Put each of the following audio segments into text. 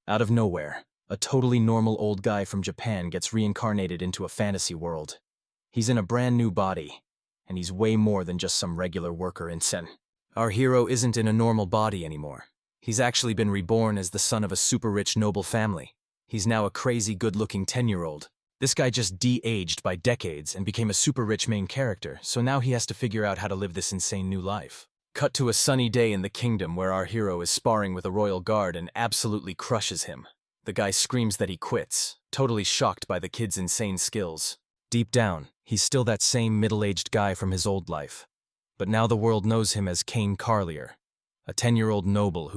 Out of nowhere, a totally normal old guy from Japan gets reincarnated into a fantasy world. He's in a brand new body, and he's way more than just some regular worker in Sen. Our hero isn't in a normal body anymore. He's actually been reborn as the son of a super rich noble family. He's now a crazy good-looking 10-year-old. This guy just de-aged by decades and became a super rich main character, so now he has to figure out how to live this insane new life. Cut to a sunny day in the kingdom where our hero is sparring with a royal guard and absolutely crushes him. The guy screams that he quits, totally shocked by the kid's insane skills. Deep down, he's still that same middle-aged guy from his old life. But now the world knows him as Kane Carlier, a 10-year-old noble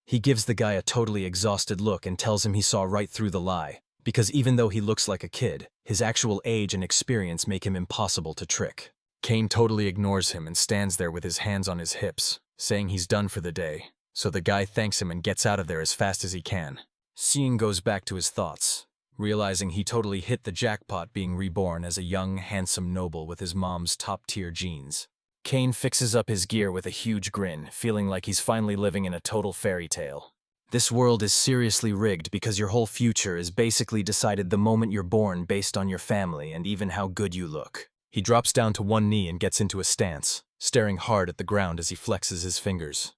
He gives the guy a totally exhausted look and tells him he saw right through the lie, because even though he looks like a kid, his actual age and experience make him impossible to trick. Kane totally ignores him and stands there with his hands on his hips, saying he's done for the day, so the guy thanks him and gets out of there as fast as he can. Seeing goes back to his thoughts, realizing he totally hit the jackpot being reborn as a young, handsome noble with his mom's top-tier genes. Kane fixes up his gear with a huge grin, feeling like he's finally living in a total fairy tale. This world is seriously rigged because your whole future is basically decided the moment you're born based on your family and even how good you look. He drops down to one knee and gets into a stance, staring hard at the ground as he flexes his fingers.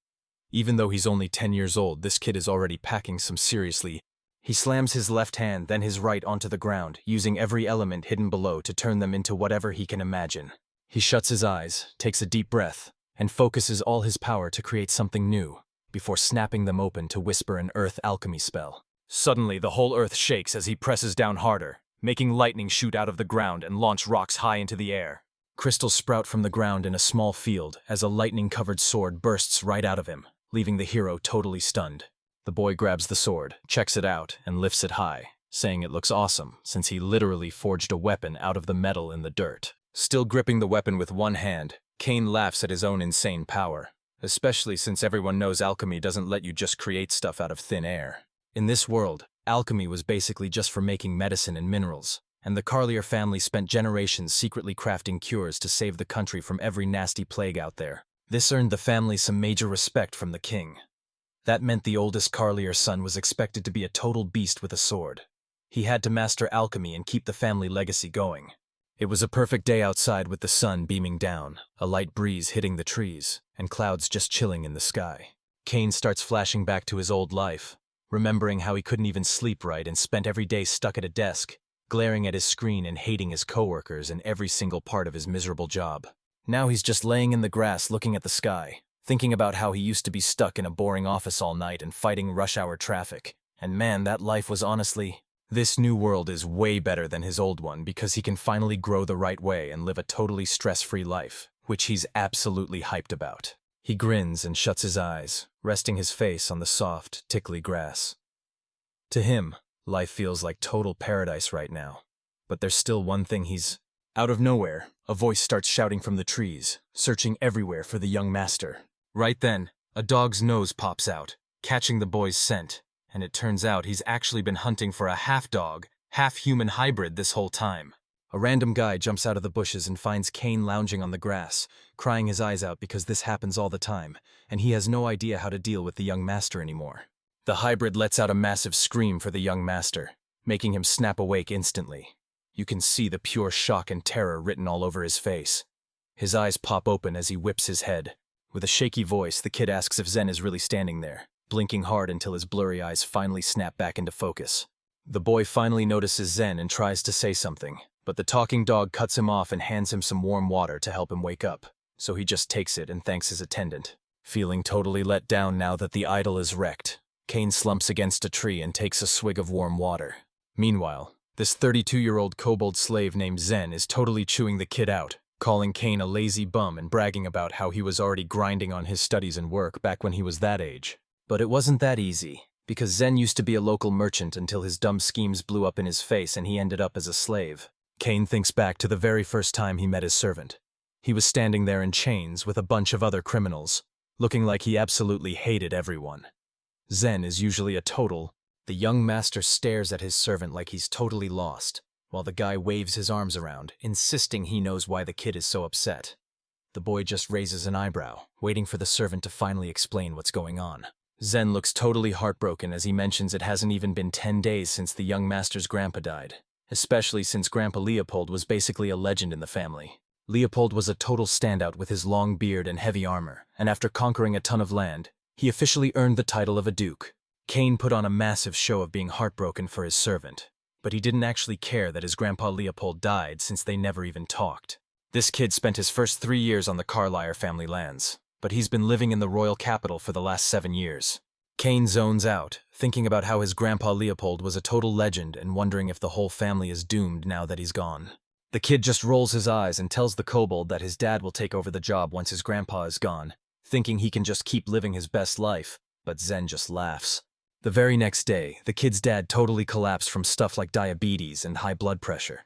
Even though he's only 10 years old, this kid is already packing some seriously. He slams his left hand, then his right onto the ground, using every element hidden below to turn them into whatever he can imagine. He shuts his eyes, takes a deep breath, and focuses all his power to create something new, before snapping them open to whisper an earth alchemy spell. Suddenly, the whole earth shakes as he presses down harder, making lightning shoot out of the ground and launch rocks high into the air. Crystals sprout from the ground in a small field as a lightning-covered sword bursts right out of him, leaving the hero totally stunned. The boy grabs the sword, checks it out, and lifts it high, saying it looks awesome since he literally forged a weapon out of the metal in the dirt. Still gripping the weapon with one hand, Kane laughs at his own insane power, especially since everyone knows alchemy doesn't let you just create stuff out of thin air. In this world, alchemy was basically just for making medicine and minerals, and the Carlier family spent generations secretly crafting cures to save the country from every nasty plague out there. This earned the family some major respect from the king. That meant the oldest Carlier son was expected to be a total beast with a sword. He had to master alchemy and keep the family legacy going. It was a perfect day outside with the sun beaming down, a light breeze hitting the trees, and clouds just chilling in the sky. Kane starts flashing back to his old life, remembering how he couldn't even sleep right and spent every day stuck at a desk, glaring at his screen and hating his coworkers and every single part of his miserable job. Now he's just laying in the grass looking at the sky, thinking about how he used to be stuck in a boring office all night and fighting rush-hour traffic. And man, that life was honestly... This new world is way better than his old one because he can finally grow the right way and live a totally stress-free life, which he's absolutely hyped about. He grins and shuts his eyes, resting his face on the soft, tickly grass. To him, life feels like total paradise right now. But there's still one thing he's... Out of nowhere, a voice starts shouting from the trees, searching everywhere for the young master. Right then, a dog's nose pops out, catching the boy's scent, and it turns out he's actually been hunting for a half-dog, half-human hybrid this whole time. A random guy jumps out of the bushes and finds Kane lounging on the grass, crying his eyes out because this happens all the time, and he has no idea how to deal with the young master anymore. The hybrid lets out a massive scream for the young master, making him snap awake instantly. You can see the pure shock and terror written all over his face. His eyes pop open as he whips his head. With a shaky voice, the kid asks if Zen is really standing there, blinking hard until his blurry eyes finally snap back into focus. The boy finally notices Zen and tries to say something, but the talking dog cuts him off and hands him some warm water to help him wake up, so he just takes it and thanks his attendant. Feeling totally let down now that the idol is wrecked, Kane slumps against a tree and takes a swig of warm water. Meanwhile, this 32-year-old kobold slave named Zen is totally chewing the kid out, calling Kane a lazy bum and bragging about how he was already grinding on his studies and work back when he was that age. But it wasn't that easy, because Zen used to be a local merchant until his dumb schemes blew up in his face and he ended up as a slave. Kane thinks back to the very first time he met his servant. He was standing there in chains with a bunch of other criminals, looking like he absolutely hated everyone. Zen is usually a total. The young master stares at his servant like he's totally lost, while the guy waves his arms around, insisting he knows why the kid is so upset. The boy just raises an eyebrow, waiting for the servant to finally explain what's going on. Zen looks totally heartbroken as he mentions it hasn't even been 10 days since the young master's grandpa died, especially since Grandpa Leopold was basically a legend in the family. Leopold was a total standout with his long beard and heavy armor, and after conquering a ton of land, he officially earned the title of a duke. Kane put on a massive show of being heartbroken for his servant, but he didn't actually care that his Grandpa Leopold died since they never even talked. This kid spent his first 3 years on the Carlyle family lands, but he's been living in the royal capital for the last 7 years. Kane zones out, thinking about how his Grandpa Leopold was a total legend and wondering if the whole family is doomed now that he's gone. The kid just rolls his eyes and tells the kobold that his dad will take over the job once his grandpa is gone, thinking he can just keep living his best life, but Zen just laughs. The very next day, the kid's dad totally collapsed from stuff like diabetes and high blood pressure.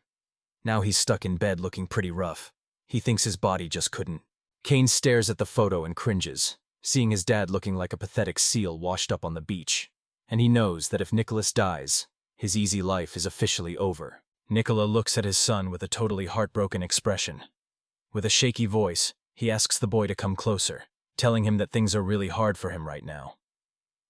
Now he's stuck in bed looking pretty rough. He thinks his body just couldn't. Kane stares at the photo and cringes, seeing his dad looking like a pathetic seal washed up on the beach. And he knows that if Nicholas dies, his easy life is officially over. Nicola looks at his son with a totally heartbroken expression. With a shaky voice, he asks the boy to come closer, telling him that things are really hard for him right now.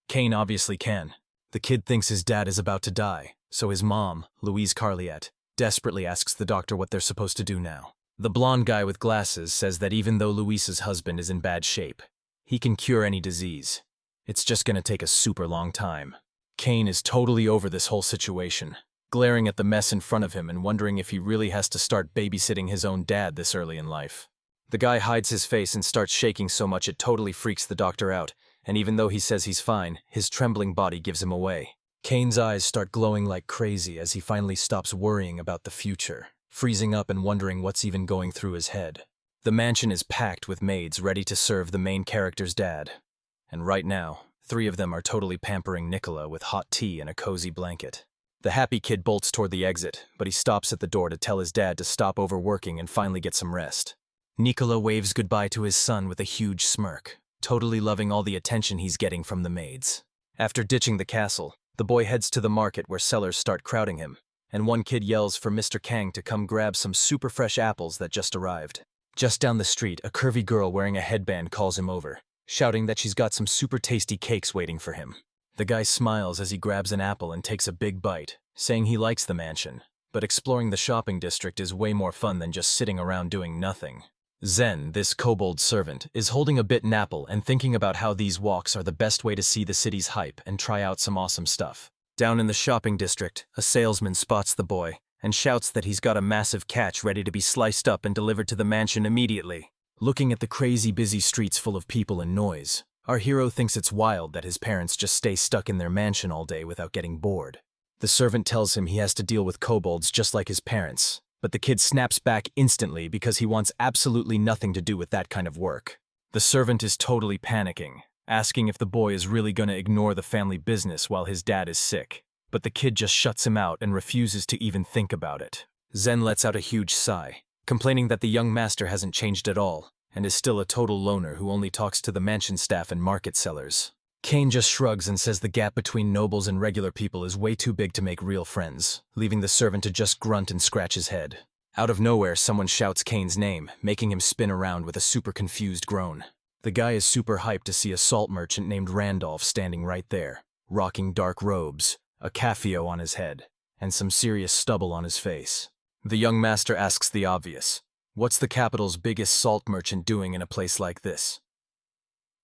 Kane obviously can. The kid thinks his dad is about to die, so his mom, Louise Carliette, desperately asks the doctor what they're supposed to do now. The blonde guy with glasses says that even though Louise's husband is in bad shape, he can cure any disease. It's just gonna take a super long time. Kane is totally over this whole situation, glaring at the mess in front of him and wondering if he really has to start babysitting his own dad this early in life. The guy hides his face and starts shaking so much it totally freaks the doctor out, and even though he says he's fine, his trembling body gives him away. Kane's eyes start glowing like crazy as he finally stops worrying about the future, freezing up and wondering what's even going through his head. The mansion is packed with maids ready to serve the main character's dad. And right now, 3 of them are totally pampering Nicola with hot tea and a cozy blanket. The happy kid bolts toward the exit, but he stops at the door to tell his dad to stop overworking and finally get some rest. Nicola waves goodbye to his son with a huge smirk, totally loving all the attention he's getting from the maids. After ditching the castle, the boy heads to the market where sellers start crowding him, and one kid yells for Mr. Kang to come grab some super fresh apples that just arrived. Just down the street, a curvy girl wearing a headband calls him over, shouting that she's got some super tasty cakes waiting for him. The guy smiles as he grabs an apple and takes a big bite, saying he likes the mansion, but exploring the shopping district is way more fun than just sitting around doing nothing. Zen, this kobold servant, is holding a bitten apple and thinking about how these walks are the best way to see the city's hype and try out some awesome stuff. Down in the shopping district, a salesman spots the boy and shouts that he's got a massive catch ready to be sliced up and delivered to the mansion immediately. Looking at the crazy busy streets full of people and noise, our hero thinks it's wild that his parents just stay stuck in their mansion all day without getting bored. The servant tells him he has to deal with kobolds just like his parents, but the kid snaps back instantly because he wants absolutely nothing to do with that kind of work. The servant is totally panicking, asking if the boy is really gonna ignore the family business while his dad is sick, but the kid just shuts him out and refuses to even think about it. Zen lets out a huge sigh, complaining that the young master hasn't changed at all, and is still a total loner who only talks to the mansion staff and market sellers. Kane just shrugs and says the gap between nobles and regular people is way too big to make real friends, leaving the servant to just grunt and scratch his head. Out of nowhere, someone shouts Kane's name, making him spin around with a super confused groan. The guy is super hyped to see a salt merchant named Randolph standing right there, rocking dark robes, a cafio on his head, and some serious stubble on his face. The young master asks the obvious. What's the capital's biggest salt merchant doing in a place like this?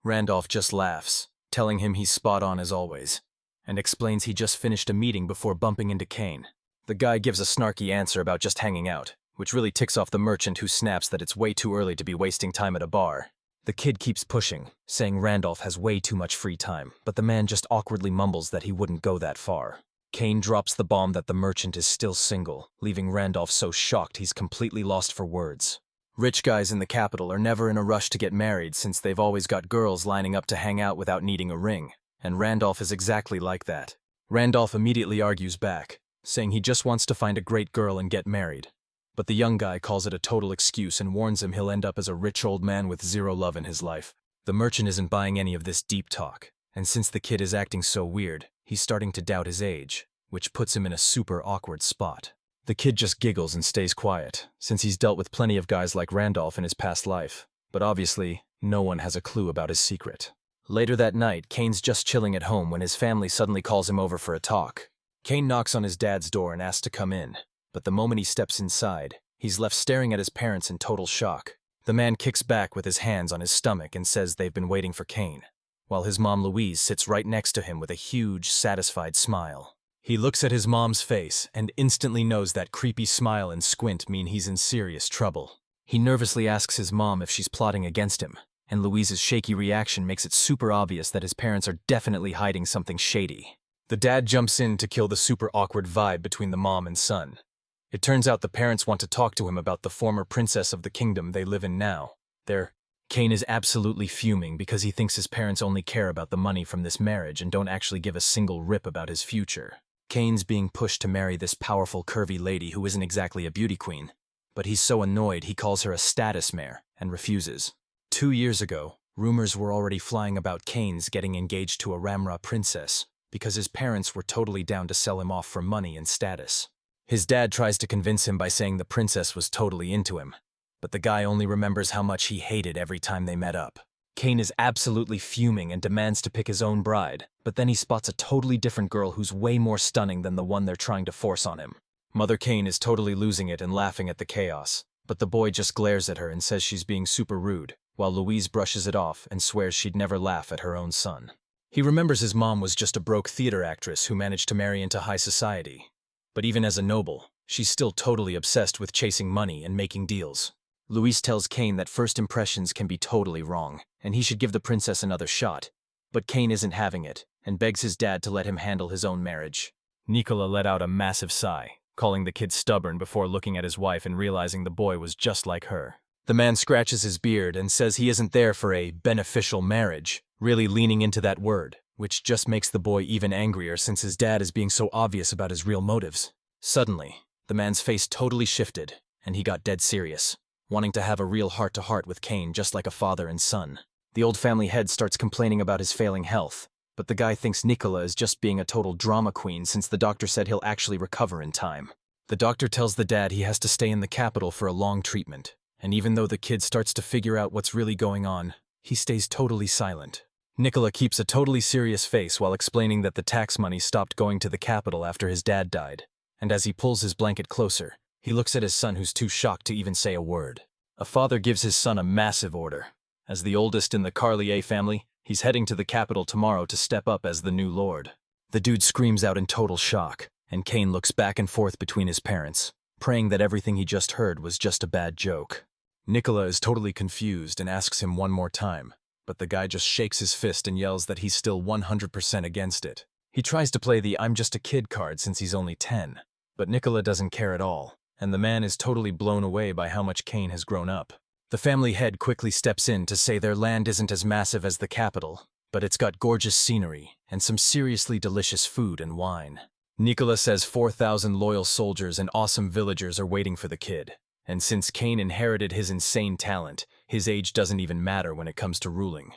Randolph just laughs, telling him he's spot on as always, and explains he just finished a meeting before bumping into Kane. The guy gives a snarky answer about just hanging out, which really ticks off the merchant who snaps that it's way too early to be wasting time at a bar. The kid keeps pushing, saying Randolph has way too much free time, but the man just awkwardly mumbles that he wouldn't go that far. Kane drops the bomb that the merchant is still single, leaving Randolph so shocked he's completely lost for words. Rich guys in the capital are never in a rush to get married since they've always got girls lining up to hang out without needing a ring, and Randolph is exactly like that. Randolph immediately argues back, saying he just wants to find a great girl and get married. But the young guy calls it a total excuse and warns him he'll end up as a rich old man with zero love in his life. The merchant isn't buying any of this deep talk, and since the kid is acting so weird, he's starting to doubt his age, which puts him in a super awkward spot. The kid just giggles and stays quiet, since he's dealt with plenty of guys like Randolph in his past life, but obviously, no one has a clue about his secret. Later that night, Kane's just chilling at home when his family suddenly calls him over for a talk. Kane knocks on his dad's door and asks to come in, but the moment he steps inside, he's left staring at his parents in total shock. The man kicks back with his hands on his stomach and says they've been waiting for Kane, while his mom Louise sits right next to him with a huge, satisfied smile. He looks at his mom's face and instantly knows that creepy smile and squint mean he's in serious trouble. He nervously asks his mom if she's plotting against him, and Louise's shaky reaction makes it super obvious that his parents are definitely hiding something shady. The dad jumps in to kill the super awkward vibe between the mom and son. It turns out the parents want to talk to him about the former princess of the kingdom they live in now. Kane is absolutely fuming because he thinks his parents only care about the money from this marriage and don't actually give a single rip about his future. Kane's being pushed to marry this powerful, curvy lady who isn't exactly a beauty queen, but he's so annoyed he calls her a status mare and refuses. 2 years ago, rumors were already flying about Kane's getting engaged to a Ramra princess because his parents were totally down to sell him off for money and status. His dad tries to convince him by saying the princess was totally into him, but the guy only remembers how much he hated every time they met up. Kane is absolutely fuming and demands to pick his own bride, but then he spots a totally different girl who's way more stunning than the one they're trying to force on him. Mother Kane is totally losing it and laughing at the chaos, but the boy just glares at her and says she's being super rude, while Louise brushes it off and swears she'd never laugh at her own son. He remembers his mom was just a broke theater actress who managed to marry into high society. But even as a noble, she's still totally obsessed with chasing money and making deals. Louise tells Kane that first impressions can be totally wrong, and he should give the princess another shot. But Kane isn't having it, and begs his dad to let him handle his own marriage. Nicola let out a massive sigh, calling the kid stubborn before looking at his wife and realizing the boy was just like her. The man scratches his beard and says he isn't there for a beneficial marriage, really leaning into that word, which just makes the boy even angrier since his dad is being so obvious about his real motives. Suddenly, the man's face totally shifted, and he got dead serious, wanting to have a real heart-to-heart with Kane just like a father and son. The old family head starts complaining about his failing health, but the guy thinks Nicola is just being a total drama queen since the doctor said he'll actually recover in time. The doctor tells the dad he has to stay in the capital for a long treatment, and even though the kid starts to figure out what's really going on, he stays totally silent. Nicola keeps a totally serious face while explaining that the tax money stopped going to the capital after his dad died, and as he pulls his blanket closer, he looks at his son who's too shocked to even say a word. A father gives his son a massive order. As the oldest in the Carlier family, he's heading to the capital tomorrow to step up as the new lord. The dude screams out in total shock, and Kane looks back and forth between his parents, praying that everything he just heard was just a bad joke. Nicola is totally confused and asks him one more time, but the guy just shakes his fist and yells that he's still 100% against it. He tries to play the "I'm just a kid" card since he's only 10, but Nicola doesn't care at all, and the man is totally blown away by how much Kane has grown up. The family head quickly steps in to say their land isn't as massive as the capital, but it's got gorgeous scenery and some seriously delicious food and wine. Nicola says 4,000 loyal soldiers and awesome villagers are waiting for the kid, and since Kane inherited his insane talent, his age doesn't even matter when it comes to ruling.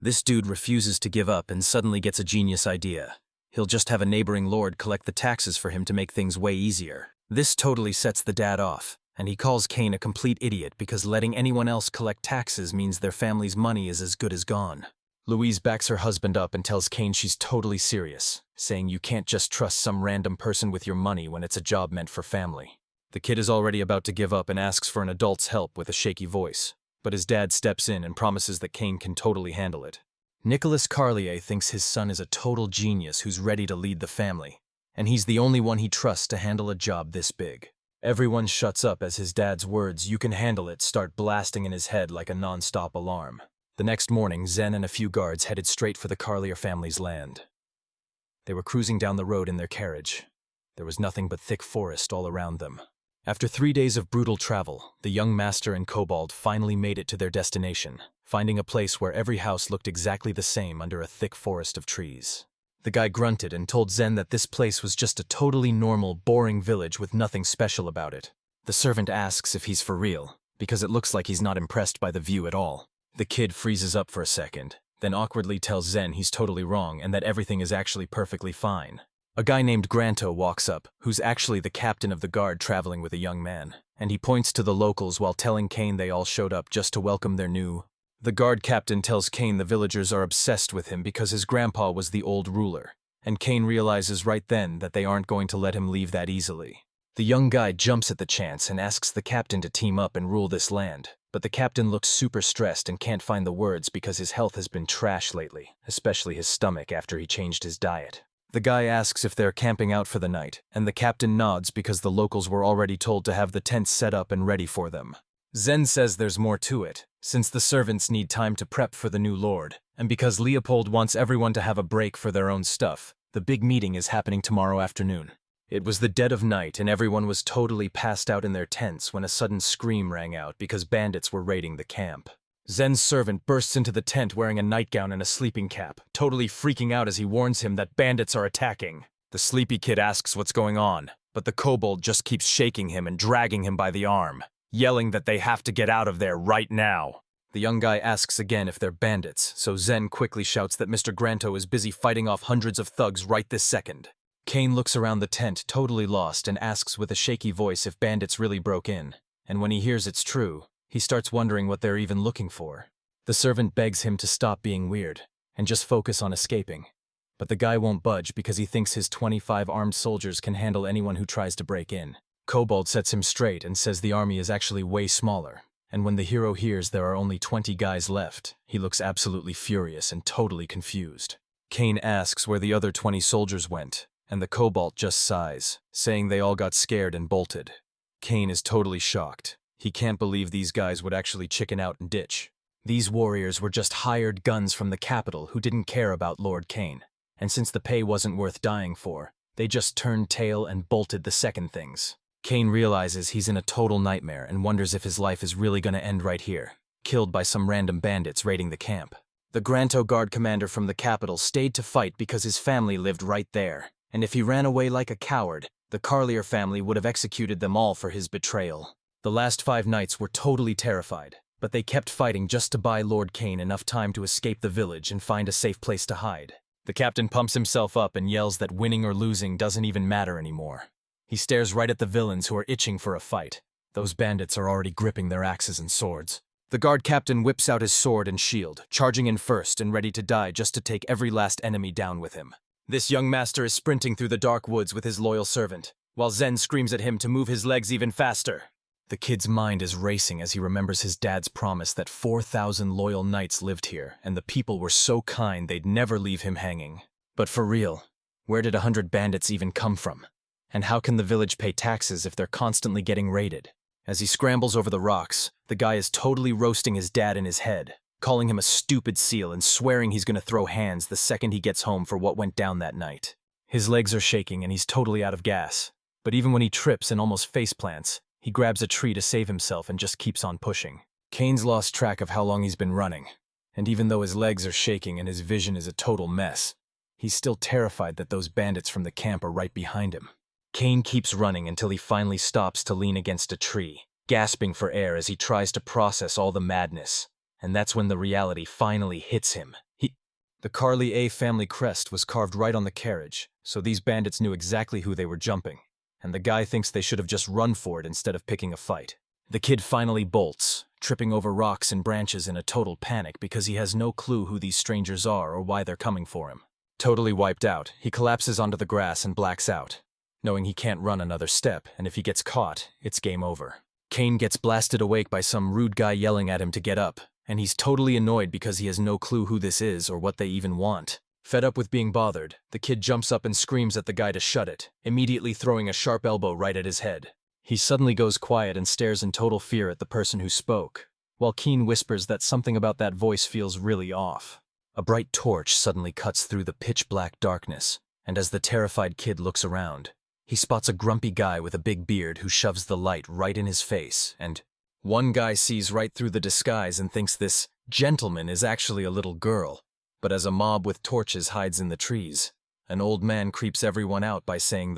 This dude refuses to give up and suddenly gets a genius idea. He'll just have a neighboring lord collect the taxes for him to make things way easier. This totally sets the dad off, and he calls Kane a complete idiot because letting anyone else collect taxes means their family's money is as good as gone. Louise backs her husband up and tells Kane she's totally serious, saying you can't just trust some random person with your money when it's a job meant for family. The kid is already about to give up and asks for an adult's help with a shaky voice, but his dad steps in and promises that Kane can totally handle it. Nicolas Carlier thinks his son is a total genius who's ready to lead the family, and he's the only one he trusts to handle a job this big. Everyone shuts up as his dad's words, "You can handle it," start blasting in his head like a non-stop alarm. The next morning, Zen and a few guards headed straight for the Carlier family's land. They were cruising down the road in their carriage. There was nothing but thick forest all around them. After 3 days of brutal travel, the young master and kobold finally made it to their destination, finding a place where every house looked exactly the same under a thick forest of trees. The guy grunted and told Zen that this place was just a totally normal, boring village with nothing special about it. The servant asks if he's for real, because it looks like he's not impressed by the view at all. The kid freezes up for a second, then awkwardly tells Zen he's totally wrong and that everything is actually perfectly fine. A guy named Granto walks up, who's actually the captain of the guard traveling with a young man, and he points to the locals while telling Kane they all showed up just to welcome their new The guard captain tells Kane the villagers are obsessed with him because his grandpa was the old ruler, and Kane realizes right then that they aren't going to let him leave that easily. The young guy jumps at the chance and asks the captain to team up and rule this land, but the captain looks super stressed and can't find the words because his health has been trash lately, especially his stomach after he changed his diet. The guy asks if they're camping out for the night, and the captain nods because the locals were already told to have the tents set up and ready for them. Zen says there's more to it, since the servants need time to prep for the new lord, and because Leopold wants everyone to have a break for their own stuff. The big meeting is happening tomorrow afternoon. It was the dead of night and everyone was totally passed out in their tents when a sudden scream rang out because bandits were raiding the camp. Zen's servant bursts into the tent wearing a nightgown and a sleeping cap, totally freaking out as he warns him that bandits are attacking. The sleepy kid asks what's going on, but the kobold just keeps shaking him and dragging him by the arm, yelling that they have to get out of there right now. The young guy asks again if they're bandits, so Zen quickly shouts that Mr. Granto is busy fighting off hundreds of thugs right this second. Kane looks around the tent totally lost and asks with a shaky voice if bandits really broke in, and when he hears it's true, he starts wondering what they're even looking for. The servant begs him to stop being weird and just focus on escaping, but the guy won't budge because he thinks his 25 armed soldiers can handle anyone who tries to break in. Kobold sets him straight and says the army is actually way smaller, and when the hero hears there are only 20 guys left, he looks absolutely furious and totally confused. Kane asks where the other 20 soldiers went, and the kobold just sighs, saying they all got scared and bolted. Kane is totally shocked. He can't believe these guys would actually chicken out and ditch. These warriors were just hired guns from the capital who didn't care about Lord Kane, and since the pay wasn't worth dying for, they just turned tail and bolted the second things. Kane realizes he's in a total nightmare and wonders if his life is really gonna end right here, killed by some random bandits raiding the camp. The Granto guard commander from the capital stayed to fight because his family lived right there, and if he ran away like a coward, the Carlier family would have executed them all for his betrayal. The last 5 knights were totally terrified, but they kept fighting just to buy Lord Kane enough time to escape the village and find a safe place to hide. The captain pumps himself up and yells that winning or losing doesn't even matter anymore. He stares right at the villains who are itching for a fight. Those bandits are already gripping their axes and swords. The guard captain whips out his sword and shield, charging in first and ready to die just to take every last enemy down with him. This young master is sprinting through the dark woods with his loyal servant, while Zen screams at him to move his legs even faster. The kid's mind is racing as he remembers his dad's promise that 4,000 loyal knights lived here, and the people were so kind they'd never leave him hanging. But for real, where did 100 bandits even come from? And how can the village pay taxes if they're constantly getting raided? As he scrambles over the rocks, the guy is totally roasting his dad in his head, calling him a stupid seal and swearing he's gonna throw hands the second he gets home for what went down that night. His legs are shaking and he's totally out of gas, but even when he trips and almost face plants, he grabs a tree to save himself and just keeps on pushing. Kane's lost track of how long he's been running, and even though his legs are shaking and his vision is a total mess, he's still terrified that those bandits from the camp are right behind him. Kane keeps running until he finally stops to lean against a tree, gasping for air as he tries to process all the madness, and that's when the reality finally hits him. The Carlier family crest was carved right on the carriage, so these bandits knew exactly who they were jumping, and the guy thinks they should have just run for it instead of picking a fight. The kid finally bolts, tripping over rocks and branches in a total panic because he has no clue who these strangers are or why they're coming for him. Totally wiped out, he collapses onto the grass and blacks out, knowing he can't run another step, and if he gets caught, it's game over. Kane gets blasted awake by some rude guy yelling at him to get up, and he's totally annoyed because he has no clue who this is or what they even want. Fed up with being bothered, the kid jumps up and screams at the guy to shut it, immediately throwing a sharp elbow right at his head. He suddenly goes quiet and stares in total fear at the person who spoke, while Keen whispers that something about that voice feels really off. A bright torch suddenly cuts through the pitch-black darkness, and as the terrified kid looks around, he spots a grumpy guy with a big beard who shoves the light right in his face, and one guy sees right through the disguise and thinks this gentleman is actually a little girl. But as a mob with torches hides in the trees, an old man creeps everyone out by saying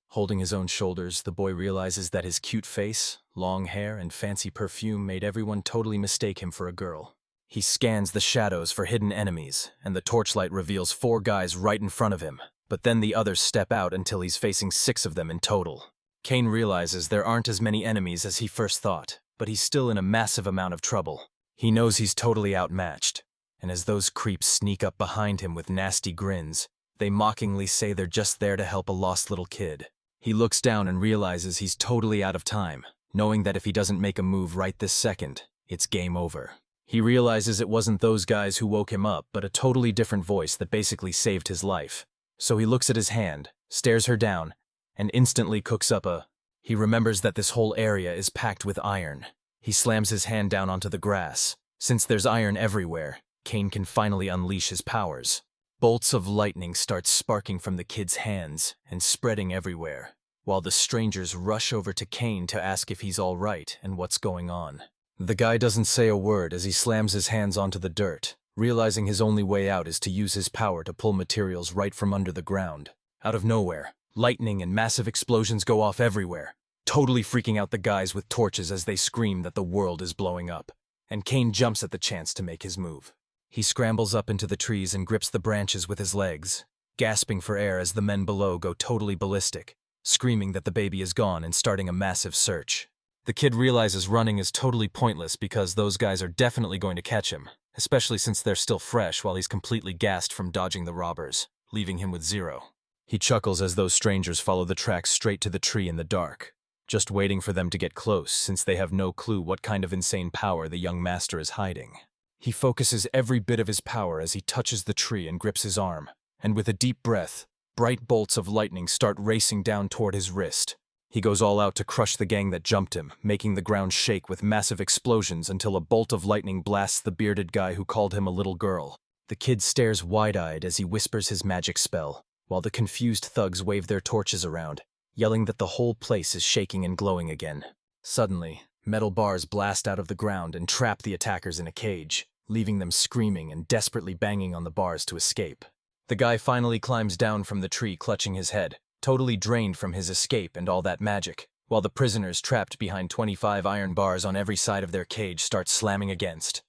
Holding his own shoulders, the boy realizes that his cute face, long hair, and fancy perfume made everyone totally mistake him for a girl. He scans the shadows for hidden enemies, and the torchlight reveals 4 guys right in front of him, but then the others step out until he's facing 6 of them in total. Kane realizes there aren't as many enemies as he first thought, but he's still in a massive amount of trouble. He knows he's totally outmatched, and as those creeps sneak up behind him with nasty grins, they mockingly say they're just there to help a lost little kid. He looks down and realizes he's totally out of time, knowing that if he doesn't make a move right this second, it's game over. He realizes it wasn't those guys who woke him up, but a totally different voice that basically saved his life. So he looks at his hand, stares her down, and instantly cooks up a... He remembers that this whole area is packed with iron. He slams his hand down onto the grass. Since there's iron everywhere, Cain can finally unleash his powers. Bolts of lightning start sparking from the kid's hands and spreading everywhere, while the strangers rush over to Cain to ask if he's all right and what's going on. The guy doesn't say a word as he slams his hands onto the dirt, realizing his only way out is to use his power to pull materials right from under the ground. Out of nowhere, lightning and massive explosions go off everywhere, totally freaking out the guys with torches as they scream that the world is blowing up. And Cain jumps at the chance to make his move. He scrambles up into the trees and grips the branches with his legs, gasping for air as the men below go totally ballistic, screaming that the baby is gone and starting a massive search. The kid realizes running is totally pointless because those guys are definitely going to catch him, especially since they're still fresh while he's completely gassed from dodging the robbers, leaving him with zero. He chuckles as those strangers follow the tracks straight to the tree in the dark, just waiting for them to get close since they have no clue what kind of insane power the young master is hiding. He focuses every bit of his power as he touches the tree and grips his arm, and with a deep breath, bright bolts of lightning start racing down toward his wrist. He goes all out to crush the gang that jumped him, making the ground shake with massive explosions until a bolt of lightning blasts the bearded guy who called him a little girl. The kid stares wide-eyed as he whispers his magic spell, while the confused thugs wave their torches around, yelling that the whole place is shaking and glowing again. Suddenly, metal bars blast out of the ground and trap the attackers in a cage, leaving them screaming and desperately banging on the bars to escape. The guy finally climbs down from the tree clutching his head, totally drained from his escape and all that magic, while the prisoners trapped behind 25 iron bars on every side of their cage start slamming against.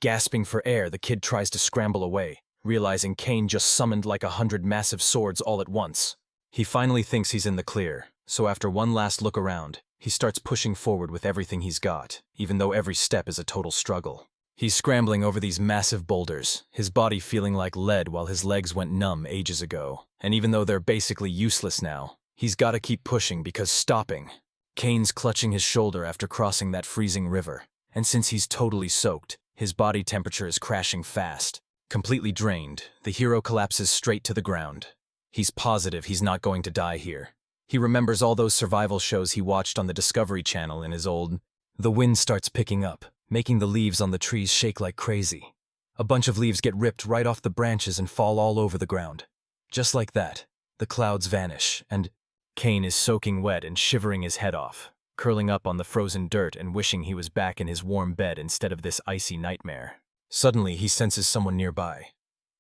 Gasping for air, the kid tries to scramble away, realizing Cain just summoned like 100 massive swords all at once. He finally thinks he's in the clear, so after one last look around, he starts pushing forward with everything he's got, even though every step is a total struggle. He's scrambling over these massive boulders, his body feeling like lead while his legs went numb ages ago. And even though they're basically useless now, he's gotta keep pushing because stopping. Cain's clutching his shoulder after crossing that freezing river, and since he's totally soaked, his body temperature is crashing fast. Completely drained, the hero collapses straight to the ground. He's positive he's not going to die here. He remembers all those survival shows he watched on the Discovery Channel in his old... The wind starts picking up, making the leaves on the trees shake like crazy. A bunch of leaves get ripped right off the branches and fall all over the ground. Just like that, the clouds vanish, and Cain is soaking wet and shivering his head off, curling up on the frozen dirt and wishing he was back in his warm bed instead of this icy nightmare. Suddenly, he senses someone nearby,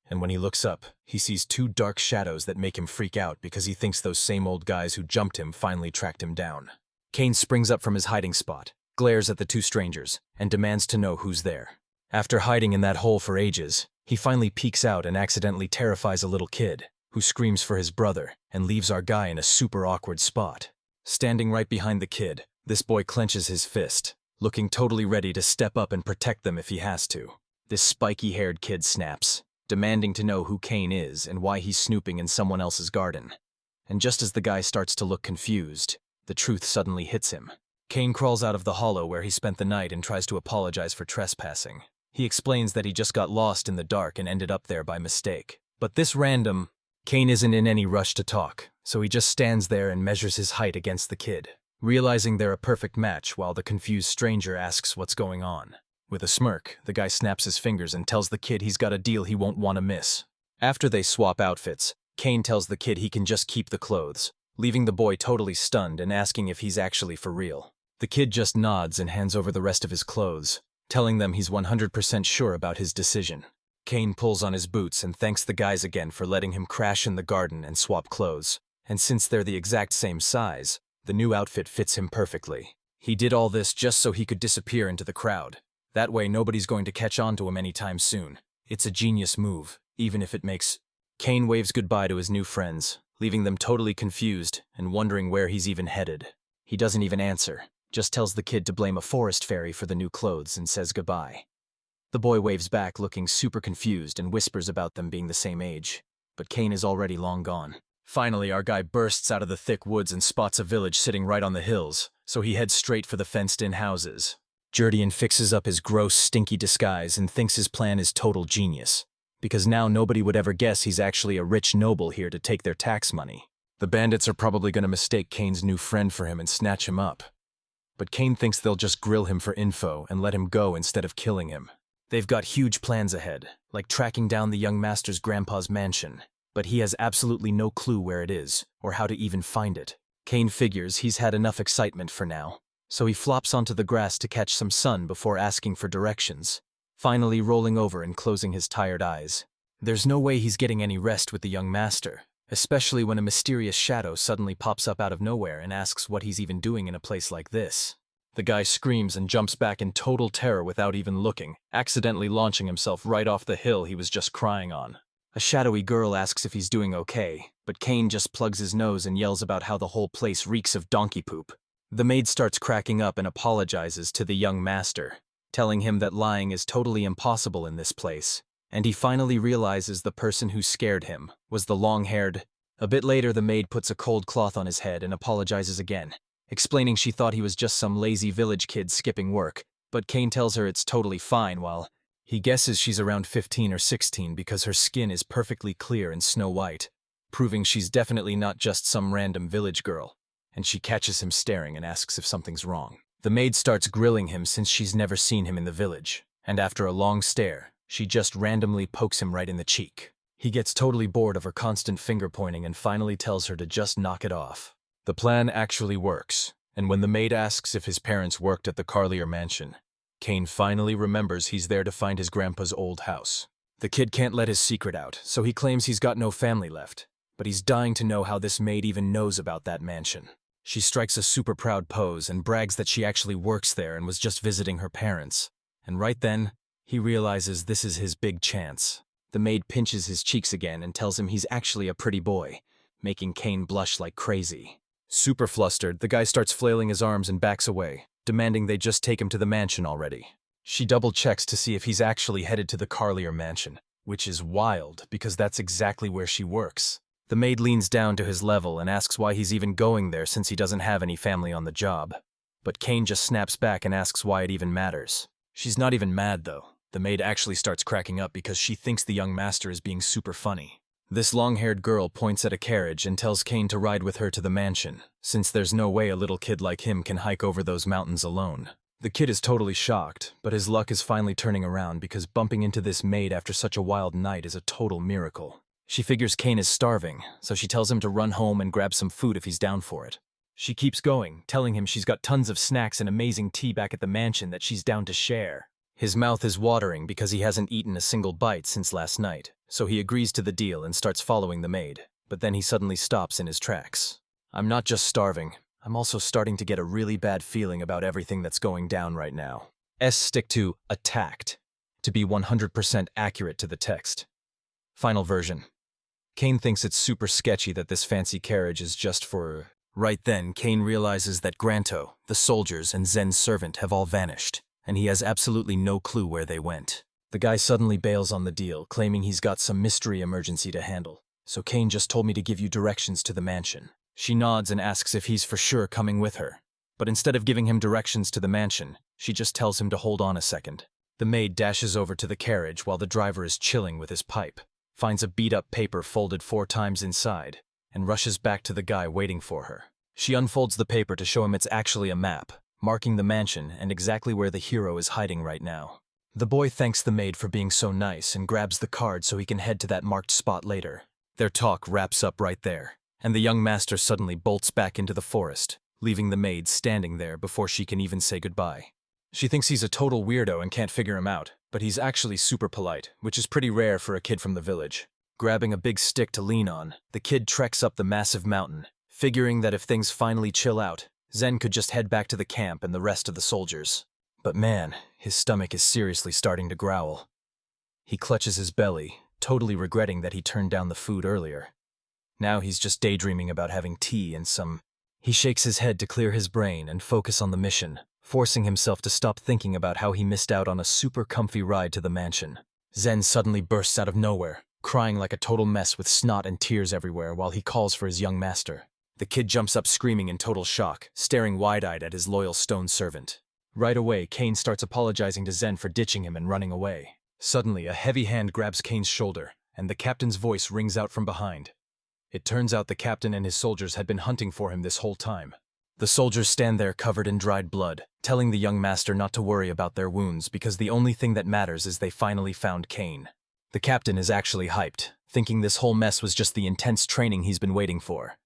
and when he looks up, he sees two dark shadows that make him freak out because he thinks those same old guys who jumped him finally tracked him down. Cain springs up from his hiding spot, glares at the two strangers, and demands to know who's there. After hiding in that hole for ages, he finally peeks out and accidentally terrifies a little kid, who screams for his brother and leaves our guy in a super awkward spot. Standing right behind the kid, this boy clenches his fist, looking totally ready to step up and protect them if he has to. This spiky-haired kid snaps, demanding to know who Cain is and why he's snooping in someone else's garden. And just as the guy starts to look confused, the truth suddenly hits him. Cain crawls out of the hollow where he spent the night and tries to apologize for trespassing. He explains that he just got lost in the dark and ended up there by mistake. But this random... Cain isn't in any rush to talk, so he just stands there and measures his height against the kid, realizing they're a perfect match while the confused stranger asks what's going on. With a smirk, the guy snaps his fingers and tells the kid he's got a deal he won't want to miss. After they swap outfits, Cain tells the kid he can just keep the clothes, leaving the boy totally stunned and asking if he's actually for real. The kid just nods and hands over the rest of his clothes, telling them he's 100% sure about his decision. Cain pulls on his boots and thanks the guys again for letting him crash in the garden and swap clothes, and since they're the exact same size, the new outfit fits him perfectly. He did all this just so he could disappear into the crowd. That way nobody's going to catch on to him anytime soon. It's a genius move, even if it makes... Cain waves goodbye to his new friends, leaving them totally confused and wondering where he's even headed. He doesn't even answer, just tells the kid to blame a forest fairy for the new clothes and says goodbye. The boy waves back, looking super confused, and whispers about them being the same age. But Kane is already long gone. Finally, our guy bursts out of the thick woods and spots a village sitting right on the hills, so he heads straight for the fenced-in houses. Jordian fixes up his gross, stinky disguise and thinks his plan is total genius, because now nobody would ever guess he's actually a rich noble here to take their tax money. The bandits are probably going to mistake Kane's new friend for him and snatch him up. But Kane thinks they'll just grill him for info and let him go instead of killing him. They've got huge plans ahead, like tracking down the young master's grandpa's mansion, but he has absolutely no clue where it is, or how to even find it. Kane figures he's had enough excitement for now, so he flops onto the grass to catch some sun before asking for directions, finally rolling over and closing his tired eyes. There's no way he's getting any rest with the young master, especially when a mysterious shadow suddenly pops up out of nowhere and asks what he's even doing in a place like this. The guy screams and jumps back in total terror without even looking, accidentally launching himself right off the hill he was just crying on. A shadowy girl asks if he's doing okay, but Kane just plugs his nose and yells about how the whole place reeks of donkey poop. The maid starts cracking up and apologizes to the young master, telling him that lying is totally impossible in this place, and he finally realizes the person who scared him was the long-haired. A bit later, the maid puts a cold cloth on his head and apologizes again, explaining she thought he was just some lazy village kid skipping work, but Kane tells her it's totally fine while he guesses she's around 15 or 16 because her skin is perfectly clear and snow-white, proving she's definitely not just some random village girl, and she catches him staring and asks if something's wrong. The maid starts grilling him since she's never seen him in the village, and after a long stare, she just randomly pokes him right in the cheek. He gets totally bored of her constant finger-pointing and finally tells her to just knock it off. The plan actually works, and when the maid asks if his parents worked at the Carlier mansion, Kane finally remembers he's there to find his grandpa's old house. The kid can't let his secret out, so he claims he's got no family left, but he's dying to know how this maid even knows about that mansion. She strikes a super proud pose and brags that she actually works there and was just visiting her parents. And right then, he realizes this is his big chance. The maid pinches his cheeks again and tells him he's actually a pretty boy, making Kane blush like crazy. Super flustered, the guy starts flailing his arms and backs away, demanding they just take him to the mansion already. She double-checks to see if he's actually headed to the Carlier mansion, which is wild because that's exactly where she works. The maid leans down to his level and asks why he's even going there since he doesn't have any family on the job. But Kane just snaps back and asks why it even matters. She's not even mad though. The maid actually starts cracking up because she thinks the young master is being super funny. This long-haired girl points at a carriage and tells Kane to ride with her to the mansion, since there's no way a little kid like him can hike over those mountains alone. The kid is totally shocked, but his luck is finally turning around because bumping into this maid after such a wild night is a total miracle. She figures Kane is starving, so she tells him to run home and grab some food if he's down for it. She keeps going, telling him she's got tons of snacks and amazing tea back at the mansion that she's down to share. His mouth is watering because he hasn't eaten a single bite since last night, so he agrees to the deal and starts following the maid, but then he suddenly stops in his tracks. I'm not just starving, I'm also starting to get a really bad feeling about everything that's going down right now. Stick to attacked, to be 100% accurate to the text. Final version. Kane thinks it's super sketchy that this fancy carriage is just for... Right then, Kane realizes that Granto, the soldiers, and Zen's servant have all vanished, and he has absolutely no clue where they went. The guy suddenly bails on the deal, claiming he's got some mystery emergency to handle. So Kane just told me to give you directions to the mansion. She nods and asks if he's for sure coming with her. But instead of giving him directions to the mansion, she just tells him to hold on a second. The maid dashes over to the carriage while the driver is chilling with his pipe, finds a beat-up paper folded 4 times inside, and rushes back to the guy waiting for her. She unfolds the paper to show him it's actually a map, marking the mansion and exactly where the hero is hiding right now. The boy thanks the maid for being so nice and grabs the card so he can head to that marked spot later. Their talk wraps up right there, and the young master suddenly bolts back into the forest, leaving the maid standing there before she can even say goodbye. She thinks he's a total weirdo and can't figure him out, but he's actually super polite, which is pretty rare for a kid from the village. Grabbing a big stick to lean on, the kid treks up the massive mountain, figuring that if things finally chill out, Zen could just head back to the camp and the rest of the soldiers. But man, his stomach is seriously starting to growl. He clutches his belly, totally regretting that he turned down the food earlier. Now he's just daydreaming about having tea and some... He shakes his head to clear his brain and focus on the mission, forcing himself to stop thinking about how he missed out on a super comfy ride to the mansion. Zen suddenly bursts out of nowhere, crying like a total mess with snot and tears everywhere while he calls for his young master. The kid jumps up screaming in total shock, staring wide-eyed at his loyal stone servant. Right away, Kane starts apologizing to Zen for ditching him and running away. Suddenly, a heavy hand grabs Kane's shoulder, and the captain's voice rings out from behind. It turns out the captain and his soldiers had been hunting for him this whole time. The soldiers stand there covered in dried blood, telling the young master not to worry about their wounds because the only thing that matters is they finally found Kane. The captain is actually hyped, thinking this whole mess was just the intense training he's been waiting for.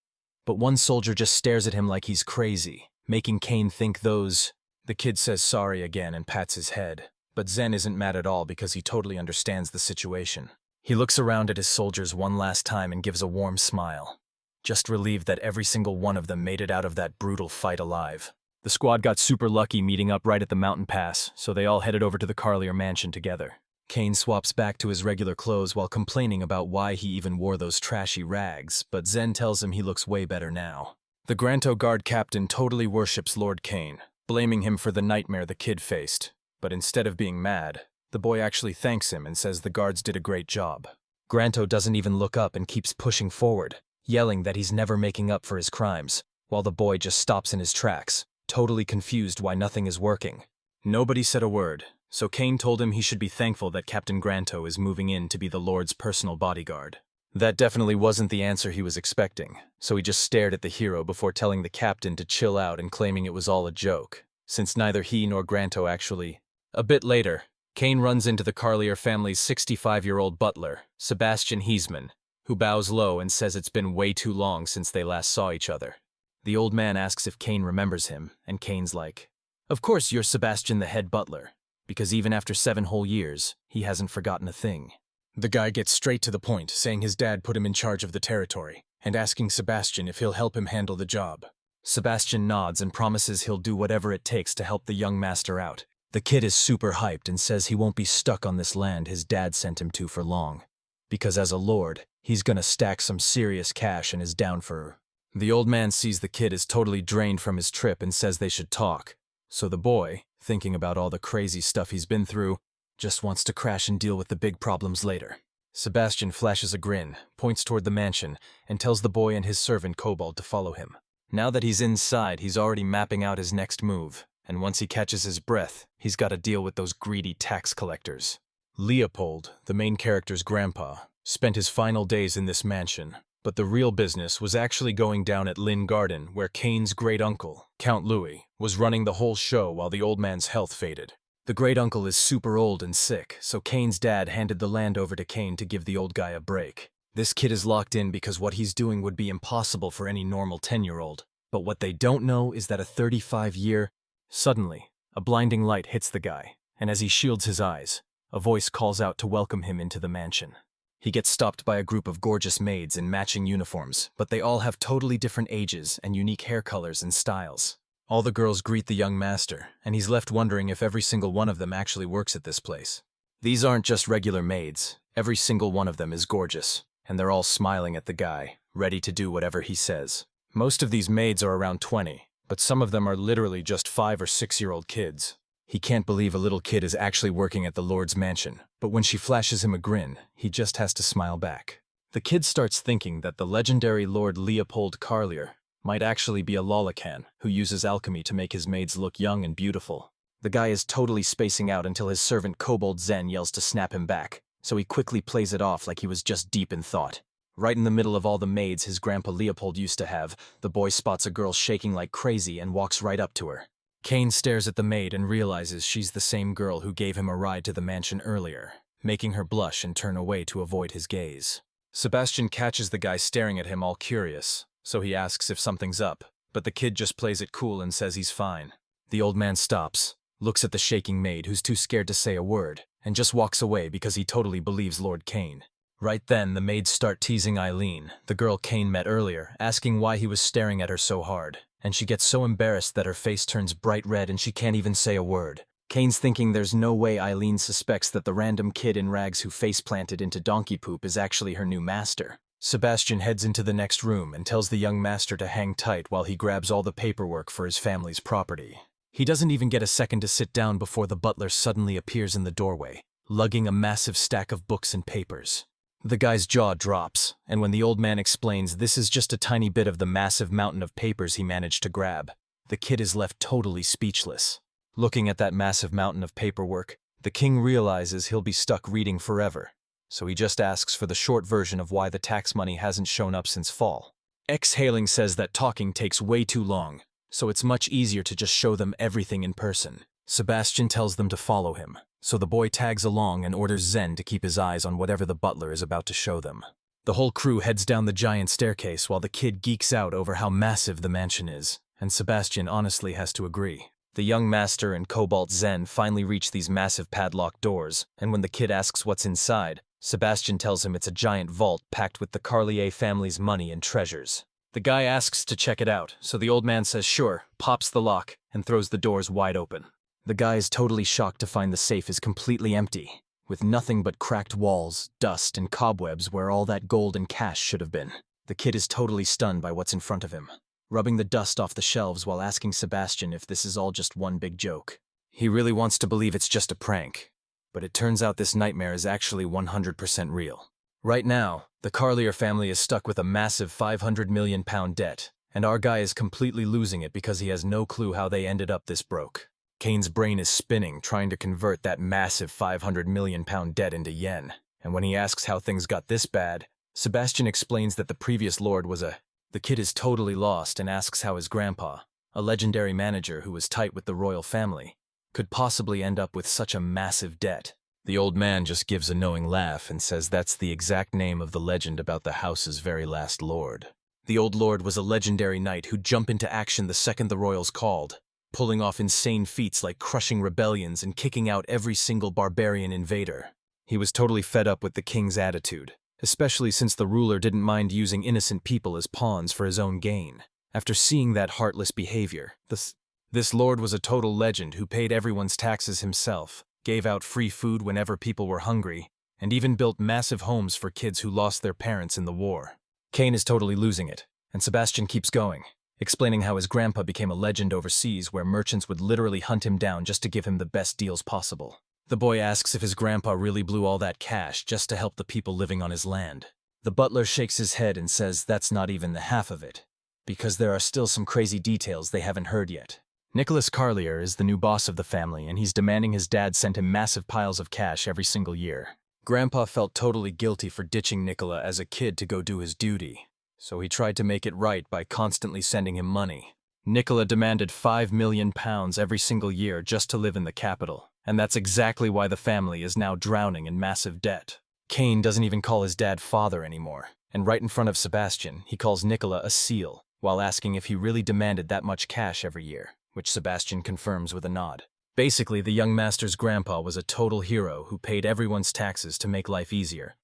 But one soldier just stares at him like he's crazy, making Kane think those... The kid says sorry again and pats his head, but Zen isn't mad at all because he totally understands the situation. He looks around at his soldiers one last time and gives a warm smile, just relieved that every single one of them made it out of that brutal fight alive. The squad got super lucky meeting up right at the mountain pass, so they all headed over to the Carlier mansion together. Kane swaps back to his regular clothes while complaining about why he even wore those trashy rags, but Zen tells him he looks way better now. The Granto Guard captain totally worships Lord Kane, blaming him for the nightmare the kid faced. But instead of being mad, the boy actually thanks him and says the guards did a great job. Granto doesn't even look up and keeps pushing forward, yelling that he's never making up for his crimes, while the boy just stops in his tracks, totally confused why nothing is working. Nobody said a word, so Kane told him he should be thankful that Captain Granto is moving in to be the Lord's personal bodyguard. That definitely wasn't the answer he was expecting, so he just stared at the hero before telling the captain to chill out and claiming it was all a joke, since neither he nor Granto actually... A bit later, Kane runs into the Carlier family's 65-year-old butler, Sebastian Heisman, who bows low and says it's been way too long since they last saw each other. The old man asks if Kane remembers him, and Kane's like, "Of course you're Sebastian the head butler," because even after 7 whole years, he hasn't forgotten a thing. The guy gets straight to the point, saying his dad put him in charge of the territory, and asking Sebastian if he'll help him handle the job. Sebastian nods and promises he'll do whatever it takes to help the young master out. The kid is super hyped and says he won't be stuck on this land his dad sent him to for long, because as a lord, he's gonna stack some serious cash and is down for... The old man sees the kid is totally drained from his trip and says they should talk, so the boy, thinking about all the crazy stuff he's been through, just wants to crash and deal with the big problems later. Sebastian flashes a grin, points toward the mansion, and tells the boy and his servant Kobold to follow him. Now that he's inside, he's already mapping out his next move, and once he catches his breath, he's got to deal with those greedy tax collectors. Leopold, the main character's grandpa, spent his final days in this mansion, but the real business was actually going down at Lynn Garden, where Kane's great-uncle, Count Louis, was running the whole show while the old man's health faded. The great-uncle is super old and sick, so Kane's dad handed the land over to Kane to give the old guy a break. This kid is locked in because what he's doing would be impossible for any normal 10-year-old. But what they don't know is that a 35-year... Suddenly, a blinding light hits the guy, and as he shields his eyes, a voice calls out to welcome him into the mansion. He gets stopped by a group of gorgeous maids in matching uniforms, but they all have totally different ages and unique hair colors and styles. All the girls greet the young master, and he's left wondering if every single one of them actually works at this place. These aren't just regular maids. Every single one of them is gorgeous, and they're all smiling at the guy, ready to do whatever he says. Most of these maids are around 20, but some of them are literally just 5 or 6-year-old kids. He can't believe a little kid is actually working at the Lord's mansion, but when she flashes him a grin, he just has to smile back. The kid starts thinking that the legendary Lord Leopold Carlier might actually be a lolacan who uses alchemy to make his maids look young and beautiful. The guy is totally spacing out until his servant Kobold Zen yells to snap him back, so he quickly plays it off like he was just deep in thought. Right in the middle of all the maids his grandpa Leopold used to have, the boy spots a girl shaking like crazy and walks right up to her. Kane stares at the maid and realizes she's the same girl who gave him a ride to the mansion earlier, making her blush and turn away to avoid his gaze. Sebastian catches the guy staring at him all curious, so he asks if something's up, but the kid just plays it cool and says he's fine. The old man stops, looks at the shaking maid who's too scared to say a word, and just walks away because he totally believes Lord Kane. Right then, the maids start teasing Eileen, the girl Kane met earlier, asking why he was staring at her so hard, and she gets so embarrassed that her face turns bright red and she can't even say a word. Kane's thinking there's no way Eileen suspects that the random kid in rags who face-planted into donkey poop is actually her new master. Sebastian heads into the next room and tells the young master to hang tight while he grabs all the paperwork for his family's property. He doesn't even get a second to sit down before the butler suddenly appears in the doorway, lugging a massive stack of books and papers. The guy's jaw drops, and when the old man explains this is just a tiny bit of the massive mountain of papers he managed to grab, the kid is left totally speechless. Looking at that massive mountain of paperwork, the king realizes he'll be stuck reading forever, so he just asks for the short version of why the tax money hasn't shown up since fall. Exhaling says that talking takes way too long, so it's much easier to just show them everything in person. Sebastian tells them to follow him, so the boy tags along and orders Zen to keep his eyes on whatever the butler is about to show them. The whole crew heads down the giant staircase while the kid geeks out over how massive the mansion is, and Sebastian honestly has to agree. The young master and Cobalt Zen finally reach these massive padlocked doors, and when the kid asks what's inside, Sebastian tells him it's a giant vault packed with the Carlier family's money and treasures. The guy asks to check it out, so the old man says sure, pops the lock, and throws the doors wide open. The guy is totally shocked to find the safe is completely empty, with nothing but cracked walls, dust, and cobwebs where all that gold and cash should have been. The kid is totally stunned by what's in front of him, rubbing the dust off the shelves while asking Sebastian if this is all just one big joke. He really wants to believe it's just a prank, but it turns out this nightmare is actually 100% real. Right now, the Carlier family is stuck with a massive £500 million debt, and our guy is completely losing it because he has no clue how they ended up this broke. Kane's brain is spinning trying to convert that massive £500 million debt into yen, and when he asks how things got this bad, Sebastian explains that the previous lord was a... The kid is totally lost and asks how his grandpa, a legendary manager who was tight with the royal family, could possibly end up with such a massive debt. The old man just gives a knowing laugh and says that's the exact name of the legend about the house's very last lord. The old lord was a legendary knight who'd jump into action the second the royals called, pulling off insane feats like crushing rebellions and kicking out every single barbarian invader. He was totally fed up with the king's attitude, especially since the ruler didn't mind using innocent people as pawns for his own gain. After seeing that heartless behavior, this lord was a total legend who paid everyone's taxes himself, gave out free food whenever people were hungry, and even built massive homes for kids who lost their parents in the war. Kane is totally losing it, and Sebastian keeps going, explaining how his grandpa became a legend overseas where merchants would literally hunt him down just to give him the best deals possible. The boy asks if his grandpa really blew all that cash just to help the people living on his land. The butler shakes his head and says that's not even the half of it, because there are still some crazy details they haven't heard yet. Nicholas Carlier is the new boss of the family, and he's demanding his dad send him massive piles of cash every single year. Grandpa felt totally guilty for ditching Nicola as a kid to go do his duty, so he tried to make it right by constantly sending him money. Nicola demanded £5 million every single year just to live in the capital, and that's exactly why the family is now drowning in massive debt. Kane doesn't even call his dad father anymore, and right in front of Sebastian, he calls Nicola a seal, while asking if he really demanded that much cash every year, which Sebastian confirms with a nod. Basically, the young master's grandpa was a total hero who paid everyone's taxes to make life easier,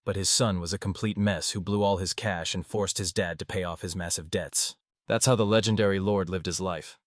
but his son was a complete mess who blew all his cash and forced his dad to pay off his massive debts. That's how the legendary lord lived his life.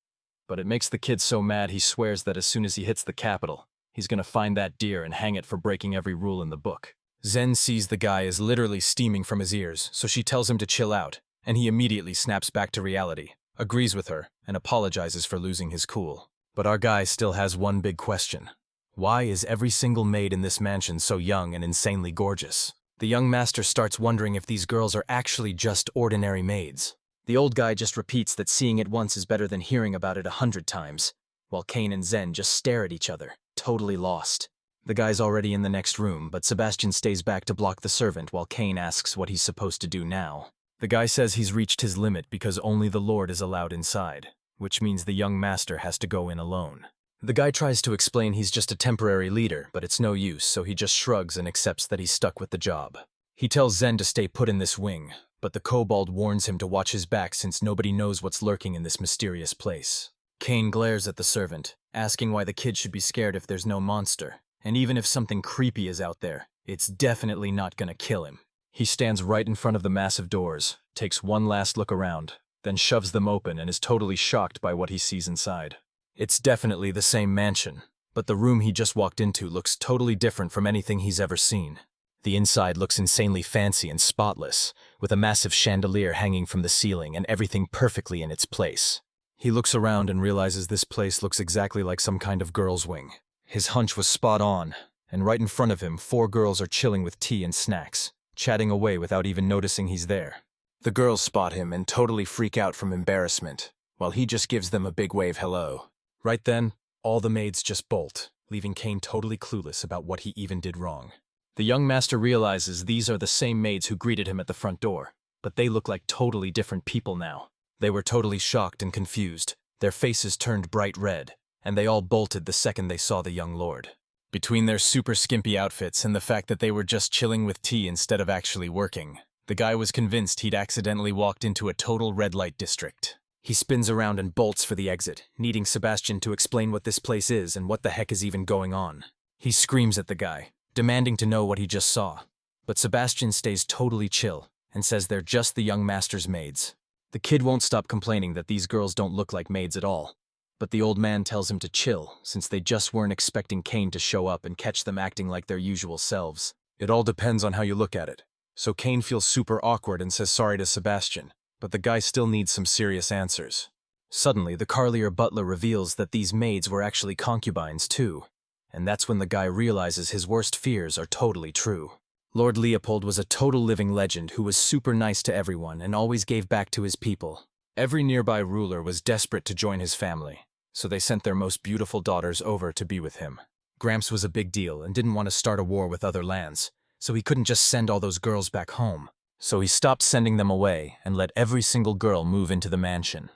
But it makes the kid so mad he swears that as soon as he hits the capital, he's gonna find that deer and hang it for breaking every rule in the book. Zen sees the guy is literally steaming from his ears, so she tells him to chill out, and he immediately snaps back to reality, agrees with her, and apologizes for losing his cool. But our guy still has one big question. Why is every single maid in this mansion so young and insanely gorgeous? The young master starts wondering if these girls are actually just ordinary maids. The old guy just repeats that seeing it once is better than hearing about it 100 times, while Kane and Zen just stare at each other, totally lost. The guy's already in the next room, but Sebastian stays back to block the servant while Kane asks what he's supposed to do now. The guy says he's reached his limit because only the Lord is allowed inside, which means the young master has to go in alone. The guy tries to explain he's just a temporary leader, but it's no use, so he just shrugs and accepts that he's stuck with the job. He tells Zen to stay put in this wing, but the kobold warns him to watch his back since nobody knows what's lurking in this mysterious place. Kane glares at the servant, asking why the kid should be scared if there's no monster, and even if something creepy is out there, it's definitely not gonna kill him. He stands right in front of the massive doors, takes one last look around, then shoves them open and is totally shocked by what he sees inside. It's definitely the same mansion, but the room he just walked into looks totally different from anything he's ever seen. The inside looks insanely fancy and spotless, with a massive chandelier hanging from the ceiling and everything perfectly in its place. He looks around and realizes this place looks exactly like some kind of girl's wing. His hunch was spot on, and right in front of him, 4 girls are chilling with tea and snacks, chatting away without even noticing he's there. The girls spot him and totally freak out from embarrassment, while he just gives them a big wave hello. Right then, all the maids just bolt, leaving Kane totally clueless about what he even did wrong. The young master realizes these are the same maids who greeted him at the front door, but they look like totally different people now. They were totally shocked and confused, their faces turned bright red, and they all bolted the second they saw the young lord. Between their super skimpy outfits and the fact that they were just chilling with tea instead of actually working, the guy was convinced he'd accidentally walked into a total red light district. He spins around and bolts for the exit, needing Sebastian to explain what this place is and what the heck is even going on. He screams at the guy, demanding to know what he just saw. But Sebastian stays totally chill and says they're just the young master's maids. The kid won't stop complaining that these girls don't look like maids at all. But the old man tells him to chill, since they just weren't expecting Kane to show up and catch them acting like their usual selves. It all depends on how you look at it. So Kane feels super awkward and says sorry to Sebastian, but the guy still needs some serious answers. Suddenly, the Carlier butler reveals that these maids were actually concubines too, and that's when the guy realizes his worst fears are totally true. Lord Leopold was a total living legend who was super nice to everyone and always gave back to his people. Every nearby ruler was desperate to join his family, so they sent their most beautiful daughters over to be with him. Gramps was a big deal and didn't want to start a war with other lands, so he couldn't just send all those girls back home. So he stopped sending them away and let every single girl move into the mansion.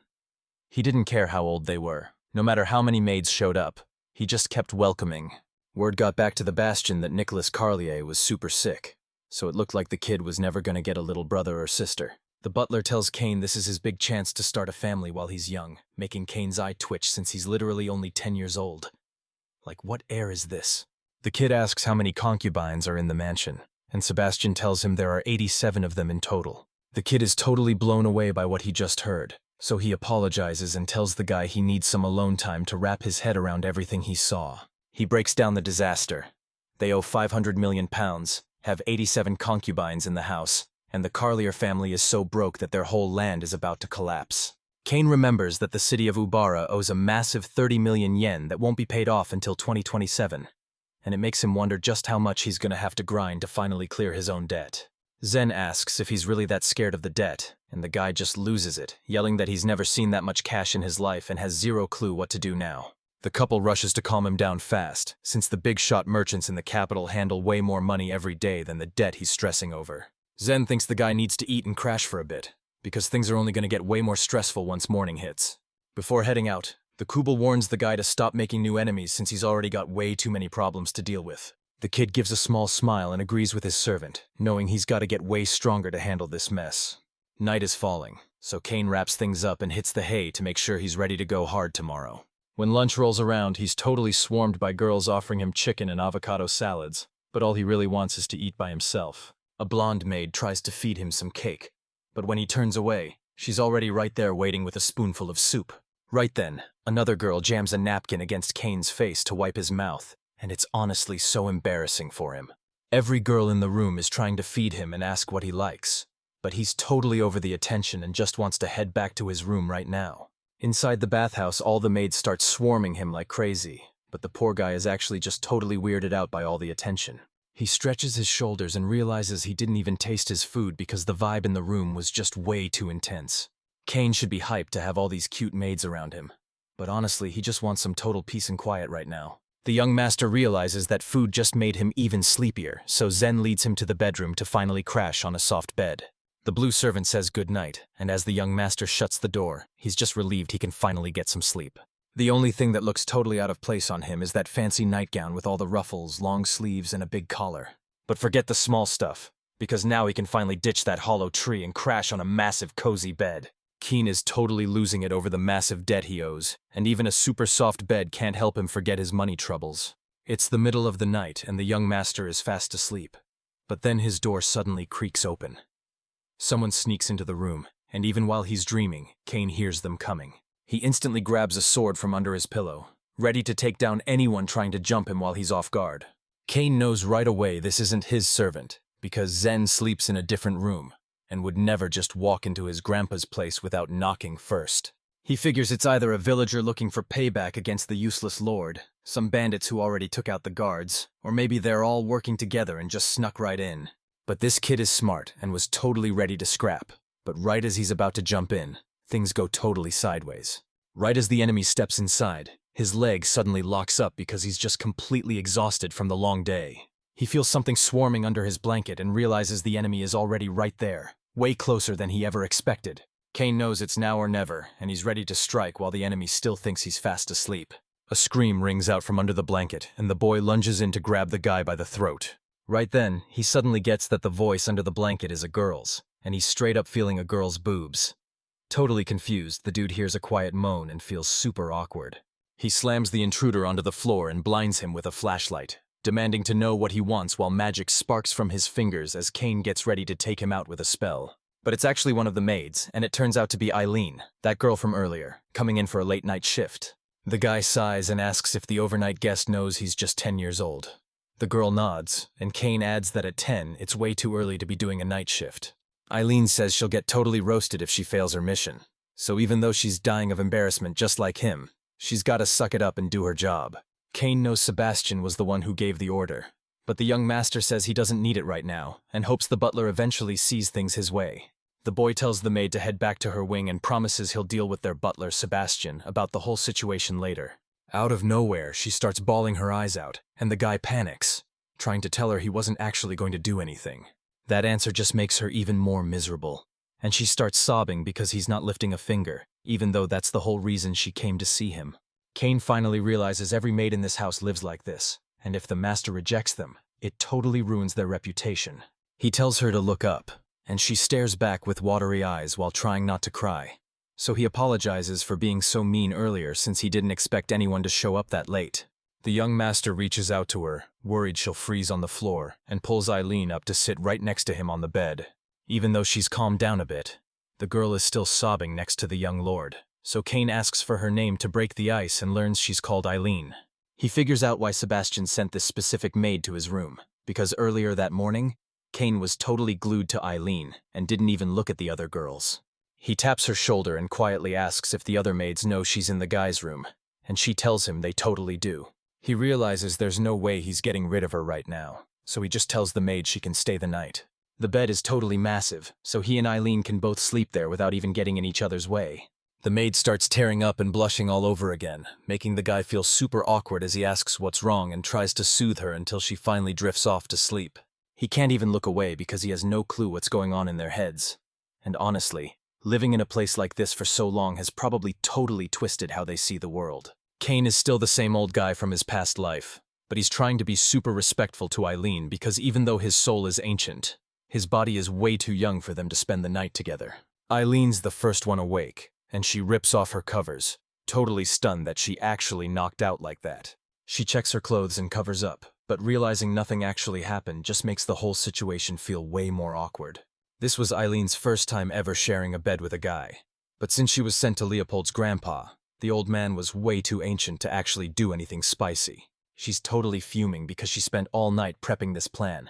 He didn't care how old they were, no matter how many maids showed up. He just kept welcoming. Word got back to the Bastion that Nicholas Carlier was super sick, so it looked like the kid was never going to get a little brother or sister. The butler tells Kane this is his big chance to start a family while he's young, making Kane's eye twitch since he's literally only 10 years old. Like, what air is this? The kid asks how many concubines are in the mansion, and Sebastian tells him there are 87 of them in total. The kid is totally blown away by what he just heard, so he apologizes and tells the guy he needs some alone time to wrap his head around everything he saw. He breaks down the disaster. They owe 500 million pounds, have 87 concubines in the house, and the Carlier family is so broke that their whole land is about to collapse. Kane remembers that the city of Ubara owes a massive 30 million yen that won't be paid off until 2027, and it makes him wonder just how much he's going to have to grind to finally clear his own debt. Zen asks if he's really that scared of the debt, and the guy just loses it, yelling that he's never seen that much cash in his life and has zero clue what to do now. The couple rushes to calm him down fast, since the big-shot merchants in the capital handle way more money every day than the debt he's stressing over. Zen thinks the guy needs to eat and crash for a bit, because things are only going to get way more stressful once morning hits. Before heading out, the Kubel warns the guy to stop making new enemies since he's already got way too many problems to deal with. The kid gives a small smile and agrees with his servant, knowing he's got to get way stronger to handle this mess. Night is falling, so Kane wraps things up and hits the hay to make sure he's ready to go hard tomorrow. When lunch rolls around, he's totally swarmed by girls offering him chicken and avocado salads, but all he really wants is to eat by himself. A blonde maid tries to feed him some cake, but when he turns away, she's already right there waiting with a spoonful of soup. Right then, another girl jams a napkin against Kane's face to wipe his mouth, and it's honestly so embarrassing for him. Every girl in the room is trying to feed him and ask what he likes, but he's totally over the attention and just wants to head back to his room right now. Inside the bathhouse, all the maids start swarming him like crazy, but the poor guy is actually just totally weirded out by all the attention. He stretches his shoulders and realizes he didn't even taste his food because the vibe in the room was just way too intense. Kane should be hyped to have all these cute maids around him, but honestly, he just wants some total peace and quiet right now. The young master realizes that food just made him even sleepier, so Zen leads him to the bedroom to finally crash on a soft bed. The blue servant says goodnight, and as the young master shuts the door, he's just relieved he can finally get some sleep. The only thing that looks totally out of place on him is that fancy nightgown with all the ruffles, long sleeves, and a big collar. But forget the small stuff, because now he can finally ditch that hollow tree and crash on a massive cozy bed. Keen is totally losing it over the massive debt he owes, and even a super soft bed can't help him forget his money troubles. It's the middle of the night, and the young master is fast asleep. But then his door suddenly creaks open. Someone sneaks into the room, and even while he's dreaming, Kane hears them coming. He instantly grabs a sword from under his pillow, ready to take down anyone trying to jump him while he's off guard. Kane knows right away this isn't his servant, because Zen sleeps in a different room, and would never just walk into his grandpa's place without knocking first. He figures it's either a villager looking for payback against the useless lord, some bandits who already took out the guards, or maybe they're all working together and just snuck right in. But this kid is smart and was totally ready to scrap. But right as he's about to jump in, things go totally sideways. Right as the enemy steps inside, his leg suddenly locks up because he's just completely exhausted from the long day. He feels something swarming under his blanket and realizes the enemy is already right there, way closer than he ever expected. Kane knows it's now or never, and he's ready to strike while the enemy still thinks he's fast asleep. A scream rings out from under the blanket, and the boy lunges in to grab the guy by the throat. Right then, he suddenly gets that the voice under the blanket is a girl's, and he's straight up feeling a girl's boobs. Totally confused, the dude hears a quiet moan and feels super awkward. He slams the intruder onto the floor and blinds him with a flashlight, demanding to know what he wants while magic sparks from his fingers as Kane gets ready to take him out with a spell. But it's actually one of the maids, and it turns out to be Eileen, that girl from earlier, coming in for a late-night shift. The guy sighs and asks if the overnight guest knows he's just 10 years old. The girl nods, and Kane adds that at 10, it's way too early to be doing a night shift. Eileen says she'll get totally roasted if she fails her mission. So even though she's dying of embarrassment just like him, she's gotta suck it up and do her job. Kane knows Sebastian was the one who gave the order, but the young master says he doesn't need it right now, and hopes the butler eventually sees things his way. The boy tells the maid to head back to her wing and promises he'll deal with their butler, Sebastian, about the whole situation later. Out of nowhere, she starts bawling her eyes out, and the guy panics, trying to tell her he wasn't actually going to do anything. That answer just makes her even more miserable, and she starts sobbing because he's not lifting a finger, even though that's the whole reason she came to see him. Kane finally realizes every maid in this house lives like this, and if the master rejects them, it totally ruins their reputation. He tells her to look up, and she stares back with watery eyes while trying not to cry. So he apologizes for being so mean earlier since he didn't expect anyone to show up that late. The young master reaches out to her, worried she'll freeze on the floor, and pulls Eileen up to sit right next to him on the bed. Even though she's calmed down a bit, the girl is still sobbing next to the young lord, so Kane asks for her name to break the ice and learns she's called Eileen. He figures out why Sebastian sent this specific maid to his room, because earlier that morning, Kane was totally glued to Eileen and didn't even look at the other girls. He taps her shoulder and quietly asks if the other maids know she's in the guy's room, and she tells him they totally do. He realizes there's no way he's getting rid of her right now, so he just tells the maid she can stay the night. The bed is totally massive, so he and Eileen can both sleep there without even getting in each other's way. The maid starts tearing up and blushing all over again, making the guy feel super awkward as he asks what's wrong and tries to soothe her until she finally drifts off to sleep. He can't even look away because he has no clue what's going on in their heads. And honestly, living in a place like this for so long has probably totally twisted how they see the world. Kane is still the same old guy from his past life, but he's trying to be super respectful to Eileen because even though his soul is ancient, his body is way too young for them to spend the night together. Eileen's the first one awake, and she rips off her covers, totally stunned that she actually knocked out like that. She checks her clothes and covers up, but realizing nothing actually happened just makes the whole situation feel way more awkward. This was Eileen's first time ever sharing a bed with a guy, but since she was sent to Leopold's grandpa, the old man was way too ancient to actually do anything spicy. She's totally fuming because she spent all night prepping this plan.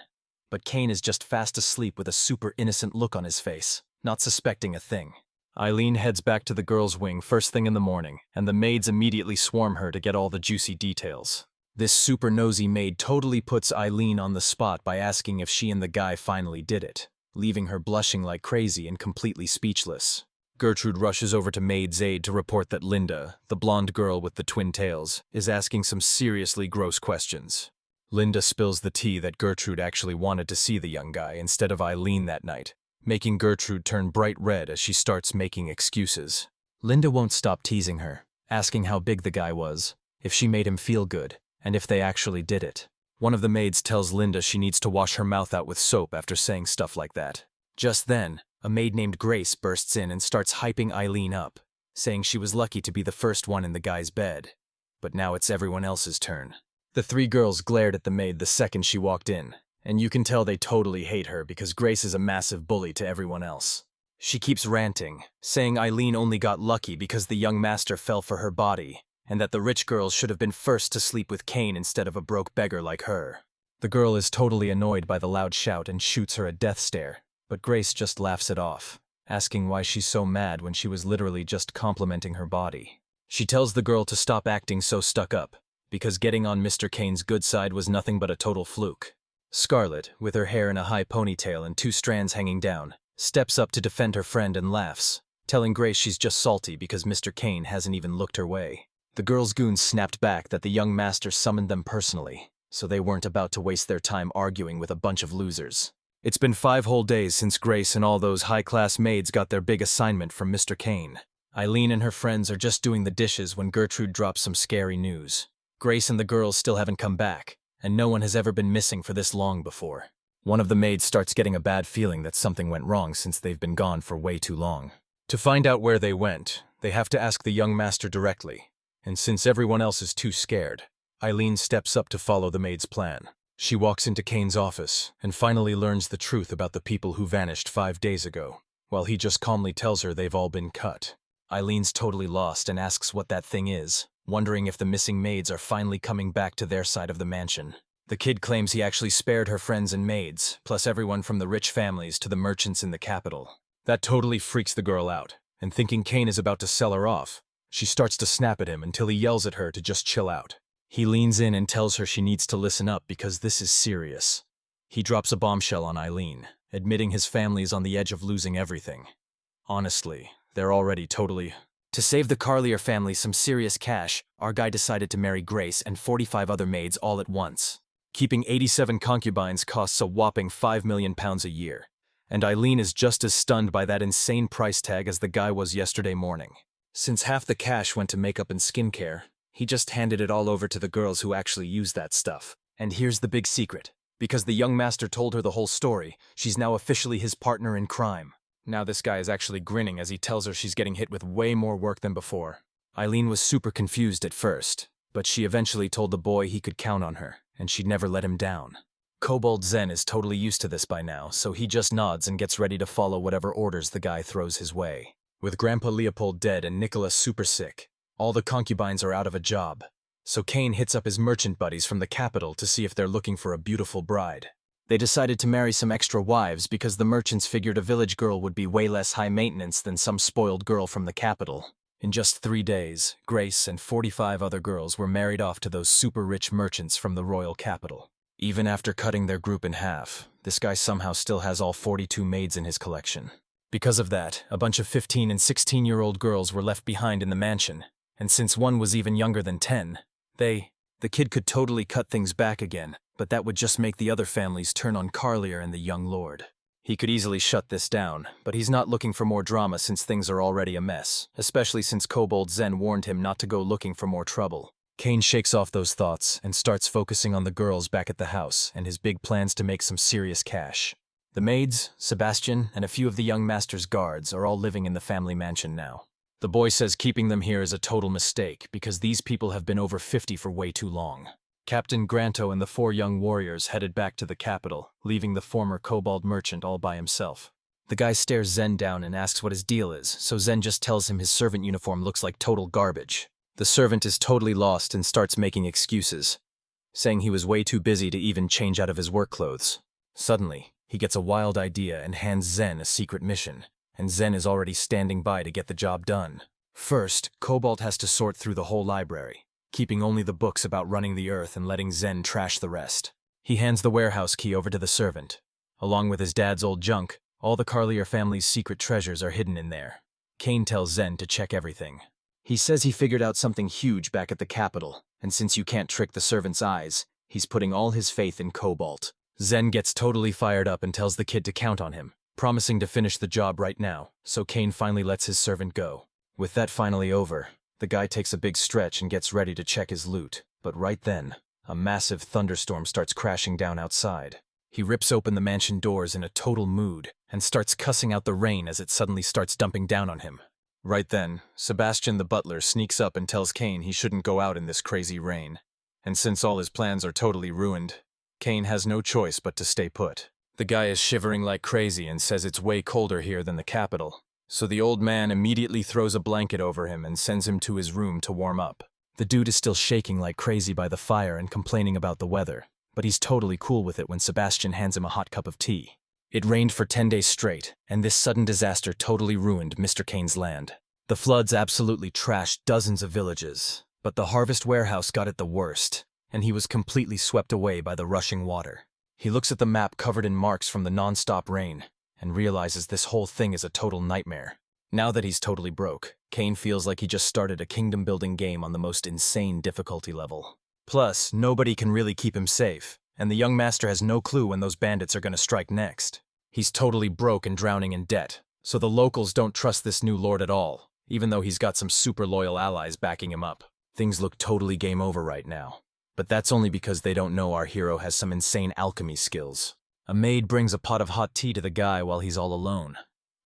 But Kane is just fast asleep with a super innocent look on his face, not suspecting a thing. Eileen heads back to the girls' wing first thing in the morning, and the maids immediately swarm her to get all the juicy details. This super nosy maid totally puts Eileen on the spot by asking if she and the guy finally did it, leaving her blushing like crazy and completely speechless. Gertrude rushes over to maid's aid to report that Linda, the blonde girl with the twin tails, is asking some seriously gross questions. Linda spills the tea that Gertrude actually wanted to see the young guy instead of Eileen that night, making Gertrude turn bright red as she starts making excuses. Linda won't stop teasing her, asking how big the guy was, if she made him feel good, and if they actually did it. One of the maids tells Linda she needs to wash her mouth out with soap after saying stuff like that. Just then, a maid named Grace bursts in and starts hyping Eileen up, saying she was lucky to be the first one in the guy's bed. But now it's everyone else's turn. The three girls glared at the maid the second she walked in, and you can tell they totally hate her because Grace is a massive bully to everyone else. She keeps ranting, saying Eileen only got lucky because the young master fell for her body, and that the rich girls should have been first to sleep with Kane instead of a broke beggar like her. The girl is totally annoyed by the loud shout and shoots her a death stare, but Grace just laughs it off. asking why she's so mad when she was literally just complimenting her body. She tells the girl to stop acting so stuck up, because getting on Mr. Kane's good side was nothing but a total fluke. Scarlet, with her hair in a high ponytail and 2 strands hanging down, steps up to defend her friend and laughs, telling Grace she's just salty because Mr. Kane hasn't even looked her way. The girl's goons snapped back that the young master summoned them personally, so they weren't about to waste their time arguing with a bunch of losers. It's been 5 whole days since Grace and all those high-class maids got their big assignment from Mr. Kane. Eileen and her friends are just doing the dishes when Gertrude drops some scary news. Grace and the girls still haven't come back, and no one has ever been missing for this long before. One of the maids starts getting a bad feeling that something went wrong since they've been gone for way too long. To find out where they went, they have to ask the young master directly, and since everyone else is too scared, Eileen steps up to follow the maid's plan. She walks into Kane's office and finally learns the truth about the people who vanished 5 days ago, while he just calmly tells her they've all been cut. Eileen's totally lost and asks what that thing is, wondering if the missing maids are finally coming back to their side of the mansion. The kid claims he actually spared her friends and maids, plus everyone from the rich families to the merchants in the capital. That totally freaks the girl out, and thinking Kane is about to sell her off, she starts to snap at him until he yells at her to just chill out. He leans in and tells her she needs to listen up because this is serious. He drops a bombshell on Eileen, admitting his family is on the edge of losing everything. Honestly, they're already totally... To save the Carlier family some serious cash, our guy decided to marry Grace and 45 other maids all at once. Keeping 87 concubines costs a whopping £5 million a year, and Eileen is just as stunned by that insane price tag as the guy was yesterday morning. Since half the cash went to makeup and skincare, he just handed it all over to the girls who actually use that stuff. And here's the big secret. Because the young master told her the whole story, she's now officially his partner in crime. Now this guy is actually grinning as he tells her she's getting hit with way more work than before. Eileen was super confused at first, but she eventually told the boy he could count on her, and she'd never let him down. Kobold Zen is totally used to this by now, so he just nods and gets ready to follow whatever orders the guy throws his way. With Grandpa Leopold dead and Nicholas super sick, all the concubines are out of a job, so Kane hits up his merchant buddies from the capital to see if they're looking for a beautiful bride. They decided to marry some extra wives because the merchants figured a village girl would be way less high maintenance than some spoiled girl from the capital. In just 3 days, Grace and 45 other girls were married off to those super rich merchants from the royal capital. Even after cutting their group in half, this guy somehow still has all 42 maids in his collection. Because of that, a bunch of 15 and 16-year-old girls were left behind in the mansion, and since one was even younger than 10, the kid could totally cut things back again, but that would just make the other families turn on Carlier and the young lord. He could easily shut this down, but he's not looking for more drama since things are already a mess, especially since Kobold Zen warned him not to go looking for more trouble. Kane shakes off those thoughts and starts focusing on the girls back at the house and his big plans to make some serious cash. The maids, Sebastian, and a few of the young master's guards are all living in the family mansion now. The boy says keeping them here is a total mistake because these people have been over 50 for way too long. Captain Granto and the 4 young warriors headed back to the capital, leaving the former kobold merchant all by himself. The guy stares Zen down and asks what his deal is, so Zen just tells him his servant uniform looks like total garbage. The servant is totally lost and starts making excuses, saying he was way too busy to even change out of his work clothes. Suddenly, he gets a wild idea and hands Zen a secret mission, and Zen is already standing by to get the job done. First, Cobalt has to sort through the whole library, keeping only the books about running the earth and letting Zen trash the rest. He hands the warehouse key over to the servant. Along with his dad's old junk, all the Carlier family's secret treasures are hidden in there. Kane tells Zen to check everything. He says he figured out something huge back at the capital, and since you can't trick the servant's eyes, he's putting all his faith in Cobalt. Zen gets totally fired up and tells the kid to count on him, promising to finish the job right now, so Kane finally lets his servant go. With that finally over, the guy takes a big stretch and gets ready to check his loot, but right then, a massive thunderstorm starts crashing down outside. He rips open the mansion doors in a total mood and starts cussing out the rain as it suddenly starts dumping down on him. Right then, Sebastian the butler sneaks up and tells Kane he shouldn't go out in this crazy rain. And since all his plans are totally ruined, Kane has no choice but to stay put. The guy is shivering like crazy and says it's way colder here than the capital. So the old man immediately throws a blanket over him and sends him to his room to warm up. The dude is still shaking like crazy by the fire and complaining about the weather, but he's totally cool with it when Sebastian hands him a hot cup of tea. It rained for 10 days straight, and this sudden disaster totally ruined Mr. Kane's land. The floods absolutely trashed dozens of villages, but the harvest warehouse got it the worst, and he was completely swept away by the rushing water. He looks at the map covered in marks from the non-stop rain, and realizes this whole thing is a total nightmare. Now that he's totally broke, Kane feels like he just started a kingdom-building game on the most insane difficulty level. Plus, nobody can really keep him safe, and the young master has no clue when those bandits are going to strike next. He's totally broke and drowning in debt, so the locals don't trust this new lord at all, even though he's got some super loyal allies backing him up. Things look totally game over right now. But that's only because they don't know our hero has some insane alchemy skills. A maid brings a pot of hot tea to the guy while he's all alone,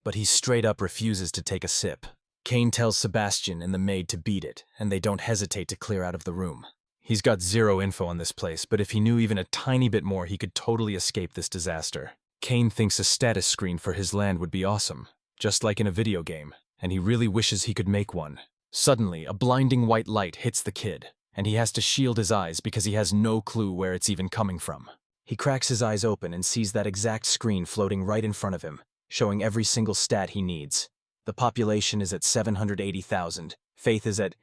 but he straight up refuses to take a sip. Kane tells Sebastian and the maid to beat it, and they don't hesitate to clear out of the room. He's got zero info on this place, but if he knew even a tiny bit more, he could totally escape this disaster. Kane thinks a status screen for his land would be awesome, just like in a video game, and he really wishes he could make one. Suddenly, a blinding white light hits the kid, and he has to shield his eyes because he has no clue where it's even coming from. He cracks his eyes open and sees that exact screen floating right in front of him, showing every single stat he needs. The population is at 780,000, faith is at...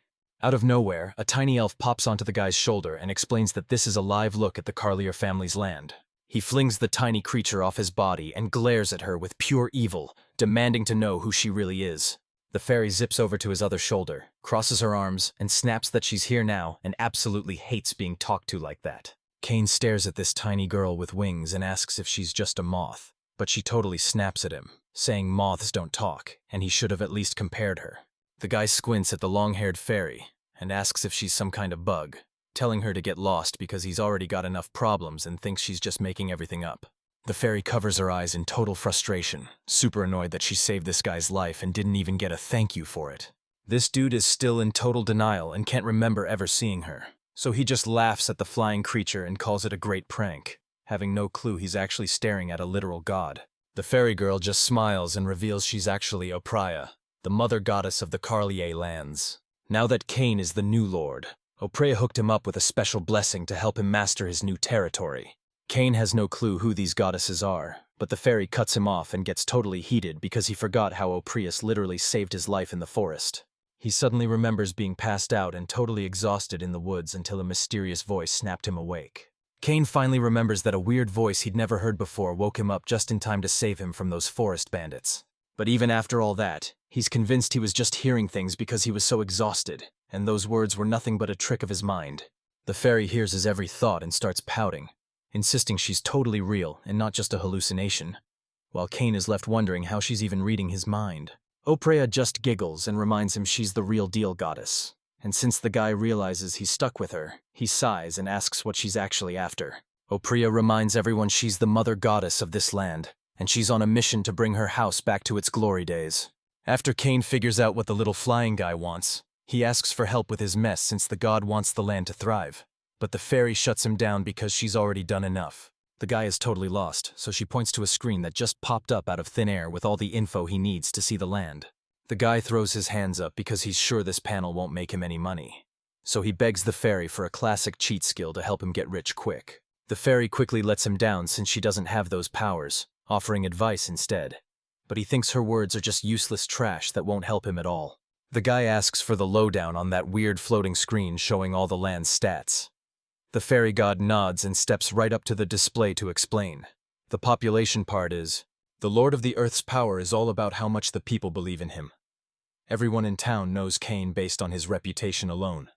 Out of nowhere, a tiny elf pops onto the guy's shoulder and explains that this is a live look at the Carlier family's land. He flings the tiny creature off his body and glares at her with pure evil, demanding to know who she really is. The fairy zips over to his other shoulder, crosses her arms, and snaps that she's here now and absolutely hates being talked to like that. Kane stares at this tiny girl with wings and asks if she's just a moth, but she totally snaps at him, saying moths don't talk, and he should have at least compared her. The guy squints at the long-haired fairy and asks if she's some kind of bug, telling her to get lost because he's already got enough problems and thinks she's just making everything up. The fairy covers her eyes in total frustration, super annoyed that she saved this guy's life and didn't even get a thank you for it. This dude is still in total denial and can't remember ever seeing her, so he just laughs at the flying creature and calls it a great prank, having no clue he's actually staring at a literal god. The fairy girl just smiles and reveals she's actually Opraya, the mother goddess of the Carlier lands. Now that Kane is the new lord, Opraya hooked him up with a special blessing to help him master his new territory. Kane has no clue who these goddesses are, but the fairy cuts him off and gets totally heated because he forgot how Oprius literally saved his life in the forest. He suddenly remembers being passed out and totally exhausted in the woods until a mysterious voice snapped him awake. Kane finally remembers that a weird voice he'd never heard before woke him up just in time to save him from those forest bandits. But even after all that, he's convinced he was just hearing things because he was so exhausted, and those words were nothing but a trick of his mind. The fairy hears his every thought and starts pouting, insisting she's totally real and not just a hallucination, while Kane is left wondering how she's even reading his mind. Opraya just giggles and reminds him she's the real deal goddess, and since the guy realizes he's stuck with her, he sighs and asks what she's actually after. Opraya reminds everyone she's the mother goddess of this land, and she's on a mission to bring her house back to its glory days. After Kane figures out what the little flying guy wants, he asks for help with his mess since the god wants the land to thrive. But the fairy shuts him down because she's already done enough. The guy is totally lost, so she points to a screen that just popped up out of thin air with all the info he needs to see the land. The guy throws his hands up because he's sure this panel won't make him any money. So he begs the fairy for a classic cheat skill to help him get rich quick. The fairy quickly lets him down since she doesn't have those powers, offering advice instead. But he thinks her words are just useless trash that won't help him at all. The guy asks for the lowdown on that weird floating screen showing all the land's stats. The fairy god nods and steps right up to the display to explain. The population part is, the Lord of the Earth's power is all about how much the people believe in him. Everyone in town knows Kane based on his reputation alone.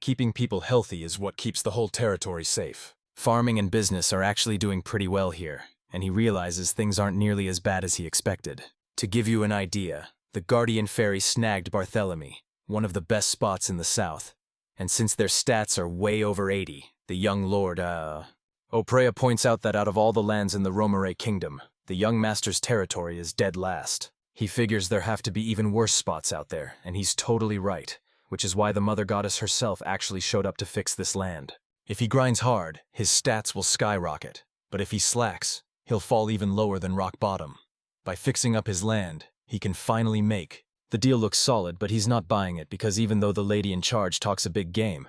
Keeping people healthy is what keeps the whole territory safe. Farming and business are actually doing pretty well here, and he realizes things aren't nearly as bad as he expected. To give you an idea, the Guardian Fairy snagged Barthélemy, one of the best spots in the south, and since their stats are way over 80, the young lord, Opraya points out that out of all the lands in the Romare Kingdom, the young master's territory is dead last. He figures there have to be even worse spots out there, and he's totally right, which is why the mother goddess herself actually showed up to fix this land. If he grinds hard, his stats will skyrocket, but if he slacks, he'll fall even lower than rock bottom. By fixing up his land, he can finally make. The deal looks solid, but he's not buying it because even though the lady in charge talks a big game,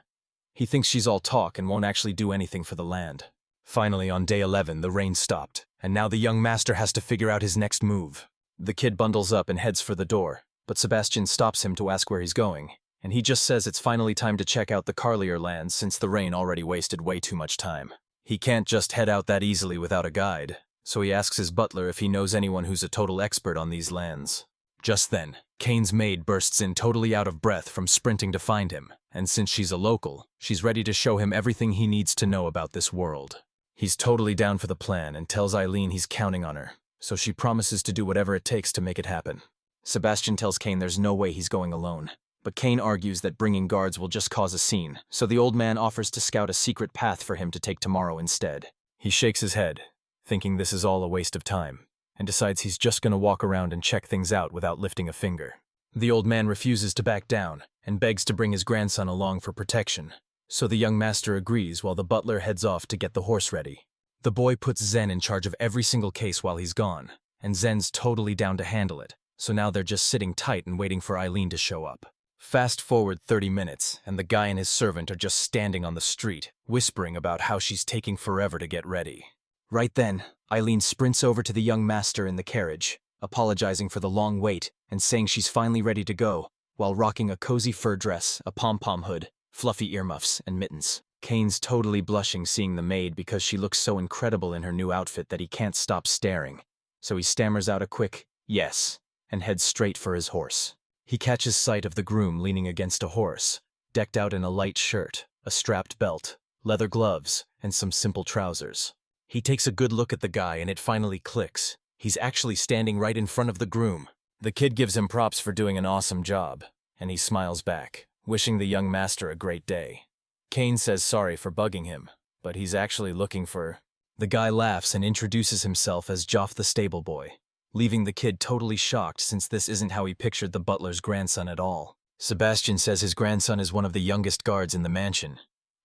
he thinks she's all talk and won't actually do anything for the land. Finally, on day 11, the rain stopped, and now the young master has to figure out his next move. The kid bundles up and heads for the door, but Sebastian stops him to ask where he's going, and he just says it's finally time to check out the Carlier lands since the rain already wasted way too much time. He can't just head out that easily without a guide, so he asks his butler if he knows anyone who's a total expert on these lands. Just then, Kane's maid bursts in totally out of breath from sprinting to find him, and since she's a local, she's ready to show him everything he needs to know about this world. He's totally down for the plan and tells Eileen he's counting on her, so she promises to do whatever it takes to make it happen. Sebastian tells Kane there's no way he's going alone, but Kane argues that bringing guards will just cause a scene, so the old man offers to scout a secret path for him to take tomorrow instead. He shakes his head, thinking this is all a waste of time, and decides he's just gonna walk around and check things out without lifting a finger. The old man refuses to back down, and begs to bring his grandson along for protection, so the young master agrees while the butler heads off to get the horse ready. The boy puts Zen in charge of every single case while he's gone, and Zen's totally down to handle it, so now they're just sitting tight and waiting for Eileen to show up. Fast forward 30 minutes, and the guy and his servant are just standing on the street, whispering about how she's taking forever to get ready. Right then, Eileen sprints over to the young master in the carriage, apologizing for the long wait and saying she's finally ready to go, while rocking a cozy fur dress, a pom-pom hood, fluffy earmuffs, and mittens. Kane's totally blushing seeing the maid because she looks so incredible in her new outfit that he can't stop staring, so he stammers out a quick, yes, and heads straight for his horse. He catches sight of the groom leaning against a horse, decked out in a light shirt, a strapped belt, leather gloves, and some simple trousers. He takes a good look at the guy and it finally clicks. He's actually standing right in front of the groom. The kid gives him props for doing an awesome job, and he smiles back, wishing the young master a great day. Kane says sorry for bugging him, but he's actually looking for... The guy laughs and introduces himself as Joff the stable boy, leaving the kid totally shocked since this isn't how he pictured the butler's grandson at all. Sebastian says his grandson is one of the youngest guards in the mansion,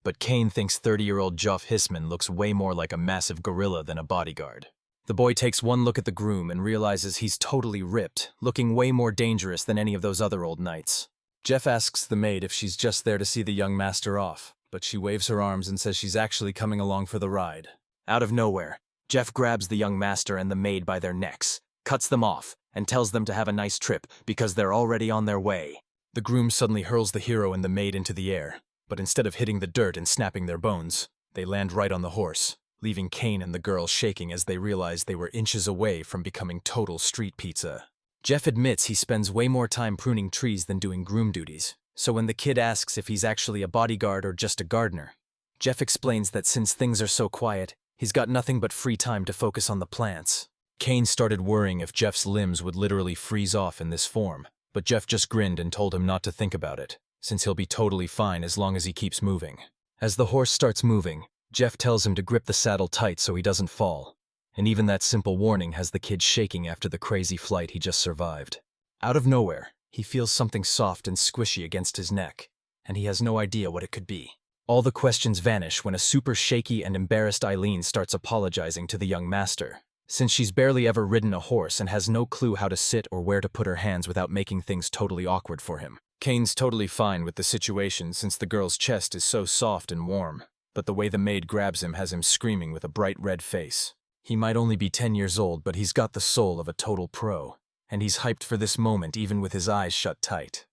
but Kane thinks 30-year-old Joff Hissman looks way more like a massive gorilla than a bodyguard. The boy takes one look at the groom and realizes he's totally ripped, looking way more dangerous than any of those other old knights. Jeff asks the maid if she's just there to see the young master off, but she waves her arms and says she's actually coming along for the ride. Out of nowhere, Jeff grabs the young master and the maid by their necks, cuts them off, and tells them to have a nice trip because they're already on their way. The groom suddenly hurls the hero and the maid into the air, but instead of hitting the dirt and snapping their bones, they land right on the horse, leaving Kane and the girl shaking as they realize they were inches away from becoming total street pizza. Jeff admits he spends way more time pruning trees than doing groom duties, so when the kid asks if he's actually a bodyguard or just a gardener, Jeff explains that since things are so quiet, he's got nothing but free time to focus on the plants. Kane started worrying if Jeff's limbs would literally freeze off in this form, but Jeff just grinned and told him not to think about it, since he'll be totally fine as long as he keeps moving. As the horse starts moving, Jeff tells him to grip the saddle tight so he doesn't fall, and even that simple warning has the kid shaking after the crazy flight he just survived. Out of nowhere, he feels something soft and squishy against his neck, and he has no idea what it could be. All the questions vanish when a super shaky and embarrassed Eileen starts apologizing to the young master, since she's barely ever ridden a horse and has no clue how to sit or where to put her hands without making things totally awkward for him. Kane's totally fine with the situation since the girl's chest is so soft and warm, but the way the maid grabs him has him screaming with a bright red face. He might only be 10 years old, but he's got the soul of a total pro, and he's hyped for this moment even with his eyes shut tight.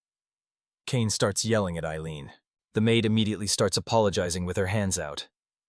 Kane starts yelling at Eileen. The maid immediately starts apologizing with her hands out,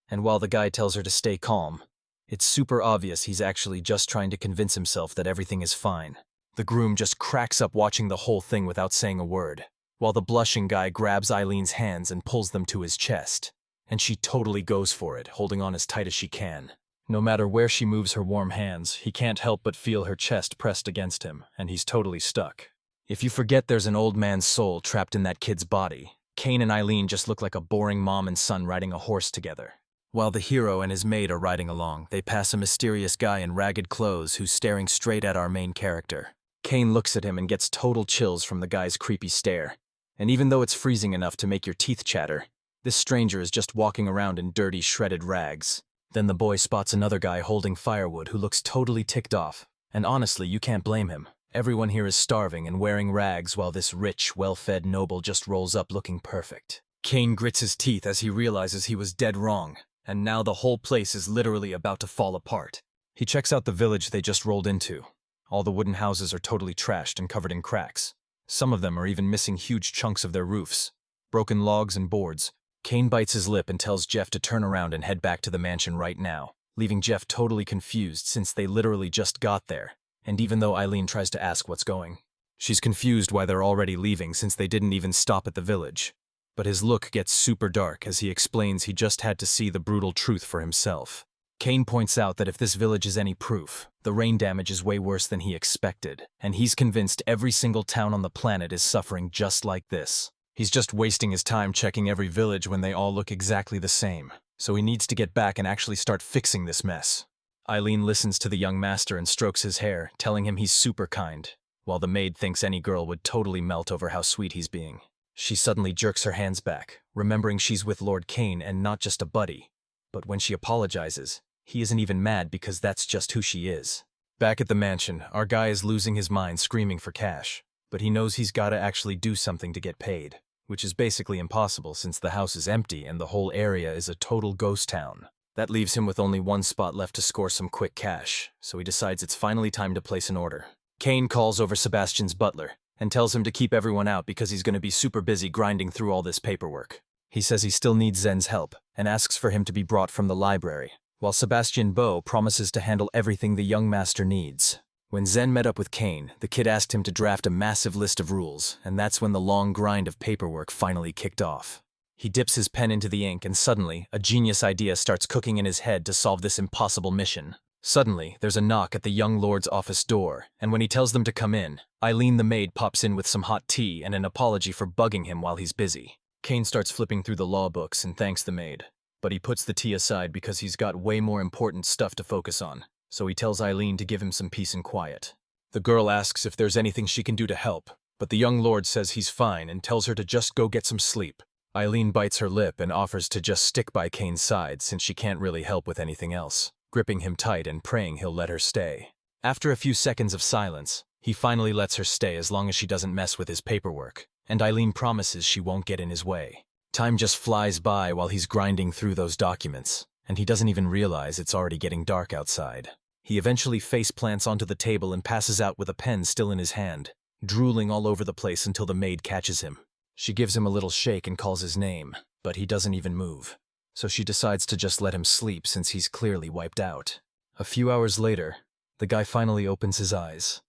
and while the guy tells her to stay calm, it's super obvious he's actually just trying to convince himself that everything is fine. The groom just cracks up watching the whole thing without saying a word, while the blushing guy grabs Eileen's hands and pulls them to his chest, and she totally goes for it, holding on as tight as she can. No matter where she moves her warm hands, he can't help but feel her chest pressed against him, and he's totally stuck. If you forget there's an old man's soul trapped in that kid's body, Kane and Eileen just look like a boring mom and son riding a horse together. While the hero and his maid are riding along, they pass a mysterious guy in ragged clothes who's staring straight at our main character. Kane looks at him and gets total chills from the guy's creepy stare. And even though it's freezing enough to make your teeth chatter, this stranger is just walking around in dirty, shredded rags. Then the boy spots another guy holding firewood who looks totally ticked off. And honestly, you can't blame him. Everyone here is starving and wearing rags while this rich, well-fed noble just rolls up looking perfect. Kane grits his teeth as he realizes he was dead wrong, and now the whole place is literally about to fall apart. He checks out the village they just rolled into. All the wooden houses are totally trashed and covered in cracks. Some of them are even missing huge chunks of their roofs. Broken logs and boards. Kane bites his lip and tells Jeff to turn around and head back to the mansion right now, leaving Jeff totally confused since they literally just got there. And even though Eileen tries to ask what's going, she's confused why they're already leaving since they didn't even stop at the village. But his look gets super dark as he explains he just had to see the brutal truth for himself. Kane points out that if this village is any proof, the rain damage is way worse than he expected, and he's convinced every single town on the planet is suffering just like this. He's just wasting his time checking every village when they all look exactly the same, so he needs to get back and actually start fixing this mess. Eileen listens to the young master and strokes his hair, telling him he's super kind, while the maid thinks any girl would totally melt over how sweet he's being. She suddenly jerks her hands back, remembering she's with Lord Kane and not just a buddy. But when she apologizes, he isn't even mad because that's just who she is. Back at the mansion, our guy is losing his mind screaming for cash, but he knows he's gotta actually do something to get paid, which is basically impossible since the house is empty and the whole area is a total ghost town. That leaves him with only one spot left to score some quick cash, so he decides it's finally time to place an order. Kane calls over Sebastian's butler and tells him to keep everyone out because he's gonna be super busy grinding through all this paperwork. He says he still needs Zen's help and asks for him to be brought from the library, while Sebastian Beau promises to handle everything the young master needs. When Zen met up with Kane, the kid asked him to draft a massive list of rules, and that's when the long grind of paperwork finally kicked off. He dips his pen into the ink and suddenly, a genius idea starts cooking in his head to solve this impossible mission. Suddenly, there's a knock at the young lord's office door, and when he tells them to come in, Eileen the maid pops in with some hot tea and an apology for bugging him while he's busy. Kane starts flipping through the law books and thanks the maid, but he puts the tea aside because he's got way more important stuff to focus on, so he tells Eileen to give him some peace and quiet. The girl asks if there's anything she can do to help, but the young lord says he's fine and tells her to just go get some sleep. Eileen bites her lip and offers to just stick by Kane's side since she can't really help with anything else, gripping him tight and praying he'll let her stay. After a few seconds of silence, he finally lets her stay as long as she doesn't mess with his paperwork, and Eileen promises she won't get in his way. Time just flies by while he's grinding through those documents, and he doesn't even realize it's already getting dark outside. He eventually face plants onto the table and passes out with a pen still in his hand, drooling all over the place until the maid catches him. She gives him a little shake and calls his name, but he doesn't even move. So she decides to just let him sleep since he's clearly wiped out. A few hours later, the guy finally opens his eyes.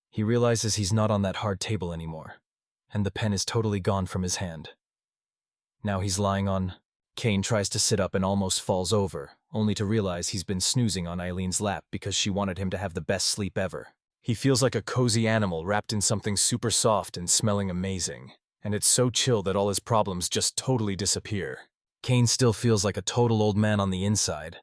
He realizes he's not on that hard table anymore, and the pen is totally gone from his hand. Now he's lying on. Kane tries to sit up and almost falls over, only to realize he's been snoozing on Eileen's lap because she wanted him to have the best sleep ever. He feels like a cozy animal wrapped in something super soft and smelling amazing, and it's so chill that all his problems just totally disappear. Kane still feels like a total old man on the inside,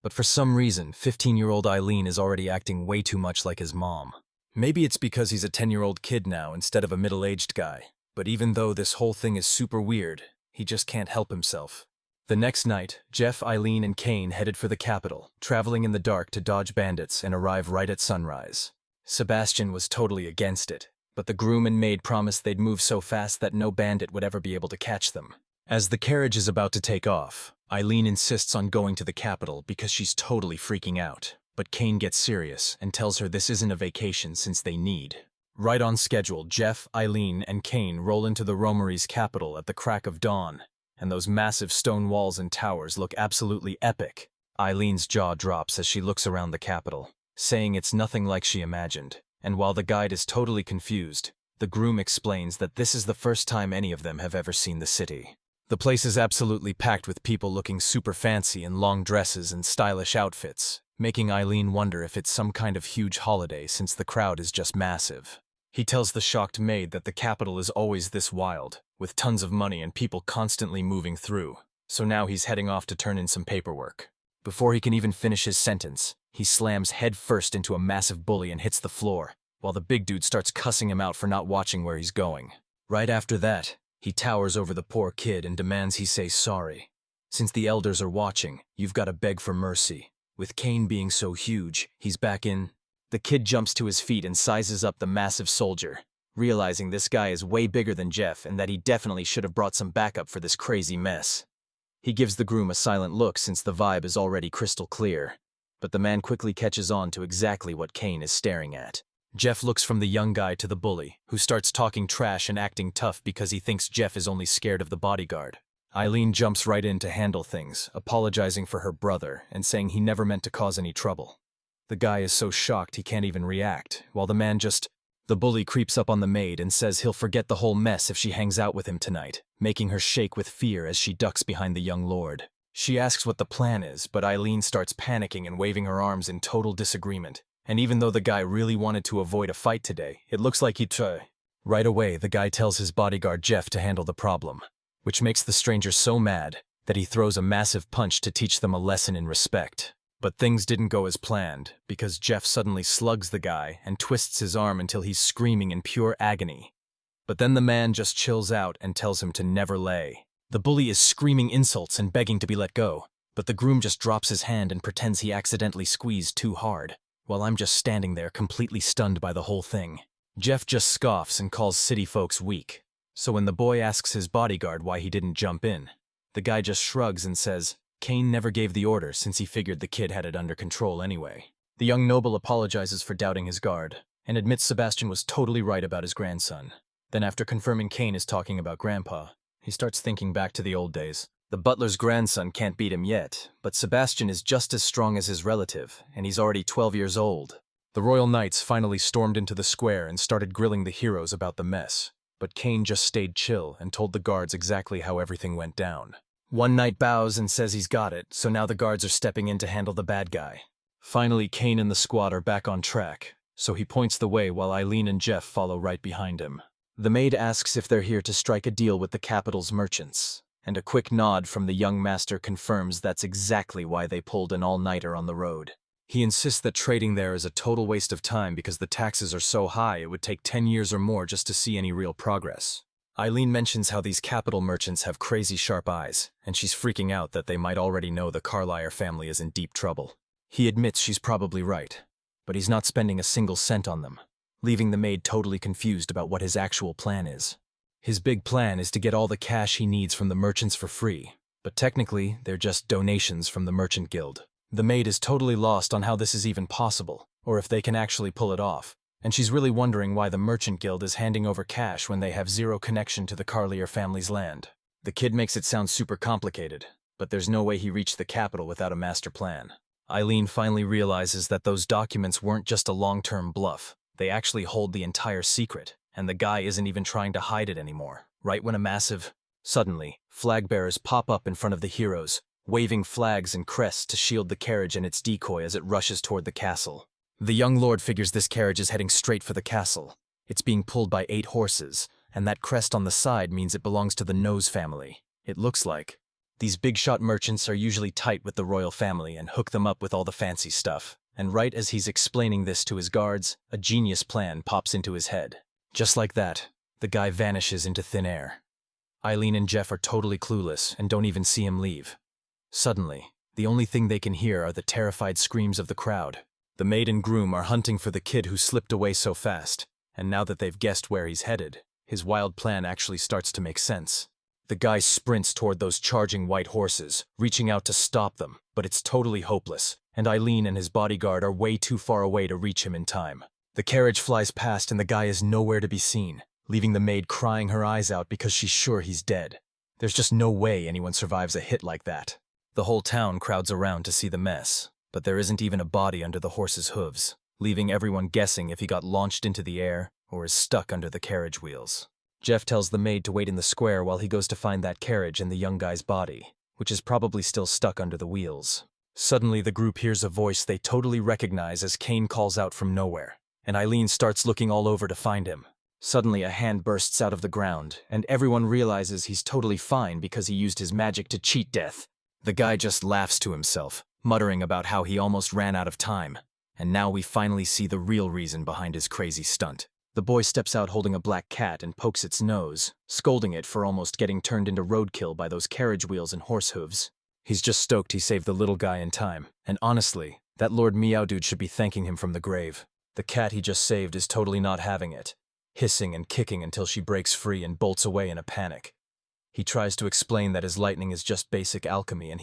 but for some reason, 15-year-old Eileen is already acting way too much like his mom. Maybe it's because he's a 10-year-old kid now instead of a middle-aged guy, but even though this whole thing is super weird, he just can't help himself. The next night, Jeff, Eileen, and Kane headed for the capital, traveling in the dark to dodge bandits and arrive right at sunrise. Sebastian was totally against it, but the groom and maid promised they'd move so fast that no bandit would ever be able to catch them. As the carriage is about to take off, Eileen insists on going to the capital because she's totally freaking out, but Kane gets serious and tells her this isn't a vacation since they need. Right on schedule, Jeff, Eileen, and Kane roll into the Romery's capital at the crack of dawn, and those massive stone walls and towers look absolutely epic. Eileen's jaw drops as she looks around the capital, saying it's nothing like she imagined, and while the guide is totally confused, the groom explains that this is the first time any of them have ever seen the city. The place is absolutely packed with people looking super fancy in long dresses and stylish outfits, making Eileen wonder if it's some kind of huge holiday since the crowd is just massive. He tells the shocked maid that the capital is always this wild, with tons of money and people constantly moving through, so now he's heading off to turn in some paperwork. Before he can even finish his sentence, he slams head first into a massive bully and hits the floor, while the big dude starts cussing him out for not watching where he's going. Right after that, he towers over the poor kid and demands he say sorry. Since the elders are watching, you've got to beg for mercy. With Kane being so huge, he's back in. The kid jumps to his feet and sizes up the massive soldier, realizing this guy is way bigger than Jeff and that he definitely should have brought some backup for this crazy mess. He gives the groom a silent look since the vibe is already crystal clear. But the man quickly catches on to exactly what Kane is staring at. Jeff looks from the young guy to the bully, who starts talking trash and acting tough because he thinks Jeff is only scared of the bodyguard. Eileen jumps right in to handle things, apologizing for her brother and saying he never meant to cause any trouble. The guy is so shocked he can't even react, while the bully creeps up on the maid and says he'll forget the whole mess if she hangs out with him tonight, making her shake with fear as she ducks behind the young lord. She asks what the plan is, but Eileen starts panicking and waving her arms in total disagreement. And even though the guy really wanted to avoid a fight today, it looks like he'd try. Right away, the guy tells his bodyguard Jeff to handle the problem, which makes the stranger so mad that he throws a massive punch to teach them a lesson in respect. But things didn't go as planned, because Jeff suddenly slugs the guy and twists his arm until he's screaming in pure agony. But then the man just chills out and tells him to never lay. The bully is screaming insults and begging to be let go, but the groom just drops his hand and pretends he accidentally squeezed too hard, while I'm just standing there completely stunned by the whole thing. Jeff just scoffs and calls city folks weak. So when the boy asks his bodyguard why he didn't jump in, the guy just shrugs and says Kane never gave the order since he figured the kid had it under control anyway. The young noble apologizes for doubting his guard, and admits Sebastian was totally right about his grandson. Then after confirming Kane is talking about Grandpa, he starts thinking back to the old days. The butler's grandson can't beat him yet, but Sebastian is just as strong as his relative, and he's already 12 years old. The royal knights finally stormed into the square and started grilling the heroes about the mess, but Kane just stayed chill and told the guards exactly how everything went down. One knight bows and says he's got it, so now the guards are stepping in to handle the bad guy. Finally, Kane and the squad are back on track, so he points the way while Eileen and Jeff follow right behind him. The maid asks if they're here to strike a deal with the capital's merchants, and a quick nod from the young master confirms that's exactly why they pulled an all-nighter on the road. He insists that trading there is a total waste of time because the taxes are so high it would take 10 years or more just to see any real progress. Eileen mentions how these capital merchants have crazy sharp eyes, and she's freaking out that they might already know the Carlyle family is in deep trouble. He admits she's probably right, but he's not spending a single cent on them, leaving the maid totally confused about what his actual plan is. His big plan is to get all the cash he needs from the merchants for free, but technically they're just donations from the Merchant Guild. The maid is totally lost on how this is even possible, or if they can actually pull it off, and she's really wondering why the Merchant Guild is handing over cash when they have zero connection to the Carlyle family's land. The kid makes it sound super complicated, but there's no way he reached the capital without a master plan. Eileen finally realizes that those documents weren't just a long-term bluff. They actually hold the entire secret, and the guy isn't even trying to hide it anymore. Right when Suddenly, flag bearers pop up in front of the heroes, waving flags and crests to shield the carriage and its decoy as it rushes toward the castle. The young lord figures this carriage is heading straight for the castle. It's being pulled by 8 horses, and that crest on the side means it belongs to the Nose family. It looks like. These big-shot merchants are usually tight with the royal family and hook them up with all the fancy stuff. And right as he's explaining this to his guards, a genius plan pops into his head. Just like that, the guy vanishes into thin air. Eileen and Jeff are totally clueless and don't even see him leave. Suddenly, the only thing they can hear are the terrified screams of the crowd. The maid and groom are hunting for the kid who slipped away so fast, and now that they've guessed where he's headed, his wild plan actually starts to make sense. The guy sprints toward those charging white horses, reaching out to stop them, but it's totally hopeless, and Eileen and his bodyguard are way too far away to reach him in time. The carriage flies past and the guy is nowhere to be seen, leaving the maid crying her eyes out because she's sure he's dead. There's just no way anyone survives a hit like that. The whole town crowds around to see the mess, but there isn't even a body under the horse's hooves, leaving everyone guessing if he got launched into the air or is stuck under the carriage wheels. Jeff tells the maid to wait in the square while he goes to find that carriage and the young guy's body, which is probably still stuck under the wheels. Suddenly, the group hears a voice they totally recognize as Kane calls out from nowhere, and Eileen starts looking all over to find him. Suddenly, a hand bursts out of the ground, and everyone realizes he's totally fine because he used his magic to cheat death. The guy just laughs to himself, muttering about how he almost ran out of time, and now we finally see the real reason behind his crazy stunt. The boy steps out holding a black cat and pokes its nose, scolding it for almost getting turned into roadkill by those carriage wheels and horse hooves. He's just stoked he saved the little guy in time, and honestly, that Lord Meow Dude should be thanking him from the grave. The cat he just saved is totally not having it, hissing and kicking until she breaks free and bolts away in a panic. He tries to explain that his lightning is just basic alchemy and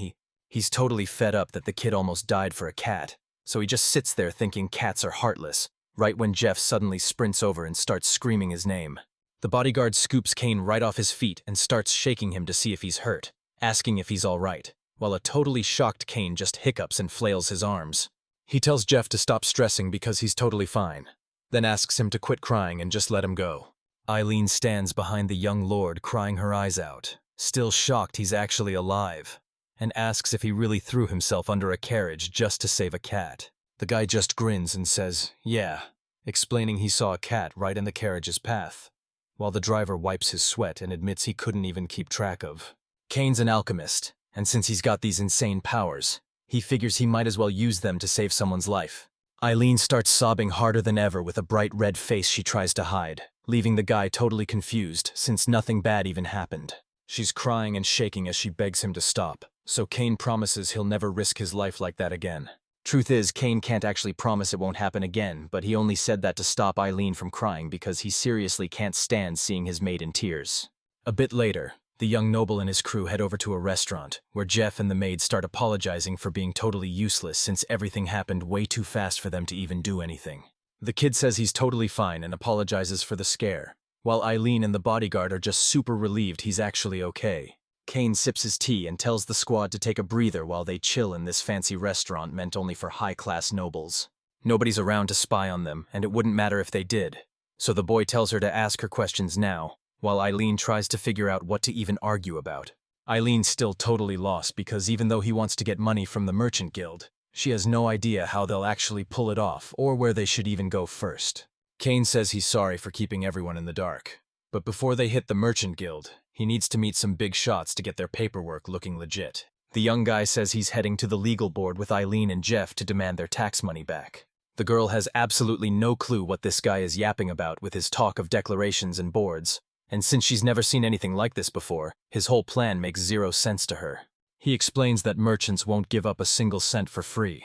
he's totally fed up that the kid almost died for a cat, So he just sits there thinking cats are heartless, right when Jeff suddenly sprints over and starts screaming his name. The bodyguard scoops Kane right off his feet and starts shaking him to see if he's hurt, asking if he's all right, while a totally shocked Kane just hiccups and flails his arms. He tells Jeff to stop stressing because he's totally fine, then asks him to quit crying and just let him go. Eileen stands behind the young lord crying her eyes out, still shocked he's actually alive, and asks if he really threw himself under a carriage just to save a cat. The guy just grins and says, yeah, explaining he saw a cat right in the carriage's path, while the driver wipes his sweat and admits he couldn't even keep track of. Kane's an alchemist, and since he's got these insane powers, he figures he might as well use them to save someone's life. Eileen starts sobbing harder than ever with a bright red face she tries to hide, leaving the guy totally confused since nothing bad even happened. She's crying and shaking as she begs him to stop, so Kane promises he'll never risk his life like that again. Truth is, Kane can't actually promise it won't happen again, but he only said that to stop Eileen from crying because he seriously can't stand seeing his maid in tears. A bit later, the young noble and his crew head over to a restaurant, where Jeff and the maid start apologizing for being totally useless since everything happened way too fast for them to even do anything. The kid says he's totally fine and apologizes for the scare, while Eileen and the bodyguard are just super relieved he's actually okay. Kane sips his tea and tells the squad to take a breather while they chill in this fancy restaurant meant only for high-class nobles. Nobody's around to spy on them, and it wouldn't matter if they did. So the boy tells her to ask her questions now, while Eileen tries to figure out what to even argue about. Eileen's still totally lost because even though he wants to get money from the Merchant Guild, she has no idea how they'll actually pull it off or where they should even go first. Kane says he's sorry for keeping everyone in the dark, but before they hit the Merchant Guild, he needs to meet some big shots to get their paperwork looking legit. The young guy says he's heading to the legal board with Eileen and Jeff to demand their tax money back. The girl has absolutely no clue what this guy is yapping about with his talk of declarations and boards, and since she's never seen anything like this before, his whole plan makes zero sense to her. He explains that merchants won't give up a single cent for free,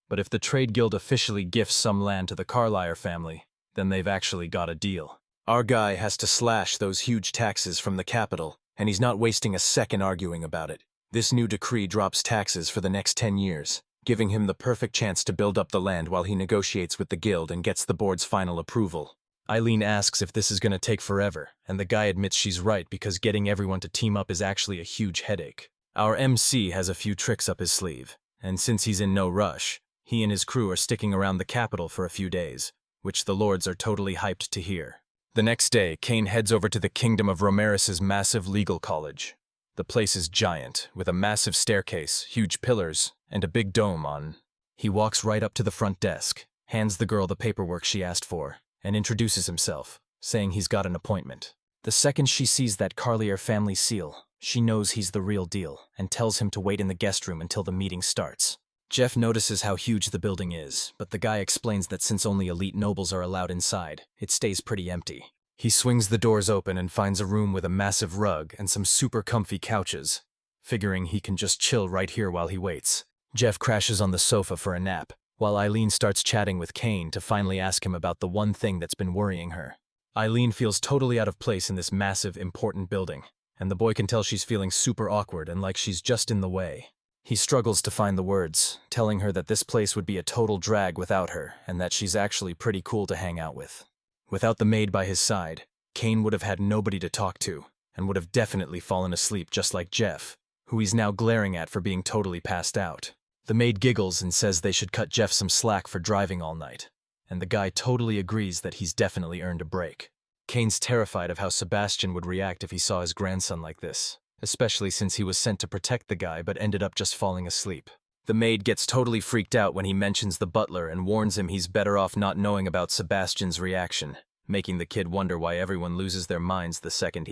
but if the trade guild officially gifts some land to the Carlyle family, then they've actually got a deal. Our guy has to slash those huge taxes from the capital, and he's not wasting a second arguing about it. This new decree drops taxes for the next 10 years, giving him the perfect chance to build up the land while he negotiates with the guild and gets the board's final approval. Eileen asks if this is going to take forever, and the guy admits she's right because getting everyone to team up is actually a huge headache. Our MC has a few tricks up his sleeve, and since he's in no rush, he and his crew are sticking around the capital for a few days, which the lords are totally hyped to hear. The next day, Kane heads over to the Kingdom of Romaris's massive legal college. The place is giant, with a massive staircase, huge pillars, and a big dome on. He walks right up to the front desk, hands the girl the paperwork she asked for, and introduces himself, saying he's got an appointment. The second she sees that Carlier family seal, she knows he's the real deal, and tells him to wait in the guest room until the meeting starts. Jeff notices how huge the building is, but the guy explains that since only elite nobles are allowed inside, it stays pretty empty. He swings the doors open and finds a room with a massive rug and some super comfy couches, figuring he can just chill right here while he waits. Jeff crashes on the sofa for a nap, while Eileen starts chatting with Kane to finally ask him about the one thing that's been worrying her. Eileen feels totally out of place in this massive, important building, and the boy can tell she's feeling super awkward and like she's just in the way. He struggles to find the words, telling her that this place would be a total drag without her, and that she's actually pretty cool to hang out with. Without the maid by his side, Kane would have had nobody to talk to, and would have definitely fallen asleep just like Jeff, who he's now glaring at for being totally passed out. The maid giggles and says they should cut Jeff some slack for driving all night, and the guy totally agrees that he's definitely earned a break. Kane's terrified of how Sebastian would react if he saw his grandson like this, especially since he was sent to protect the guy but ended up just falling asleep. The maid gets totally freaked out when he mentions the butler and warns him he's better off not knowing about Sebastian's reaction, making the kid wonder why everyone loses their minds the second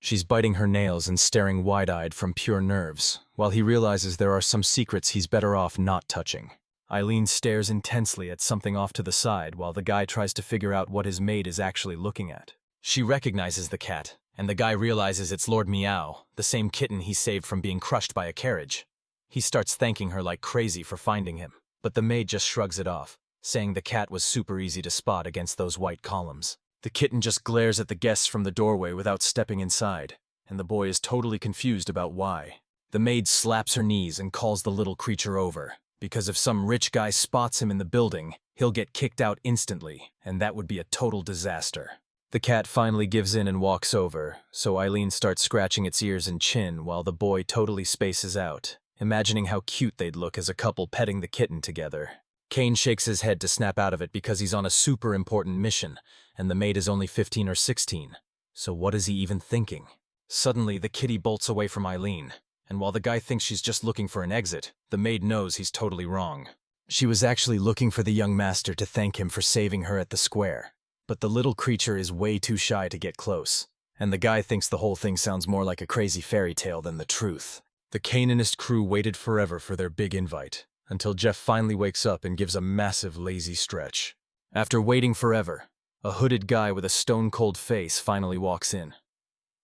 She's biting her nails and staring wide-eyed from pure nerves, while he realizes there are some secrets he's better off not touching. Eileen stares intensely at something off to the side while the guy tries to figure out what his maid is actually looking at. She recognizes the cat, and the guy realizes it's Lord Meow, the same kitten he saved from being crushed by a carriage. He starts thanking her like crazy for finding him, but the maid just shrugs it off, saying the cat was super easy to spot against those white columns. The kitten just glares at the guests from the doorway without stepping inside, and the boy is totally confused about why. The maid slaps her knees and calls the little creature over, because if some rich guy spots him in the building, he'll get kicked out instantly, and that would be a total disaster. The cat finally gives in and walks over, so Eileen starts scratching its ears and chin while the boy totally spaces out, imagining how cute they'd look as a couple petting the kitten together. Kane shakes his head to snap out of it because he's on a super important mission, and the maid is only 15 or 16. So what is he even thinking? Suddenly, the kitty bolts away from Eileen, and while the guy thinks she's just looking for an exit, the maid knows he's totally wrong. She was actually looking for the young master to thank him for saving her at the square. But the little creature is way too shy to get close, and the guy thinks the whole thing sounds more like a crazy fairy tale than the truth. The Canaanist crew waited forever for their big invite, until Jeff finally wakes up and gives a massive lazy stretch. After waiting forever, a hooded guy with a stone-cold face finally walks in.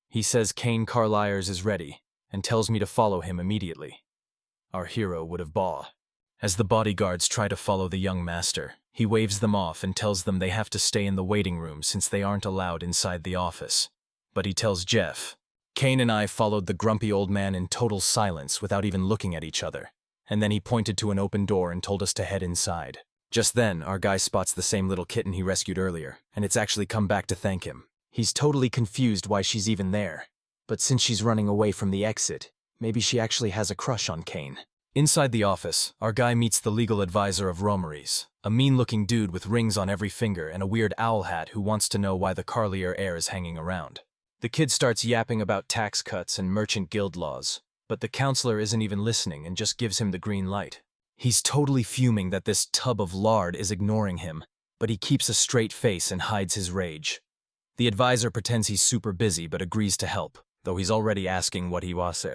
He says Kane Carliers is ready, and tells me to follow him immediately. Our hero would have bawed. As the bodyguards try to follow the young master, he waves them off and tells them they have to stay in the waiting room since they aren't allowed inside the office. But he tells Jeff, Kane and I followed the grumpy old man in total silence without even looking at each other, and then he pointed to an open door and told us to head inside. Just then, our guy spots the same little kitten he rescued earlier, and it's actually come back to thank him. He's totally confused why she's even there. But since she's running away from the exit, maybe she actually has a crush on Kane. Inside the office, our guy meets the legal advisor of Romeries, a mean-looking dude with rings on every finger and a weird owl hat who wants to know why the Carlier heir is hanging around. The kid starts yapping about tax cuts and merchant guild laws, but the counselor isn't even listening and just gives him the green light. He's totally fuming that this tub of lard is ignoring him, but he keeps a straight face and hides his rage. The advisor pretends he's super busy but agrees to help, though he's already asking what he wants.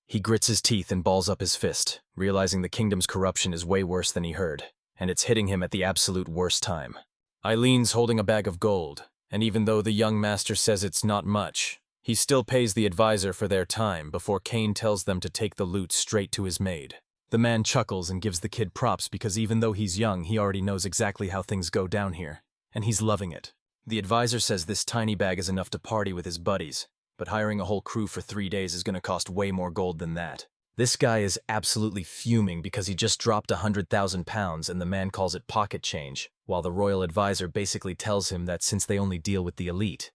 He grits his teeth and balls up his fist, realizing the kingdom's corruption is way worse than he heard, and it's hitting him at the absolute worst time. Eileen's holding a bag of gold, and even though the young master says it's not much, he still pays the advisor for their time before Kane tells them to take the loot straight to his maid. The man chuckles and gives the kid props because even though he's young, he already knows exactly how things go down here, and he's loving it. The advisor says this tiny bag is enough to party with his buddies, but hiring a whole crew for 3 days is going to cost way more gold than that. This guy is absolutely fuming because he just dropped 100,000 pounds and the man calls it pocket change, while the royal advisor basically tells him that since they only deal with the elite,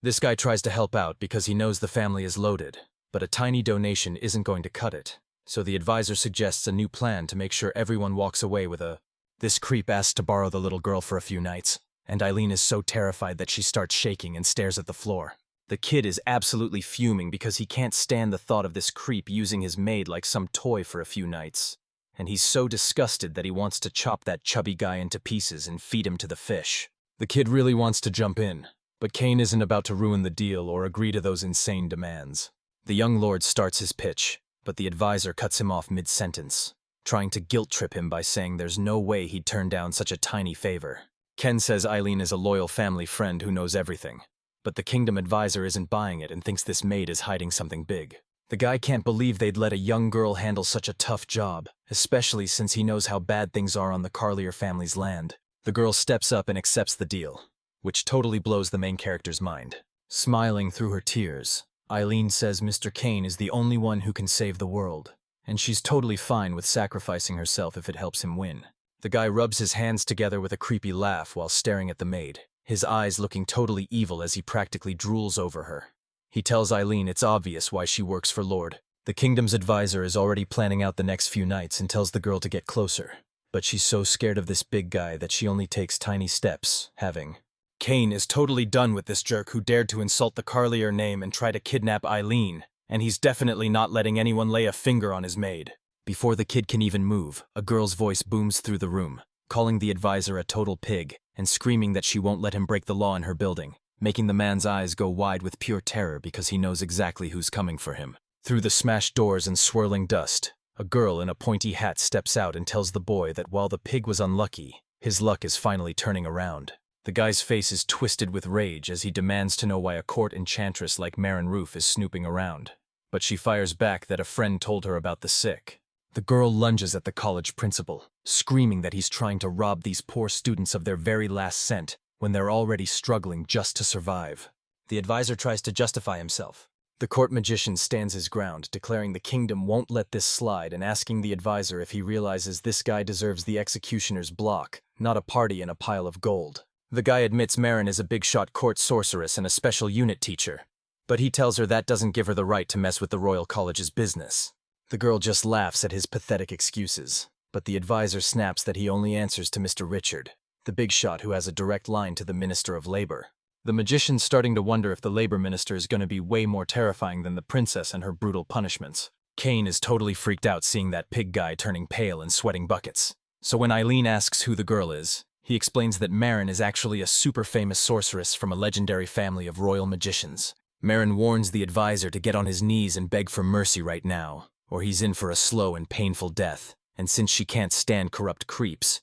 This guy tries to help out because he knows the family is loaded, but a tiny donation isn't going to cut it, so the advisor suggests a new plan to make sure everyone walks away with a, this creep asks to borrow the little girl for a few nights, and Eileen is so terrified that she starts shaking and stares at the floor. The kid is absolutely fuming because he can't stand the thought of this creep using his maid like some toy for a few nights, and he's so disgusted that he wants to chop that chubby guy into pieces and feed him to the fish. The kid really wants to jump in, but Kane isn't about to ruin the deal or agree to those insane demands. The young lord starts his pitch, but the advisor cuts him off mid-sentence, trying to guilt-trip him by saying there's no way he'd turn down such a tiny favor. Ken says Eileen is a loyal family friend who knows everything, but the kingdom advisor isn't buying it and thinks this maid is hiding something big. The guy can't believe they'd let a young girl handle such a tough job, especially since he knows how bad things are on the Carlier family's land. The girl steps up and accepts the deal, which totally blows the main character's mind. Smiling through her tears, Eileen says Mr. Kane is the only one who can save the world, and she's totally fine with sacrificing herself if it helps him win. The guy rubs his hands together with a creepy laugh while staring at the maid, his eyes looking totally evil as he practically drools over her. He tells Eileen it's obvious why she works for Lord. The kingdom's advisor is already planning out the next few nights and tells the girl to get closer, but she's so scared of this big guy that she only takes tiny steps, having. Kane is totally done with this jerk who dared to insult the Carlier name and try to kidnap Eileen, and he's definitely not letting anyone lay a finger on his maid. Before the kid can even move, a girl's voice booms through the room, calling the advisor a total pig and screaming that she won't let him break the law in her building, making the man's eyes go wide with pure terror because he knows exactly who's coming for him. Through the smashed doors and swirling dust, a girl in a pointy hat steps out and tells the boy that while the pig was unlucky, his luck is finally turning around. The guy's face is twisted with rage as he demands to know why a court enchantress like Marin Roof is snooping around. But she fires back that a friend told her about the sick. The girl lunges at the college principal, screaming that he's trying to rob these poor students of their very last cent when they're already struggling just to survive. The advisor tries to justify himself. The court magician stands his ground, declaring the kingdom won't let this slide and asking the advisor if he realizes this guy deserves the executioner's block, not a party and a pile of gold. The guy admits Marin is a big-shot court sorceress and a special unit teacher, but he tells her that doesn't give her the right to mess with the Royal College's business. The girl just laughs at his pathetic excuses, but the advisor snaps that he only answers to Mr. Richard, the big shot who has a direct line to the Minister of Labor. The magician's starting to wonder if the labor minister is going to be way more terrifying than the princess and her brutal punishments. Kane is totally freaked out seeing that pig guy turning pale and sweating buckets. So when Eileen asks who the girl is, he explains that Marin is actually a super famous sorceress from a legendary family of royal magicians. Marin warns the advisor to get on his knees and beg for mercy right now, or he's in for a slow and painful death, and since she can't stand corrupt creeps,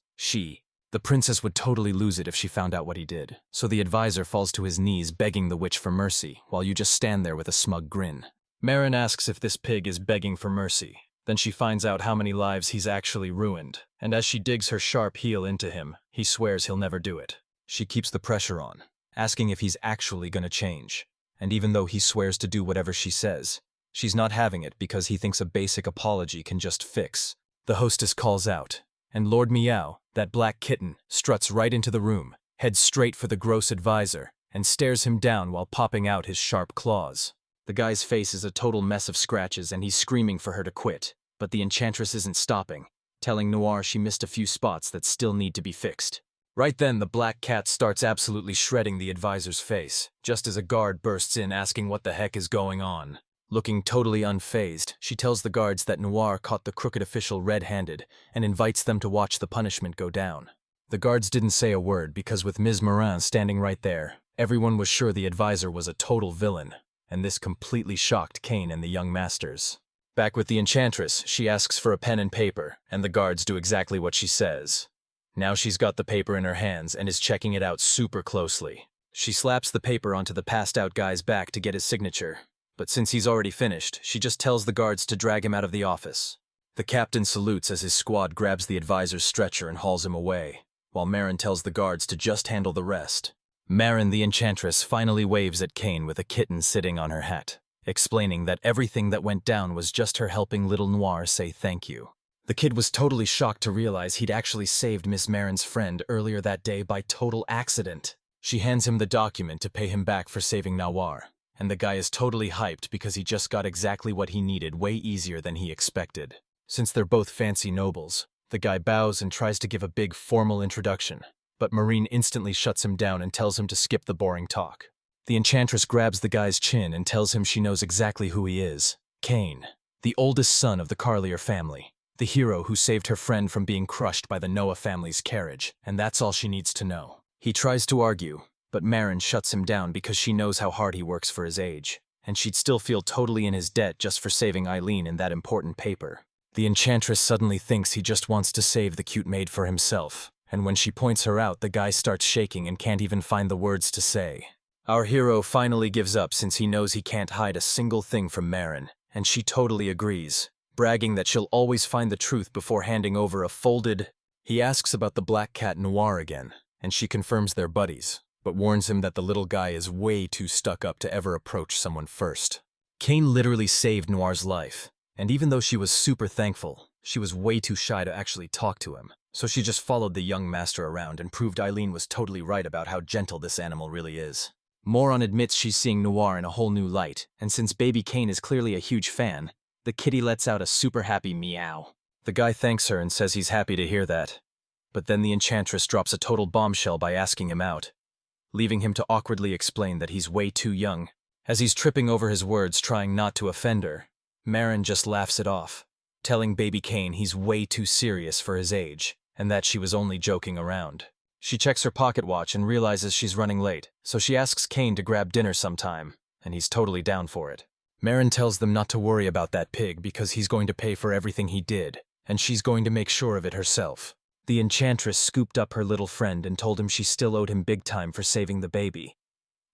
the princess would totally lose it if she found out what he did. So the advisor falls to his knees begging the witch for mercy, while you just stand there with a smug grin. Marin asks if this pig is begging for mercy. Then she finds out how many lives he's actually ruined, and as she digs her sharp heel into him, he swears he'll never do it. She keeps the pressure on, asking if he's actually gonna change. And even though he swears to do whatever she says, she's not having it because he thinks a basic apology can just fix. The hostess calls out, and Lord Meow, that black kitten, struts right into the room, heads straight for the gross advisor, and stares him down while popping out his sharp claws. The guy's face is a total mess of scratches and he's screaming for her to quit, but the enchantress isn't stopping, telling Noir she missed a few spots that still need to be fixed. Right then, the black cat starts absolutely shredding the advisor's face, just as a guard bursts in asking what the heck is going on. Looking totally unfazed, she tells the guards that Noir caught the crooked official red-handed and invites them to watch the punishment go down. The guards didn't say a word because with Ms. Morin standing right there, everyone was sure the advisor was a total villain, and this completely shocked Kane and the young masters. Back with the enchantress, she asks for a pen and paper, and the guards do exactly what she says. Now she's got the paper in her hands and is checking it out super closely. She slaps the paper onto the passed-out guy's back to get his signature. But since he's already finished, she just tells the guards to drag him out of the office. The captain salutes as his squad grabs the advisor's stretcher and hauls him away, while Marin tells the guards to just handle the rest. Marin, the enchantress, finally waves at Kane with a kitten sitting on her hat, explaining that everything that went down was just her helping little Noir say thank you. The kid was totally shocked to realize he'd actually saved Miss Marin's friend earlier that day by total accident. She hands him the document to pay him back for saving Noir. And the guy is totally hyped because he just got exactly what he needed way easier than he expected. Since they're both fancy nobles, the guy bows and tries to give a big formal introduction, but Marine instantly shuts him down and tells him to skip the boring talk. The enchantress grabs the guy's chin and tells him she knows exactly who he is. Kane, the oldest son of the Carlier family, the hero who saved her friend from being crushed by the Noah family's carriage, and that's all she needs to know. He tries to argue, but Marin shuts him down because she knows how hard he works for his age, and she'd still feel totally in his debt just for saving Eileen in that important paper. The enchantress suddenly thinks he just wants to save the cute maid for himself, and when she points her out, the guy starts shaking and can't even find the words to say. Our hero finally gives up since he knows he can't hide a single thing from Marin, and she totally agrees, bragging that she'll always find the truth before handing over a folded... He asks about the black cat Noir again, and she confirms they're buddies, but warns him that the little guy is way too stuck up to ever approach someone first. Kane literally saved Noir's life, and even though she was super thankful, she was way too shy to actually talk to him, so she just followed the young master around and proved Eileen was totally right about how gentle this animal really is. Moron admits she's seeing Noir in a whole new light, and since baby Kane is clearly a huge fan, the kitty lets out a super happy meow. The guy thanks her and says he's happy to hear that, but then the enchantress drops a total bombshell by asking him out, leaving him to awkwardly explain that he's way too young. As he's tripping over his words trying not to offend her, Marin just laughs it off, telling baby Kane he's way too serious for his age, and that she was only joking around. She checks her pocket watch and realizes she's running late, so she asks Kane to grab dinner sometime, and he's totally down for it. Marin tells them not to worry about that pig because he's going to pay for everything he did, and she's going to make sure of it herself. The enchantress scooped up her little friend and told him she still owed him big time for saving the baby.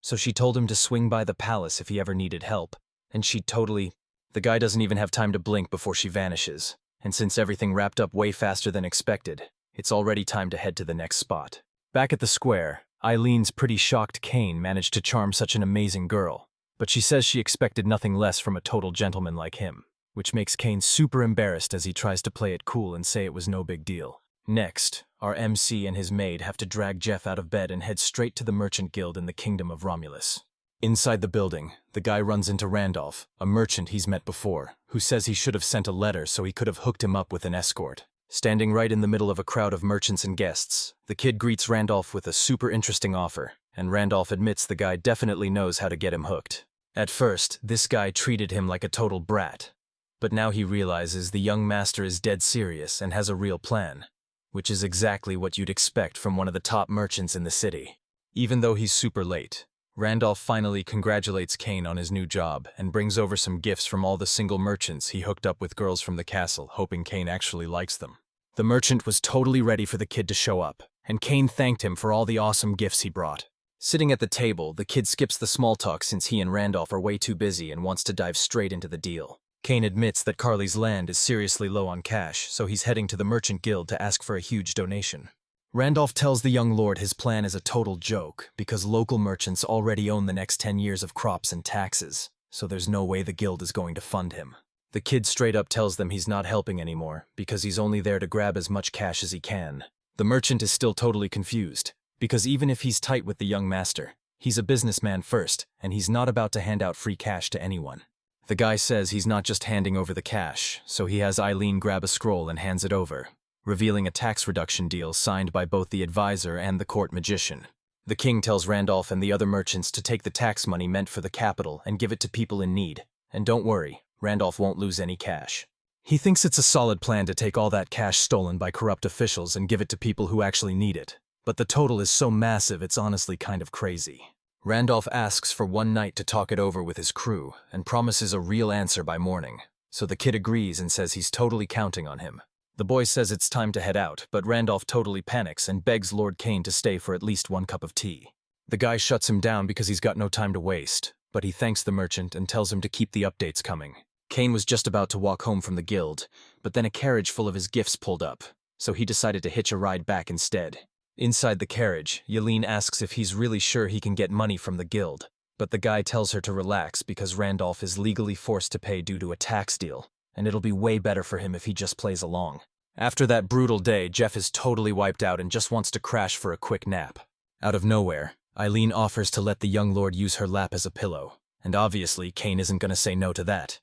So she told him to swing by the palace if he ever needed help, and she'd totally... The guy doesn't even have time to blink before she vanishes, and since everything wrapped up way faster than expected, it's already time to head to the next spot. Back at the square, Eileen's pretty shocked Kane managed to charm such an amazing girl, But she says she expected nothing less from a total gentleman like him, which makes Kane super embarrassed as he tries to play it cool and say it was no big deal. Next, our MC and his maid have to drag Jeff out of bed and head straight to the Merchant Guild in the Kingdom of Romulus. Inside the building, the guy runs into Randolph, a merchant he's met before, who says he should have sent a letter so he could have hooked him up with an escort. Standing right in the middle of a crowd of merchants and guests, the kid greets Randolph with a super interesting offer, and Randolph admits the guy definitely knows how to get him hooked. At first, this guy treated him like a total brat, but now he realizes the young master is dead serious and has a real plan, which is exactly what you'd expect from one of the top merchants in the city. Even though he's super late, Randolph finally congratulates Kane on his new job and brings over some gifts from all the single merchants he hooked up with girls from the castle, hoping Kane actually likes them. The merchant was totally ready for the kid to show up, and Kane thanked him for all the awesome gifts he brought. Sitting at the table, the kid skips the small talk since he and Randolph are way too busy and wants to dive straight into the deal. Kane admits that Carly's land is seriously low on cash, so he's heading to the Merchant Guild to ask for a huge donation. Randolph tells the young lord his plan is a total joke because local merchants already own the next 10 years of crops and taxes, so there's no way the guild is going to fund him. The kid straight up tells them he's not helping anymore because he's only there to grab as much cash as he can. The merchant is still totally confused because even if he's tight with the young master, he's a businessman first and he's not about to hand out free cash to anyone. The guy says he's not just handing over the cash, so he has Eileen grab a scroll and hands it over, revealing a tax reduction deal signed by both the advisor and the court magician. The king tells Randolph and the other merchants to take the tax money meant for the capital and give it to people in need. And don't worry, Randolph won't lose any cash. He thinks it's a solid plan to take all that cash stolen by corrupt officials and give it to people who actually need it. But the total is so massive it's honestly kind of crazy. Randolph asks for one night to talk it over with his crew and promises a real answer by morning. So the kid agrees and says he's totally counting on him. The boy says it's time to head out, but Randolph totally panics and begs Lord Kane to stay for at least one cup of tea. The guy shuts him down because he's got no time to waste, but he thanks the merchant and tells him to keep the updates coming. Kane was just about to walk home from the guild, but then a carriage full of his gifts pulled up, so he decided to hitch a ride back instead. Inside the carriage, Yaleen asks if he's really sure he can get money from the guild, but the guy tells her to relax because Randolph is legally forced to pay due to a tax deal, and it'll be way better for him if he just plays along. After that brutal day, Jeff is totally wiped out and just wants to crash for a quick nap. Out of nowhere, Eileen offers to let the young lord use her lap as a pillow, and obviously Kane isn't going to say no to that.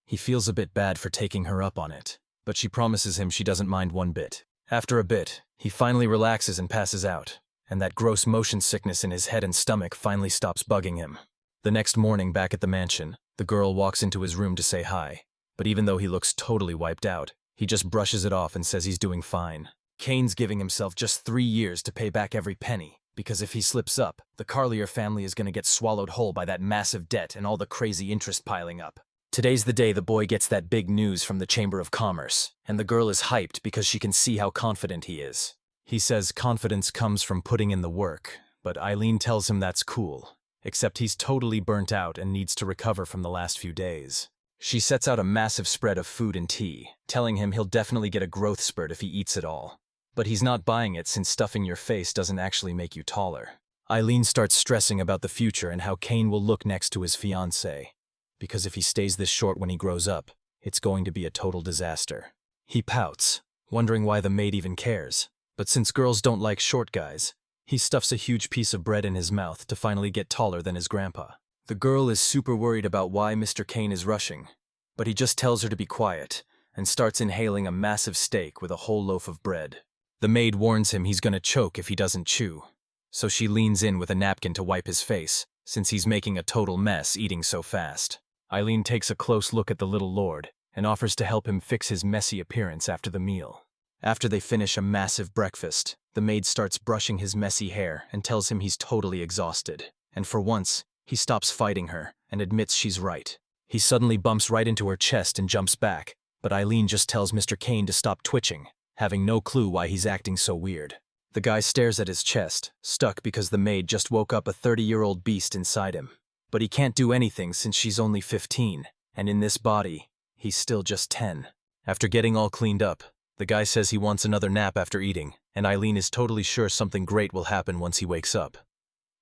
He feels a bit bad for taking her up on it, but she promises him she doesn't mind one bit. After a bit, he finally relaxes and passes out, and that gross motion sickness in his head and stomach finally stops bugging him. The next morning back at the mansion, the girl walks into his room to say hi, but even though he looks totally wiped out, he just brushes it off and says he's doing fine. Kane's giving himself just 3 years to pay back every penny, because if he slips up, the Carlier family is going to get swallowed whole by that massive debt and all the crazy interest piling up. Today's the day the boy gets that big news from the Chamber of Commerce, and the girl is hyped because she can see how confident he is. He says confidence comes from putting in the work, but Eileen tells him that's cool, except he's totally burnt out and needs to recover from the last few days. She sets out a massive spread of food and tea, telling him he'll definitely get a growth spurt if he eats it all. But he's not buying it since stuffing your face doesn't actually make you taller. Eileen starts stressing about the future and how Kane will look next to his fiancée, because if he stays this short when he grows up, it's going to be a total disaster. He pouts, wondering why the maid even cares, but since girls don't like short guys, he stuffs a huge piece of bread in his mouth to finally get taller than his grandpa. The girl is super worried about why Mr. Kane is rushing, but he just tells her to be quiet and starts inhaling a massive steak with a whole loaf of bread. The maid warns him he's gonna choke if he doesn't chew, so she leans in with a napkin to wipe his face, since he's making a total mess eating so fast. Eileen takes a close look at the little lord and offers to help him fix his messy appearance after the meal. After they finish a massive breakfast, the maid starts brushing his messy hair and tells him he's totally exhausted, and for once, he stops fighting her and admits she's right. He suddenly bumps right into her chest and jumps back, but Eileen just tells Mr. Kane to stop twitching, having no clue why he's acting so weird. The guy stares at his chest, stuck because the maid just woke up a 30-year-old beast inside him. But he can't do anything since she's only 15, and in this body, he's still just 10. After getting all cleaned up, the guy says he wants another nap after eating, and Eileen is totally sure something great will happen once he wakes up.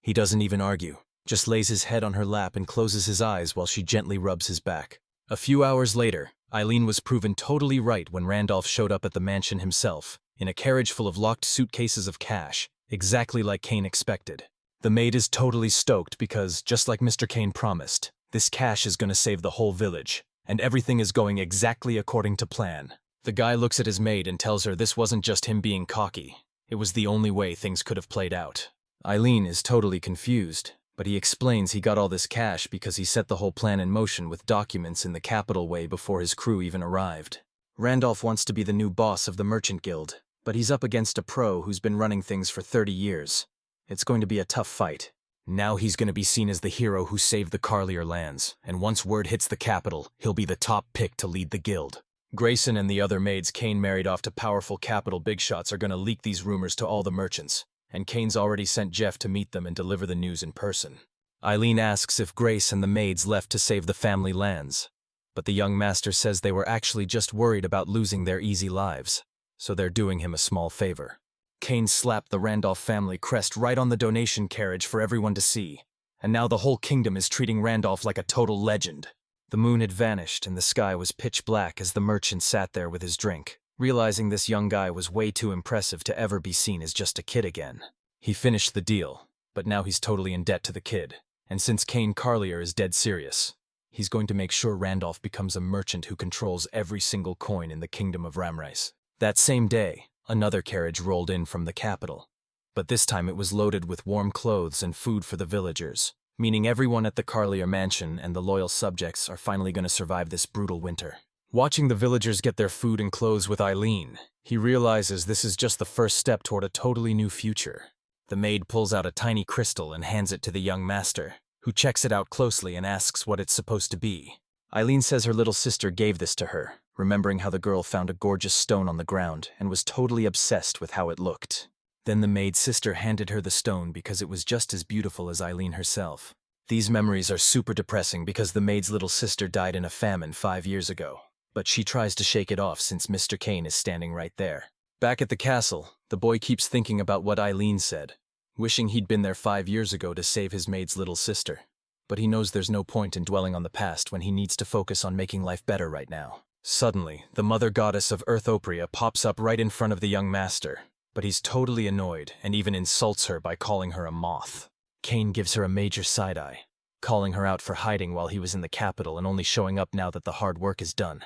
He doesn't even argue, just lays his head on her lap and closes his eyes while she gently rubs his back. A few hours later, Eileen was proven totally right when Randolph showed up at the mansion himself, in a carriage full of locked suitcases of cash, exactly like Kane expected. The maid is totally stoked because, just like Mr. Kane promised, this cash is gonna save the whole village, and everything is going exactly according to plan. The guy looks at his maid and tells her this wasn't just him being cocky, it was the only way things could have played out. Eileen is totally confused, but he explains he got all this cash because he set the whole plan in motion with documents in the capital way before his crew even arrived. Randolph wants to be the new boss of the Merchant Guild, but he's up against a pro who's been running things for 30 years. It's going to be a tough fight. Now he's going to be seen as the hero who saved the Carlier lands, and once word hits the capital, he'll be the top pick to lead the guild. Grayson and the other maids Kane married off to powerful capital big shots are going to leak these rumors to all the merchants, and Kane's already sent Jeff to meet them and deliver the news in person. Eileen asks if Grace and the maids left to save the family lands, but the young master says they were actually just worried about losing their easy lives, so they're doing him a small favor. Kane slapped the Randolph family crest right on the donation carriage for everyone to see, and now the whole kingdom is treating Randolph like a total legend. The moon had vanished and the sky was pitch black as the merchant sat there with his drink, realizing this young guy was way too impressive to ever be seen as just a kid again. He finished the deal, but now he's totally in debt to the kid, and since Kane Carlier is dead serious, he's going to make sure Randolph becomes a merchant who controls every single coin in the kingdom of Ramrais. That same day, another carriage rolled in from the capital, but this time it was loaded with warm clothes and food for the villagers, meaning everyone at the Carlier mansion and the loyal subjects are finally going to survive this brutal winter. Watching the villagers get their food and clothes with Eileen, he realizes this is just the first step toward a totally new future. The maid pulls out a tiny crystal and hands it to the young master, who checks it out closely and asks what it's supposed to be. Eileen says her little sister gave this to her, remembering how the girl found a gorgeous stone on the ground and was totally obsessed with how it looked. Then the maid's sister handed her the stone because it was just as beautiful as Eileen herself. These memories are super depressing because the maid's little sister died in a famine 5 years ago, but she tries to shake it off since Mr. Kane is standing right there. Back at the castle, the boy keeps thinking about what Eileen said, wishing he'd been there 5 years ago to save his maid's little sister. But he knows there's no point in dwelling on the past when he needs to focus on making life better right now. Suddenly, the mother goddess of Earth Opria pops up right in front of the young master, but he's totally annoyed and even insults her by calling her a moth. Kane gives her a major side-eye, calling her out for hiding while he was in the capital and only showing up now that the hard work is done.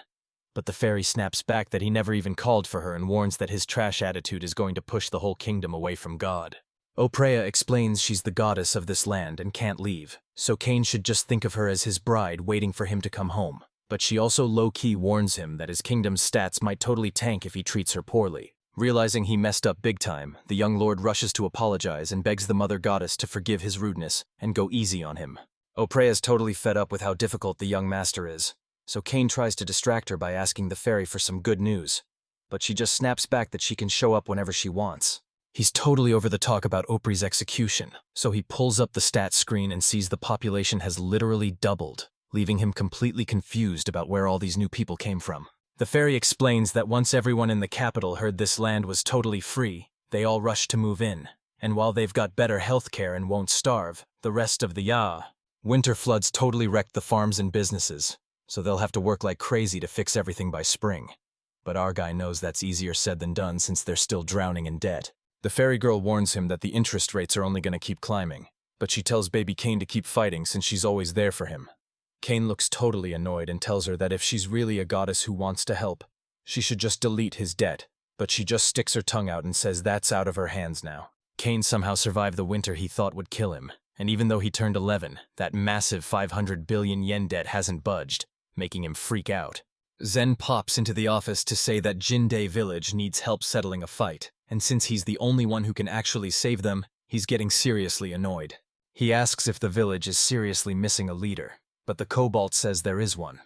But the fairy snaps back that he never even called for her and warns that his trash attitude is going to push the whole kingdom away from God. Oprea explains she's the goddess of this land and can't leave, so Kane should just think of her as his bride waiting for him to come home. But she also low-key warns him that his kingdom's stats might totally tank if he treats her poorly. Realizing he messed up big time, the young lord rushes to apologize and begs the mother goddess to forgive his rudeness and go easy on him. Oprea's totally fed up with how difficult the young master is, so Kane tries to distract her by asking the fairy for some good news, but she just snaps back that she can show up whenever she wants. He's totally over the talk about Opri's execution, so he pulls up the stats screen and sees the population has literally doubled, leaving him completely confused about where all these new people came from. The fairy explains that once everyone in the capital heard this land was totally free, they all rushed to move in, and while they've got better healthcare and won't starve, the rest of the winter floods totally wrecked the farms and businesses, so they'll have to work like crazy to fix everything by spring. But our guy knows that's easier said than done since they're still drowning in debt. The fairy girl warns him that the interest rates are only going to keep climbing, but she tells baby Kane to keep fighting since she's always there for him. Kane looks totally annoyed and tells her that if she's really a goddess who wants to help, she should just delete his debt, but she just sticks her tongue out and says that's out of her hands now. Kane somehow survived the winter he thought would kill him, and even though he turned 11, that massive 500 billion yen debt hasn't budged, making him freak out. Zen pops into the office to say that Jinde village needs help settling a fight, and since he's the only one who can actually save them, he's getting seriously annoyed. He asks if the village is seriously missing a leader, but the Cobalt says there is one.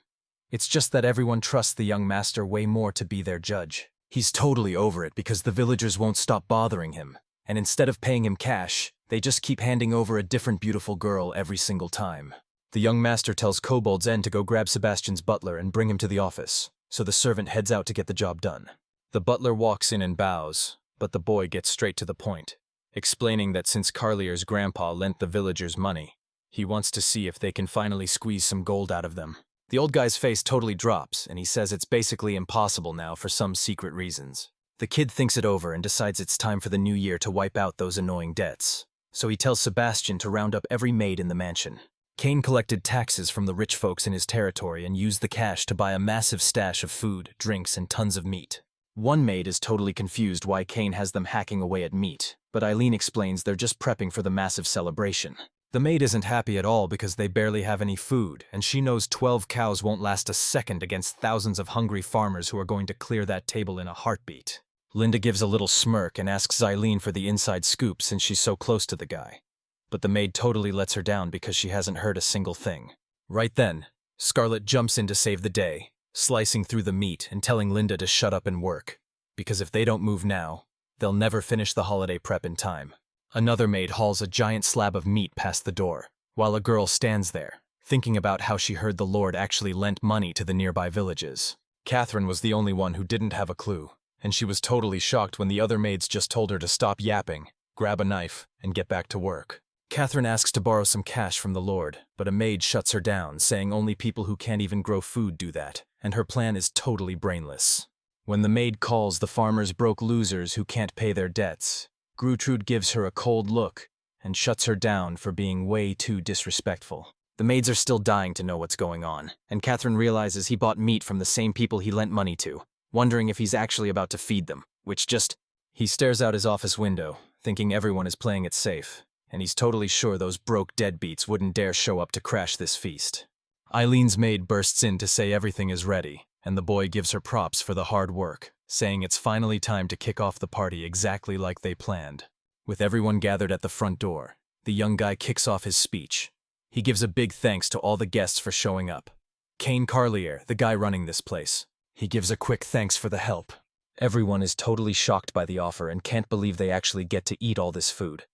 It's just that everyone trusts the young master way more to be their judge. He's totally over it because the villagers won't stop bothering him, and instead of paying him cash, they just keep handing over a different beautiful girl every single time. The young master tells Kobold Zen to go grab Sebastian's butler and bring him to the office, so the servant heads out to get the job done. The butler walks in and bows, but the boy gets straight to the point, explaining that since Carlier's grandpa lent the villagers money, He wants to see if they can finally squeeze some gold out of them. The old guy's face totally drops, and he says it's basically impossible now for some secret reasons. The kid thinks it over and decides it's time for the new year to wipe out those annoying debts. So he tells Sebastian to round up every maid in the mansion. Cain collected taxes from the rich folks in his territory and used the cash to buy a massive stash of food, drinks, and tons of meat. One maid is totally confused why Cain has them hacking away at meat, but Eileen explains they're just prepping for the massive celebration. The maid isn't happy at all because they barely have any food, and she knows 12 cows won't last a second against thousands of hungry farmers who are going to clear that table in a heartbeat. Linda gives a little smirk and asks Eileen for the inside scoop since she's so close to the guy. But the maid totally lets her down because she hasn't heard a single thing. Right then, Scarlett jumps in to save the day, slicing through the meat and telling Linda to shut up and work, because if they don't move now, they'll never finish the holiday prep in time. Another maid hauls a giant slab of meat past the door, while a girl stands there, thinking about how she heard the Lord actually lent money to the nearby villages. Catherine was the only one who didn't have a clue, and she was totally shocked when the other maids just told her to stop yapping, grab a knife, and get back to work. Catherine asks to borrow some cash from the Lord, but a maid shuts her down, saying only people who can't even grow food do that, and her plan is totally brainless. When the maid calls the farmers broke losers who can't pay their debts, Gertrude gives her a cold look and shuts her down for being way too disrespectful. The maids are still dying to know what's going on, and Catherine realizes he bought meat from the same people he lent money to, wondering if he's actually about to feed them, He stares out his office window, thinking everyone is playing it safe, and he's totally sure those broke deadbeats wouldn't dare show up to crash this feast. Eileen's maid bursts in to say everything is ready, and the boy gives her props for the hard work, saying it's finally time to kick off the party exactly like they planned. With everyone gathered at the front door, the young guy kicks off his speech. He gives a big thanks to all the guests for showing up. Cain Carlier, the guy running this place, he gives a quick thanks for the help. Everyone is totally shocked by the offer and can't believe they actually get to eat all this food,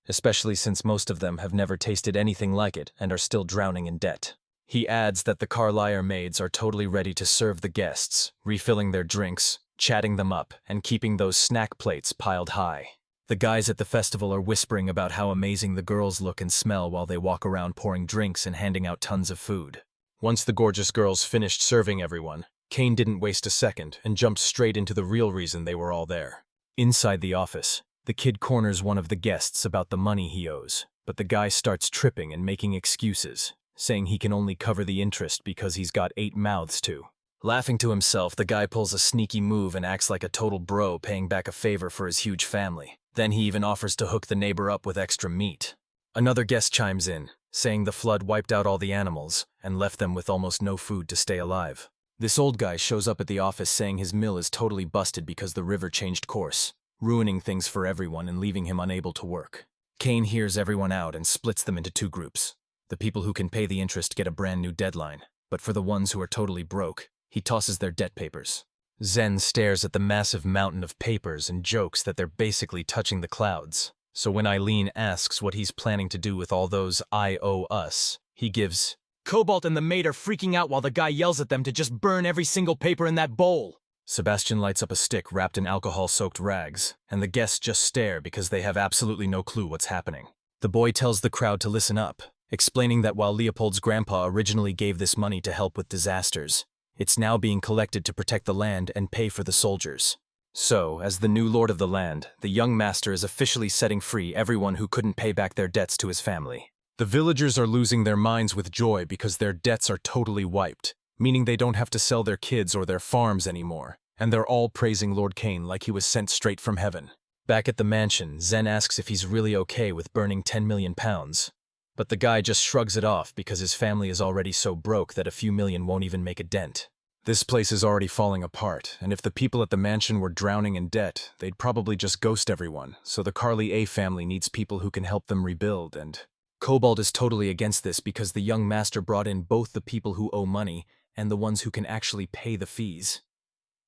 especially since most of them have never tasted anything like it and are still drowning in debt. He adds that the Carlier maids are totally ready to serve the guests, refilling their drinks, chatting them up, and keeping those snack plates piled high. The guys at the festival are whispering about how amazing the girls look and smell while they walk around pouring drinks and handing out tons of food. Once the gorgeous girls finished serving everyone, Cain didn't waste a second and jumped straight into the real reason they were all there. Inside the office, the kid corners one of the guests about the money he owes, but the guy starts tripping and making excuses, saying he can only cover the interest because he's got 8 mouths to. Laughing to himself, the guy pulls a sneaky move and acts like a total bro paying back a favor for his huge family. Then he even offers to hook the neighbor up with extra meat. Another guest chimes in, saying the flood wiped out all the animals and left them with almost no food to stay alive. This old guy shows up at the office saying his mill is totally busted because the river changed course, ruining things for everyone and leaving him unable to work. Cain hears everyone out and splits them into 2 groups. The people who can pay the interest get a brand new deadline, but for the ones who are totally broke, he tosses their debt papers. Zen stares at the massive mountain of papers and jokes that they're basically touching the clouds. So when Eileen asks what he's planning to do with all those I owe us, he gives, "Cobalt and the maid are freaking out while the guy yells at them to just burn every single paper in that bowl." Sebastian lights up a stick wrapped in alcohol-soaked rags, and the guests just stare because they have absolutely no clue what's happening. The boy tells the crowd to listen up, explaining that while Leopold's grandpa originally gave this money to help with disasters, it's now being collected to protect the land and pay for the soldiers. So, as the new lord of the land, the young master is officially setting free everyone who couldn't pay back their debts to his family. The villagers are losing their minds with joy because their debts are totally wiped, meaning they don't have to sell their kids or their farms anymore, and they're all praising Lord Cain like he was sent straight from heaven. Back at the mansion, Zen asks if he's really okay with burning 10 million pounds. But the guy just shrugs it off because his family is already so broke that a few million won't even make a dent. This place is already falling apart, and if the people at the mansion were drowning in debt, they'd probably just ghost everyone, so the Carly A family needs people who can help them rebuild, and Cobalt is totally against this because the young master brought in both the people who owe money and the ones who can actually pay the fees.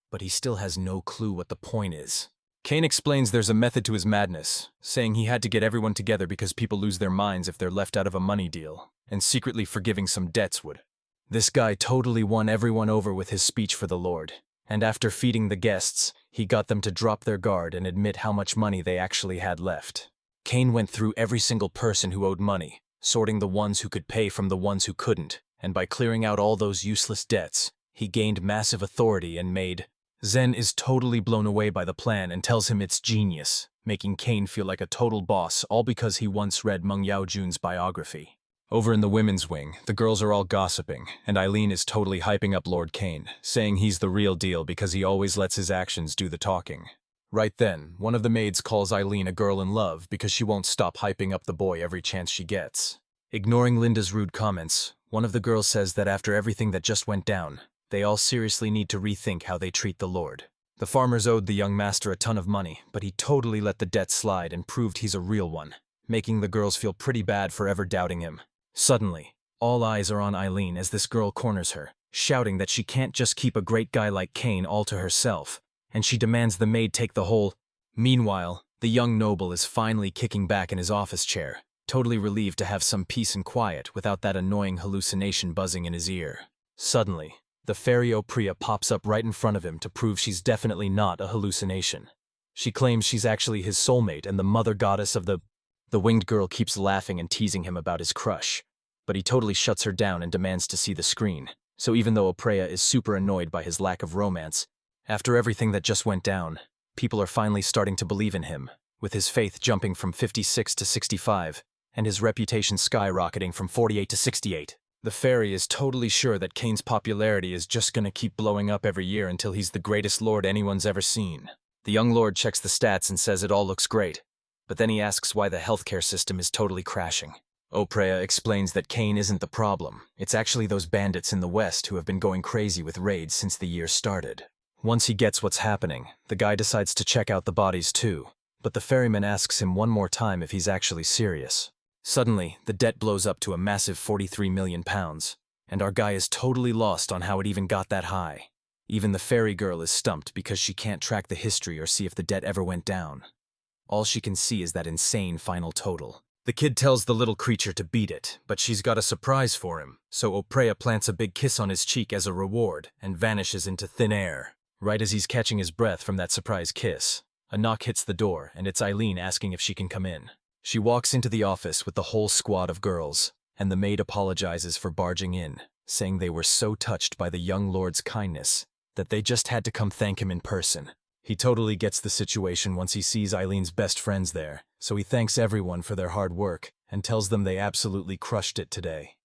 But he still has no clue what the point is. Cain explains there's a method to his madness, saying he had to get everyone together because people lose their minds if they're left out of a money deal, and secretly forgiving some debts would. This guy totally won everyone over with his speech for the Lord, and after feeding the guests, he got them to drop their guard and admit how much money they actually had left. Cain went through every single person who owed money, sorting the ones who could pay from the ones who couldn't, and by clearing out all those useless debts, he gained massive authority and made. Zen is totally blown away by the plan and tells him it's genius, making Kane feel like a total boss, all because he once read Meng Yaojun's biography. Over in the women's wing, the girls are all gossiping, and Eileen is totally hyping up Lord Kane, saying he's the real deal because he always lets his actions do the talking. Right then, one of the maids calls Eileen a girl in love because she won't stop hyping up the boy every chance she gets. Ignoring Linda's rude comments, one of the girls says that after everything that just went down, they all seriously need to rethink how they treat the Lord. The farmers owed the young master a ton of money, but he totally let the debt slide and proved he's a real one, making the girls feel pretty bad for ever doubting him. Suddenly, all eyes are on Eileen as this girl corners her, shouting that she can't just keep a great guy like Kane all to herself, and she demands the maid take the whole. Meanwhile, the young noble is finally kicking back in his office chair, totally relieved to have some peace and quiet without that annoying hallucination buzzing in his ear. Suddenly, the fairy Opriya pops up right in front of him to prove she's definitely not a hallucination. She claims she's actually his soulmate and the mother goddess of the. The winged girl keeps laughing and teasing him about his crush, but he totally shuts her down and demands to see the screen. So even though Opriya is super annoyed by his lack of romance, after everything that just went down, people are finally starting to believe in him, with his faith jumping from 56 to 65, and his reputation skyrocketing from 48 to 68. The fairy is totally sure that Kane's popularity is just gonna keep blowing up every year until he's the greatest lord anyone's ever seen. The young lord checks the stats and says it all looks great, but then he asks why the healthcare system is totally crashing. Opriya explains that Kane isn't the problem. It's actually those bandits in the West who have been going crazy with raids since the year started. Once he gets what's happening, the guy decides to check out the bodies too, but the ferryman asks him one more time if he's actually serious. Suddenly, the debt blows up to a massive 43 million pounds, and our guy is totally lost on how it even got that high. Even the fairy girl is stumped because she can't track the history or see if the debt ever went down. All she can see is that insane final total. The kid tells the little creature to beat it, but she's got a surprise for him, so Opriya plants a big kiss on his cheek as a reward and vanishes into thin air. Right as he's catching his breath from that surprise kiss, a knock hits the door and it's Eileen asking if she can come in. She walks into the office with the whole squad of girls, and the maid apologizes for barging in, saying they were so touched by the young lord's kindness that they just had to come thank him in person. He totally gets the situation once he sees Eileen's best friends there, so he thanks everyone for their hard work and tells them they absolutely crushed it today.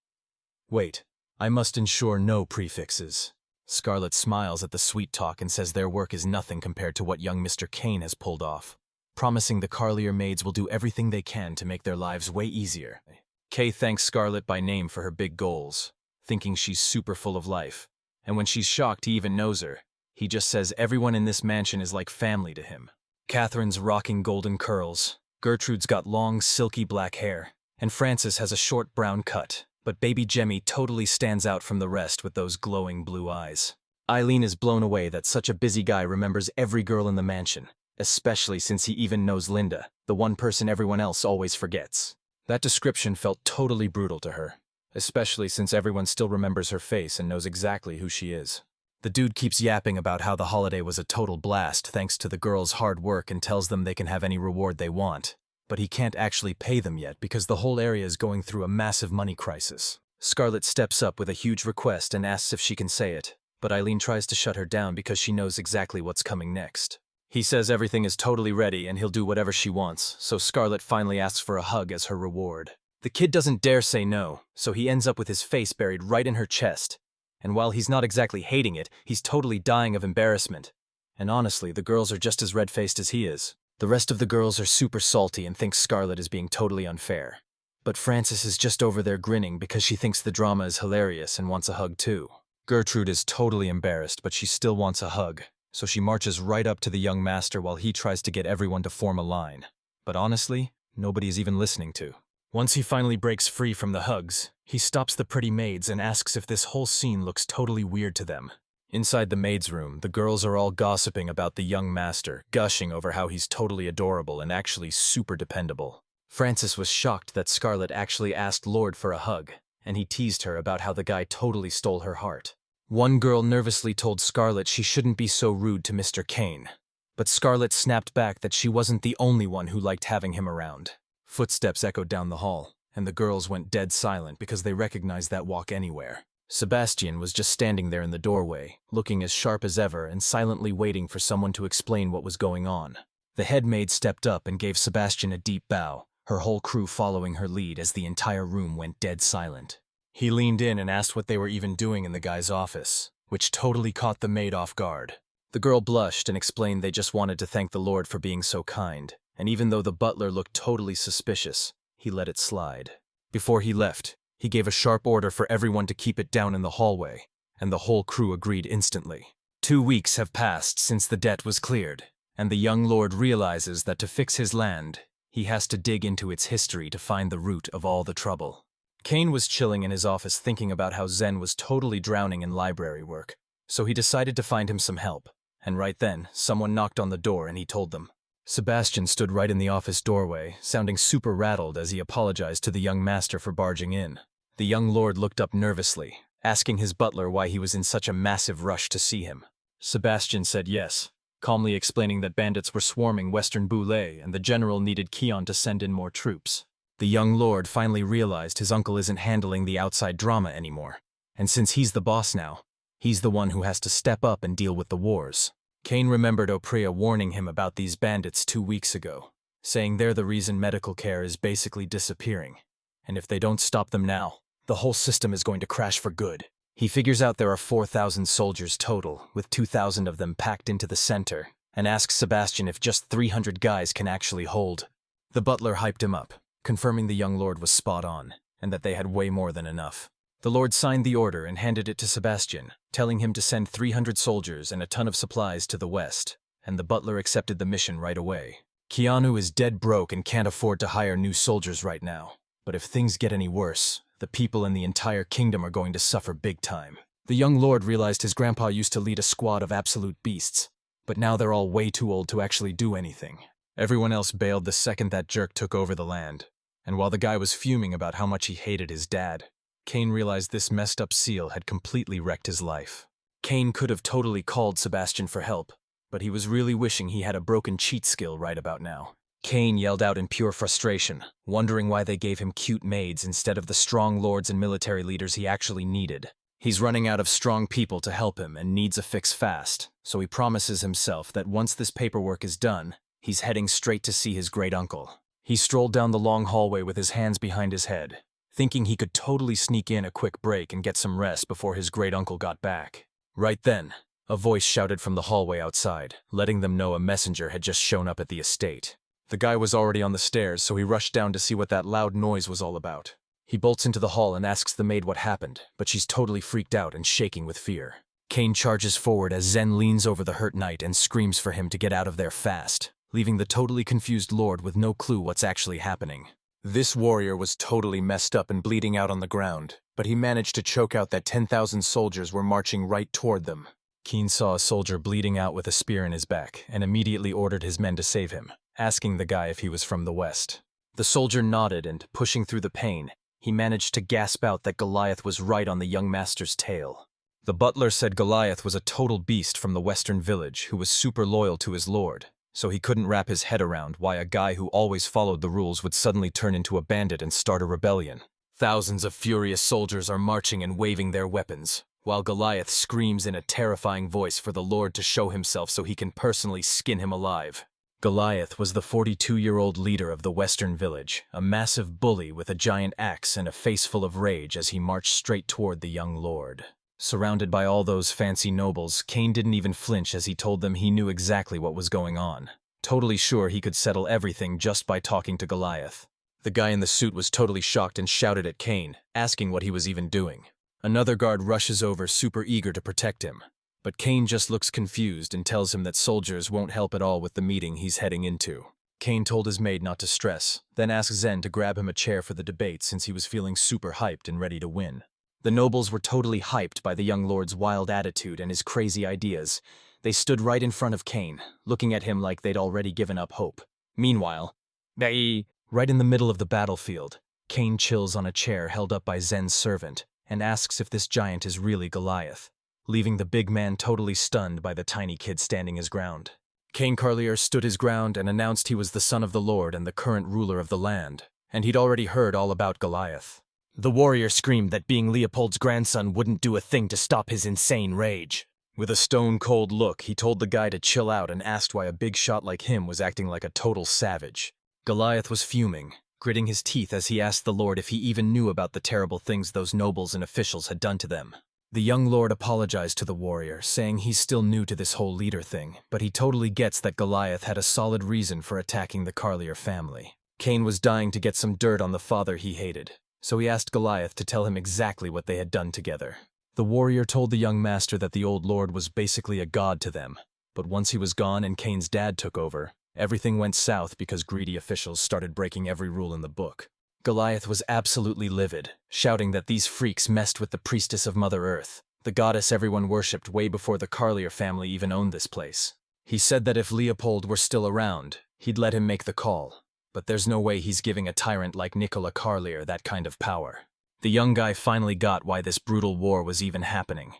Wait, I must ensure no prefixes. Scarlet smiles at the sweet talk and says their work is nothing compared to what young Mr. Kane has pulled off, promising the Carlier maids will do everything they can to make their lives way easier. Kay thanks Scarlet by name for her big goals, thinking she's super full of life, and when she's shocked he even knows her, he just says everyone in this mansion is like family to him. Catherine's rocking golden curls, Gertrude's got long, silky black hair, and Frances has a short brown cut, but baby Jemmy totally stands out from the rest with those glowing blue eyes. Eileen is blown away that such a busy guy remembers every girl in the mansion, especially since he even knows Linda, the one person everyone else always forgets. That description felt totally brutal to her, especially since everyone still remembers her face and knows exactly who she is. The dude keeps yapping about how the holiday was a total blast thanks to the girls' hard work and tells them they can have any reward they want, but he can't actually pay them yet because the whole area is going through a massive money crisis. Scarlet steps up with a huge request and asks if she can say it, but Eileen tries to shut her down because she knows exactly what's coming next. He says everything is totally ready and he'll do whatever she wants, so Scarlet finally asks for a hug as her reward. The kid doesn't dare say no, so he ends up with his face buried right in her chest, and while he's not exactly hating it, he's totally dying of embarrassment. And honestly, the girls are just as red-faced as he is. The rest of the girls are super salty and think Scarlet is being totally unfair. But Frances is just over there grinning because she thinks the drama is hilarious and wants a hug too. Gertrude is totally embarrassed, but she still wants a hug, so she marches right up to the young master while he tries to get everyone to form a line. But honestly, nobody is even listening to. Once he finally breaks free from the hugs, he stops the pretty maids and asks if this whole scene looks totally weird to them. Inside the maid's room, the girls are all gossiping about the young master, gushing over how he's totally adorable and actually super dependable. Frances was shocked that Scarlet actually asked Lord for a hug, and he teased her about how the guy totally stole her heart. One girl nervously told Scarlet she shouldn't be so rude to Mr. Kane, but Scarlet snapped back that she wasn't the only one who liked having him around. Footsteps echoed down the hall, and the girls went dead silent because they recognized that walk anywhere. Sebastian was just standing there in the doorway, looking as sharp as ever and silently waiting for someone to explain what was going on. The head maid stepped up and gave Sebastian a deep bow, her whole crew following her lead as the entire room went dead silent. He leaned in and asked what they were even doing in the guy's office, which totally caught the maid off guard. The girl blushed and explained they just wanted to thank the Lord for being so kind, and even though the butler looked totally suspicious, he let it slide. Before he left, he gave a sharp order for everyone to keep it down in the hallway, and the whole crew agreed instantly. 2 weeks have passed since the debt was cleared, and the young lord realizes that to fix his land, he has to dig into its history to find the root of all the trouble. Kane was chilling in his office thinking about how Zen was totally drowning in library work, so he decided to find him some help, and right then, someone knocked on the door and he told them. Sebastian stood right in the office doorway, sounding super rattled as he apologized to the young master for barging in. The young lord looked up nervously, asking his butler why he was in such a massive rush to see him. Sebastian said yes, calmly explaining that bandits were swarming Western Boulay and the general needed Kion to send in more troops. The young lord finally realized his uncle isn't handling the outside drama anymore, and since he's the boss now, he's the one who has to step up and deal with the wars. Kane remembered Oprea warning him about these bandits 2 weeks ago, saying they're the reason medical care is basically disappearing, and if they don't stop them now, the whole system is going to crash for good. He figures out there are 4,000 soldiers total, with 2,000 of them packed into the center, and asks Sebastian if just 300 guys can actually hold. The butler hyped him up, confirming the young lord was spot on, and that they had way more than enough. The lord signed the order and handed it to Sebastian, telling him to send 300 soldiers and a ton of supplies to the west, and the butler accepted the mission right away. Keanu is dead broke and can't afford to hire new soldiers right now, but if things get any worse, the people in the entire kingdom are going to suffer big time. The young lord realized his grandpa used to lead a squad of absolute beasts, but now they're all way too old to actually do anything. Everyone else bailed the second that jerk took over the land, and while the guy was fuming about how much he hated his dad, Kane realized this messed up seal had completely wrecked his life. Kane could have totally called Sebastian for help, but he was really wishing he had a broken cheat skill right about now. Kane yelled out in pure frustration, wondering why they gave him cute maids instead of the strong lords and military leaders he actually needed. He's running out of strong people to help him and needs a fix fast, so he promises himself that once this paperwork is done, he's heading straight to see his great-uncle. He strolled down the long hallway with his hands behind his head, thinking he could totally sneak in a quick break and get some rest before his great-uncle got back. Right then, a voice shouted from the hallway outside, letting them know a messenger had just shown up at the estate. The guy was already on the stairs, so he rushed down to see what that loud noise was all about. He bolts into the hall and asks the maid what happened, but she's totally freaked out and shaking with fear. Kane charges forward as Zen leans over the hurt knight and screams for him to get out of there fast, leaving the totally confused lord with no clue what's actually happening. This warrior was totally messed up and bleeding out on the ground, but he managed to choke out that 10,000 soldiers were marching right toward them. Kane saw a soldier bleeding out with a spear in his back and immediately ordered his men to save him, asking the guy if he was from the west. The soldier nodded and, pushing through the pain, he managed to gasp out that Goliath was right on the young master's tail. The butler said Goliath was a total beast from the western village who was super loyal to his lord, so he couldn't wrap his head around why a guy who always followed the rules would suddenly turn into a bandit and start a rebellion. Thousands of furious soldiers are marching and waving their weapons, while Goliath screams in a terrifying voice for the Lord to show himself so he can personally skin him alive. Goliath was the 42-year-old leader of the western village, a massive bully with a giant axe and a face full of rage as he marched straight toward the young lord. Surrounded by all those fancy nobles, Kane didn't even flinch as he told them he knew exactly what was going on, totally sure he could settle everything just by talking to Goliath. The guy in the suit was totally shocked and shouted at Kane, asking what he was even doing. Another guard rushes over, super eager to protect him, but Kane just looks confused and tells him that soldiers won't help at all with the meeting he's heading into. Kane told his maid not to stress, then asked Zen to grab him a chair for the debate since he was feeling super hyped and ready to win. The nobles were totally hyped by the young lord's wild attitude and his crazy ideas. They stood right in front of Kane, looking at him like they'd already given up hope. Meanwhile, right in the middle of the battlefield, Kane chills on a chair held up by Zen's servant and asks if this giant is really Goliath, leaving the big man totally stunned by the tiny kid standing his ground. Kane Carlier stood his ground and announced he was the son of the Lord and the current ruler of the land, and he'd already heard all about Goliath. The warrior screamed that being Leopold's grandson wouldn't do a thing to stop his insane rage. With a stone-cold look, he told the guy to chill out and asked why a big shot like him was acting like a total savage. Goliath was fuming, gritting his teeth as he asked the Lord if he even knew about the terrible things those nobles and officials had done to them. The young lord apologized to the warrior, saying he's still new to this whole leader thing, but he totally gets that Goliath had a solid reason for attacking the Carlier family. Cain was dying to get some dirt on the father he hated, so he asked Goliath to tell him exactly what they had done together. The warrior told the young master that the old lord was basically a god to them, but once he was gone and Cain's dad took over, everything went south because greedy officials started breaking every rule in the book. Goliath was absolutely livid, shouting that these freaks messed with the priestess of Mother Earth, the goddess everyone worshipped way before the Carlier family even owned this place. He said that if Leopold were still around, he'd let him make the call, but there's no way he's giving a tyrant like Nicolas Carlier that kind of power. The young guy finally got why this brutal war was even happening.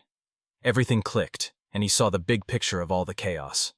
Everything clicked, and he saw the big picture of all the chaos.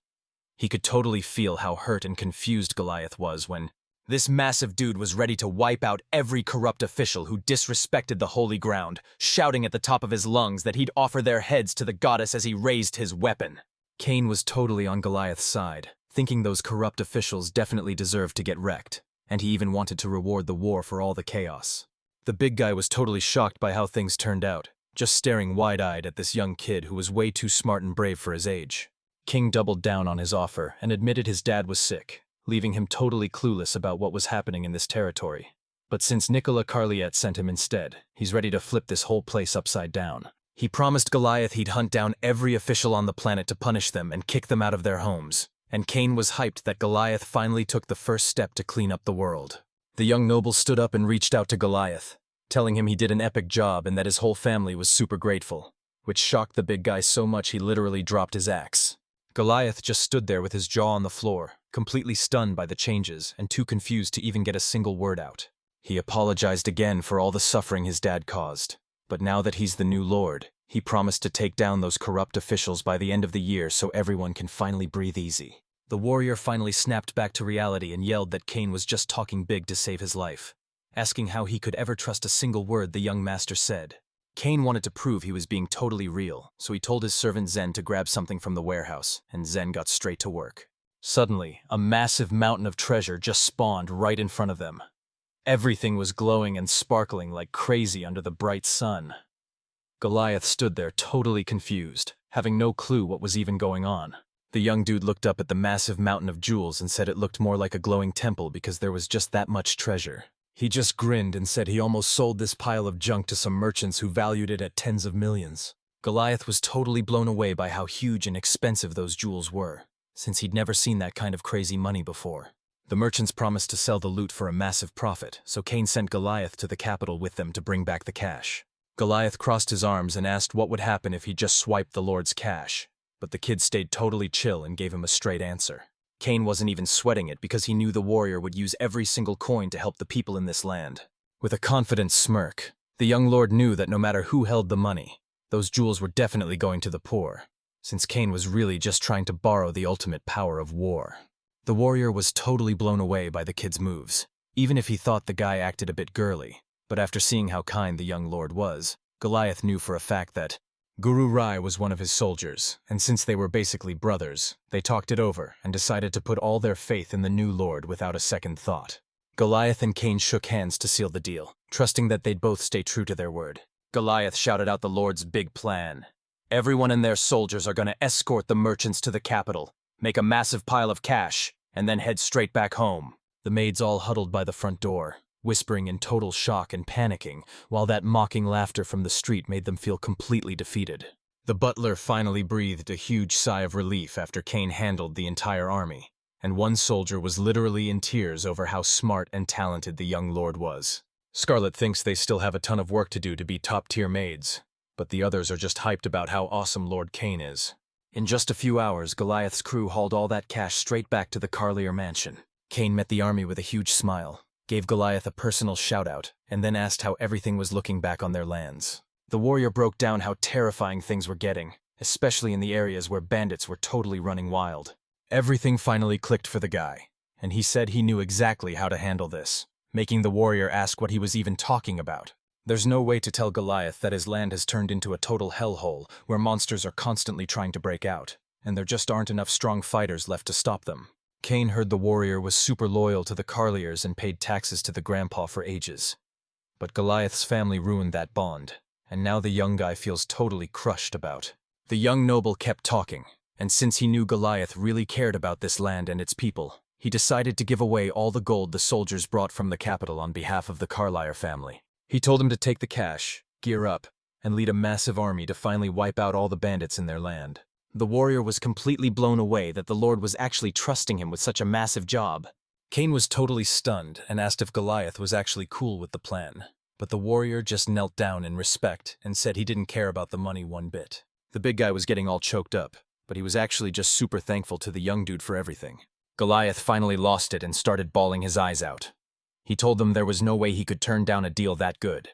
He could totally feel how hurt and confused Goliath was when this massive dude was ready to wipe out every corrupt official who disrespected the holy ground, shouting at the top of his lungs that he'd offer their heads to the goddess as he raised his weapon. Cain was totally on Goliath's side, thinking those corrupt officials definitely deserved to get wrecked, and he even wanted to reward the war for all the chaos. The big guy was totally shocked by how things turned out, just staring wide-eyed at this young kid who was way too smart and brave for his age. King doubled down on his offer and admitted his dad was sick, leaving him totally clueless about what was happening in this territory. But since Nicolas Carlier sent him instead, he's ready to flip this whole place upside down. He promised Goliath he'd hunt down every official on the planet to punish them and kick them out of their homes, and Cain was hyped that Goliath finally took the first step to clean up the world. The young noble stood up and reached out to Goliath, telling him he did an epic job and that his whole family was super grateful, which shocked the big guy so much he literally dropped his axe. Goliath just stood there with his jaw on the floor, completely stunned by the changes and too confused to even get a single word out. He apologized again for all the suffering his dad caused, but now that he's the new lord, he promised to take down those corrupt officials by the end of the year so everyone can finally breathe easy. The warrior finally snapped back to reality and yelled that Cain was just talking big to save his life, asking how he could ever trust a single word the young master said. Cain wanted to prove he was being totally real, so he told his servant Zen to grab something from the warehouse, and Zen got straight to work. Suddenly, a massive mountain of treasure just spawned right in front of them. Everything was glowing and sparkling like crazy under the bright sun. Goliath stood there totally confused, having no clue what was even going on. The young dude looked up at the massive mountain of jewels and said it looked more like a glowing temple because there was just that much treasure. He just grinned and said he almost sold this pile of junk to some merchants who valued it at tens of millions. Goliath was totally blown away by how huge and expensive those jewels were, since he'd never seen that kind of crazy money before. The merchants promised to sell the loot for a massive profit, so Cain sent Goliath to the capital with them to bring back the cash. Goliath crossed his arms and asked what would happen if he just swiped the Lord's cash, but the kid stayed totally chill and gave him a straight answer. Cain wasn't even sweating it because he knew the warrior would use every single coin to help the people in this land. With a confident smirk, the young lord knew that no matter who held the money, those jewels were definitely going to the poor, since Cain was really just trying to borrow the ultimate power of war. The warrior was totally blown away by the kid's moves, even if he thought the guy acted a bit girly, but after seeing how kind the young lord was, Goliath knew for a fact that Guru Rai was one of his soldiers, and since they were basically brothers, they talked it over and decided to put all their faith in the new lord without a second thought. Goliath and Cain shook hands to seal the deal, trusting that they'd both stay true to their word. Goliath shouted out the lord's big plan. Everyone and their soldiers are going to escort the merchants to the capital, make a massive pile of cash, and then head straight back home. The maids all huddled by the front door, whispering in total shock and panicking, while that mocking laughter from the street made them feel completely defeated. The butler finally breathed a huge sigh of relief after Cain handled the entire army, and one soldier was literally in tears over how smart and talented the young lord was. Scarlet thinks they still have a ton of work to do to be top-tier maids, but the others are just hyped about how awesome Lord Cain is. In just a few hours, Goliath's crew hauled all that cash straight back to the Carlier mansion. Cain met the army with a huge smile, gave Goliath a personal shout-out, and then asked how everything was looking back on their lands. The warrior broke down how terrifying things were getting, especially in the areas where bandits were totally running wild. Everything finally clicked for the guy, and he said he knew exactly how to handle this. making the warrior ask what he was even talking about. There's no way to tell Goliath that his land has turned into a total hellhole where monsters are constantly trying to break out, and there just aren't enough strong fighters left to stop them. Cain heard the warrior was super loyal to the Carliers and paid taxes to the grandpa for ages. But Goliath's family ruined that bond, and now the young guy feels totally crushed about. The young noble kept talking, and since he knew Goliath really cared about this land and its people, he decided to give away all the gold the soldiers brought from the capital on behalf of the Carlier family. He told him to take the cash, gear up, and lead a massive army to finally wipe out all the bandits in their land. The warrior was completely blown away that the Lord was actually trusting him with such a massive job. Cain was totally stunned and asked if Goliath was actually cool with the plan. But the warrior just knelt down in respect and said he didn't care about the money one bit. The big guy was getting all choked up, but he was actually just super thankful to the young dude for everything. Goliath finally lost it and started bawling his eyes out. He told them there was no way he could turn down a deal that good.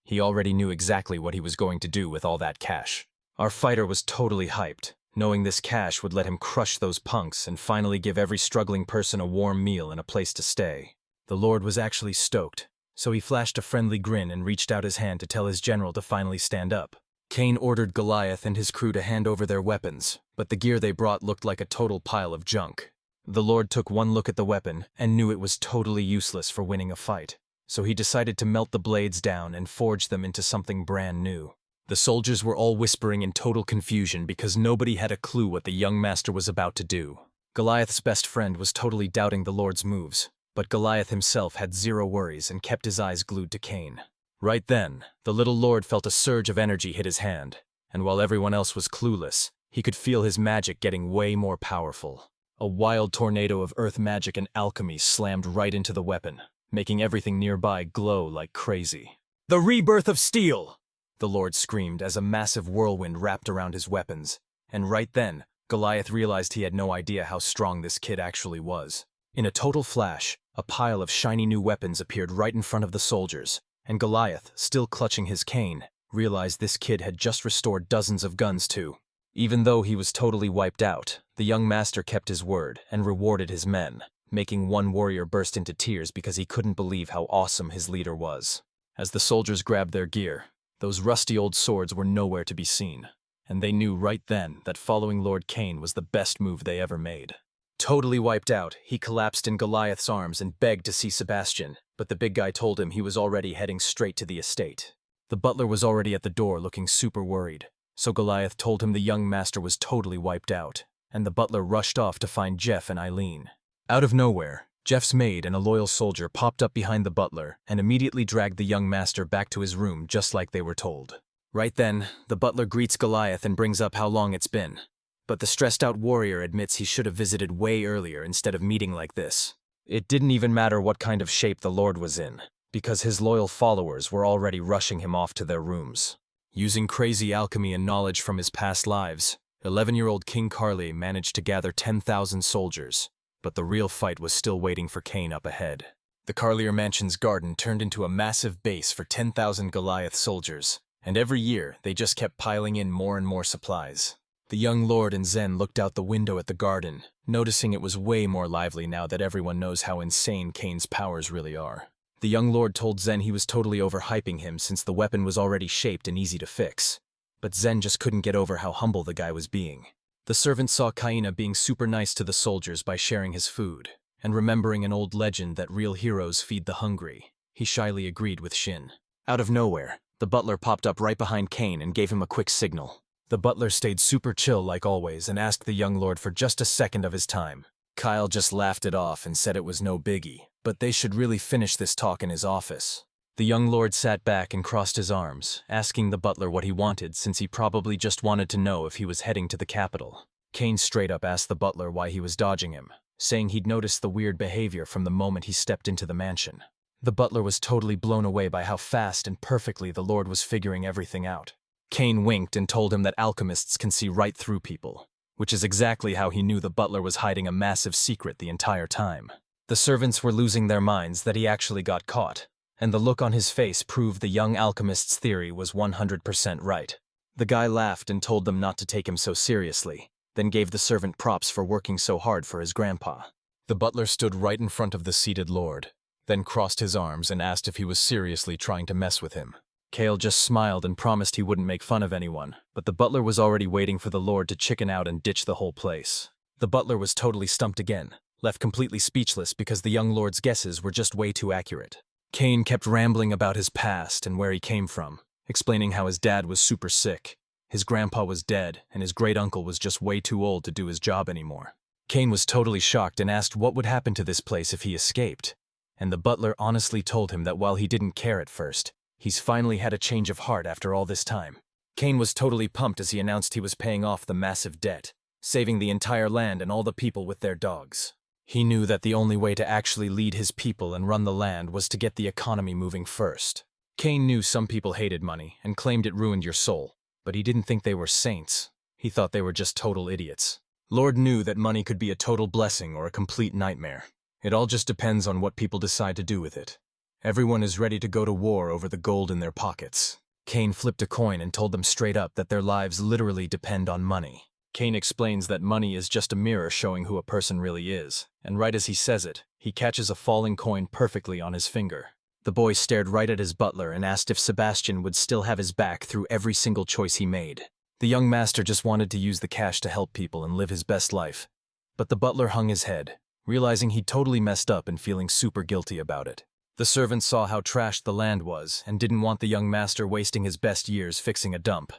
He already knew exactly what he was going to do with all that cash. Our fighter was totally hyped, knowing this cash would let him crush those punks and finally give every struggling person a warm meal and a place to stay. The Lord was actually stoked, so he flashed a friendly grin and reached out his hand to tell his general to finally stand up. Cain ordered Goliath and his crew to hand over their weapons, but the gear they brought looked like a total pile of junk. The Lord took one look at the weapon and knew it was totally useless for winning a fight, so he decided to melt the blades down and forge them into something brand new. The soldiers were all whispering in total confusion because nobody had a clue what the young master was about to do. Goliath's best friend was totally doubting the Lord's moves, but Goliath himself had zero worries and kept his eyes glued to Cain. Right then, the little Lord felt a surge of energy hit his hand, and while everyone else was clueless, he could feel his magic getting way more powerful. A wild tornado of earth magic and alchemy slammed right into the weapon, making everything nearby glow like crazy. "The rebirth of steel!" the Lord screamed as a massive whirlwind wrapped around his weapons, and right then, Goliath realized he had no idea how strong this kid actually was. In a total flash, a pile of shiny new weapons appeared right in front of the soldiers, and Goliath, still clutching his cane, realized this kid had just restored dozens of guns too. Even though he was totally wiped out, the young master kept his word and rewarded his men, making one warrior burst into tears because he couldn't believe how awesome his leader was. As the soldiers grabbed their gear, those rusty old swords were nowhere to be seen, and they knew right then that following Lord Cain was the best move they ever made. Totally wiped out, he collapsed in Goliath's arms and begged to see Sebastian, but the big guy told him he was already heading straight to the estate. The butler was already at the door looking super worried, so Goliath told him the young master was totally wiped out, and the butler rushed off to find Jeff and Eileen. Out of nowhere, Jeff's maid and a loyal soldier popped up behind the butler and immediately dragged the young master back to his room just like they were told. Right then, the butler greets Goliath and brings up how long it's been. But the stressed-out warrior admits he should have visited way earlier instead of meeting like this. It didn't even matter what kind of shape the Lord was in, because his loyal followers were already rushing him off to their rooms. Using crazy alchemy and knowledge from his past lives, 11-year-old King Carly managed to gather 10,000 soldiers, but the real fight was still waiting for Cain up ahead. The Carlier Mansion's garden turned into a massive base for 10,000 Goliath soldiers, and every year they just kept piling in more and more supplies. The young lord and Zen looked out the window at the garden, noticing it was way more lively now that everyone knows how insane Cain's powers really are. The young lord told Zen he was totally overhyping him since the weapon was already shaped and easy to fix. But Zen just couldn't get over how humble the guy was being. The servant saw Kaina being super nice to the soldiers by sharing his food, and remembering an old legend that real heroes feed the hungry, he shyly agreed with Shin. Out of nowhere, the butler popped up right behind Cain and gave him a quick signal. The butler stayed super chill like always and asked the young lord for just a second of his time. Kyle just laughed it off and said it was no biggie, but they should really finish this talk in his office. The young lord sat back and crossed his arms, asking the butler what he wanted since he probably just wanted to know if he was heading to the capital. Cain straight up asked the butler why he was dodging him, saying he'd noticed the weird behavior from the moment he stepped into the mansion. The butler was totally blown away by how fast and perfectly the lord was figuring everything out. Cain winked and told him that alchemists can see right through people, which is exactly how he knew the butler was hiding a massive secret the entire time. The servants were losing their minds that he actually got caught, and the look on his face proved the young alchemist's theory was 100% right. The guy laughed and told them not to take him so seriously, then gave the servant props for working so hard for his grandpa. The butler stood right in front of the seated lord. then crossed his arms and asked if he was seriously trying to mess with him. Kale just smiled and promised he wouldn't make fun of anyone, but the butler was already waiting for the Lord to chicken out and ditch the whole place. The butler was totally stumped again, left completely speechless because the young Lord's guesses were just way too accurate. Kane kept rambling about his past and where he came from, explaining how his dad was super sick, his grandpa was dead, and his great-uncle was just way too old to do his job anymore. Kane was totally shocked and asked what would happen to this place if he escaped, and the butler honestly told him that while he didn't care at first, he's finally had a change of heart after all this time. Kane was totally pumped as he announced he was paying off the massive debt, saving the entire land and all the people with their dogs. He knew that the only way to actually lead his people and run the land was to get the economy moving first. Kane knew some people hated money and claimed it ruined your soul, but he didn't think they were saints. He thought they were just total idiots. Lord knew that money could be a total blessing or a complete nightmare. It all just depends on what people decide to do with it. Everyone is ready to go to war over the gold in their pockets. Kane flipped a coin and told them straight up that their lives literally depend on money. Kane explains that money is just a mirror showing who a person really is, and right as he says it, he catches a falling coin perfectly on his finger. The boy stared right at his butler and asked if Sebastian would still have his back through every single choice he made. The young master just wanted to use the cash to help people and live his best life. But the butler hung his head, realizing he'd totally messed up and feeling super guilty about it. The servant saw how trashed the land was and didn't want the young master wasting his best years fixing a dump.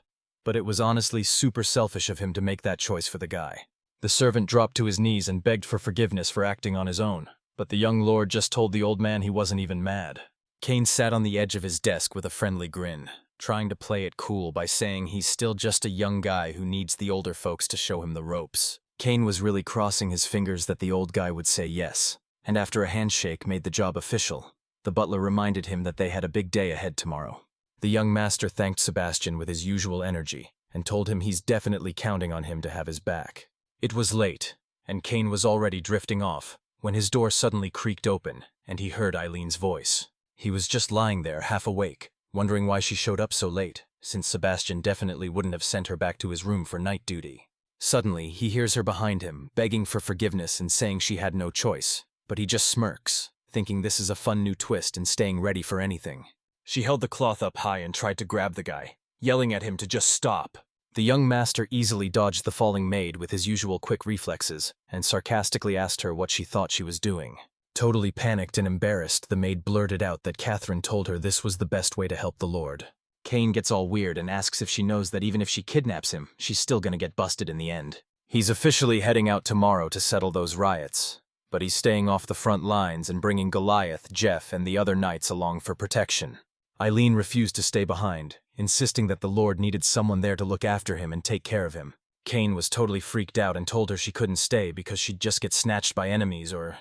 But it was honestly super selfish of him to make that choice for the guy. The servant dropped to his knees and begged for forgiveness for acting on his own, but the young lord just told the old man he wasn't even mad. Kane sat on the edge of his desk with a friendly grin, trying to play it cool by saying he's still just a young guy who needs the older folks to show him the ropes. Kane was really crossing his fingers that the old guy would say yes, and after a handshake made the job official. The butler reminded him that they had a big day ahead tomorrow. The young master thanked Sebastian with his usual energy and told him he's definitely counting on him to have his back. It was late, and Kane was already drifting off, when his door suddenly creaked open, and he heard Eileen's voice. He was just lying there, half awake, wondering why she showed up so late, since Sebastian definitely wouldn't have sent her back to his room for night duty. Suddenly, he hears her behind him, begging for forgiveness and saying she had no choice, but he just smirks, thinking this is a fun new twist and staying ready for anything. She held the cloth up high and tried to grab the guy, yelling at him to just stop. The young master easily dodged the falling maid with his usual quick reflexes and sarcastically asked her what she thought she was doing. Totally panicked and embarrassed, the maid blurted out that Catherine told her this was the best way to help the Lord. Kane gets all weird and asks if she knows that even if she kidnaps him, she's still gonna get busted in the end. He's officially heading out tomorrow to settle those riots, but he's staying off the front lines and bringing Goliath, Jeff, and the other knights along for protection. Eileen refused to stay behind, insisting that the Lord needed someone there to look after him and take care of him. Kane was totally freaked out and told her she couldn't stay because she'd just get snatched by enemies or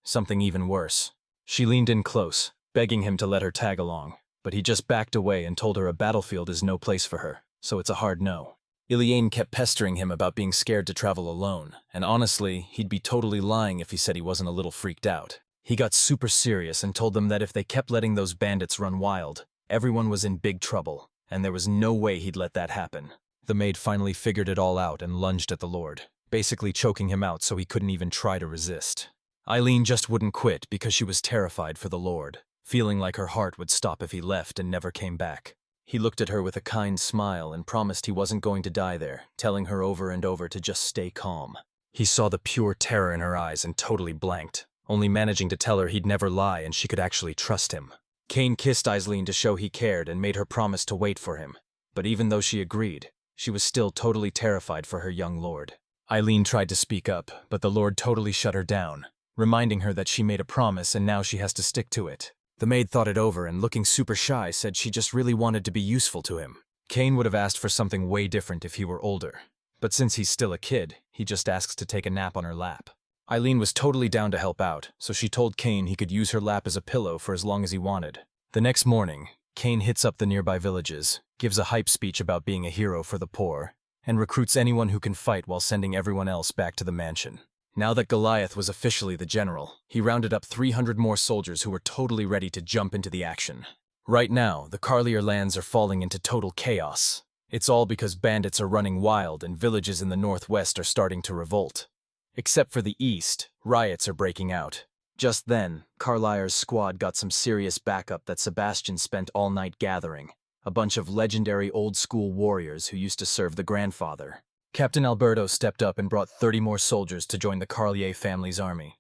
something even worse. She leaned in close, begging him to let her tag along, but he just backed away and told her a battlefield is no place for her, so it's a hard no. Iliane kept pestering him about being scared to travel alone, and honestly, he'd be totally lying if he said he wasn't a little freaked out. He got super serious and told them that if they kept letting those bandits run wild, everyone was in big trouble, and there was no way he'd let that happen. The maid finally figured it all out and lunged at the Lord, basically choking him out so he couldn't even try to resist. Eileen just wouldn't quit because she was terrified for the Lord, feeling like her heart would stop if he left and never came back. He looked at her with a kind smile and promised he wasn't going to die there, telling her over and over to just stay calm. He saw the pure terror in her eyes and totally blanked, only managing to tell her he'd never lie and she could actually trust him. Kane kissed Eileen to show he cared and made her promise to wait for him, but even though she agreed, she was still totally terrified for her young lord. Eileen tried to speak up, but the Lord totally shut her down, reminding her that she made a promise and now she has to stick to it. The maid thought it over and, looking super shy, said she just really wanted to be useful to him. Kane would have asked for something way different if he were older, but since he's still a kid, he just asks to take a nap on her lap. Eileen was totally down to help out, so she told Kane he could use her lap as a pillow for as long as he wanted. The next morning, Kane hits up the nearby villages, gives a hype speech about being a hero for the poor, and recruits anyone who can fight while sending everyone else back to the mansion. Now that Goliath was officially the general, he rounded up 300 more soldiers who were totally ready to jump into the action. Right now, the Carlier lands are falling into total chaos. It's all because bandits are running wild and villages in the northwest are starting to revolt. Except for the east, riots are breaking out. Just then, Carlyle's squad got some serious backup that Sebastian spent all night gathering. A bunch of legendary old-school warriors who used to serve the grandfather. Captain Alberto stepped up and brought 30 more soldiers to join the Carlier family's army.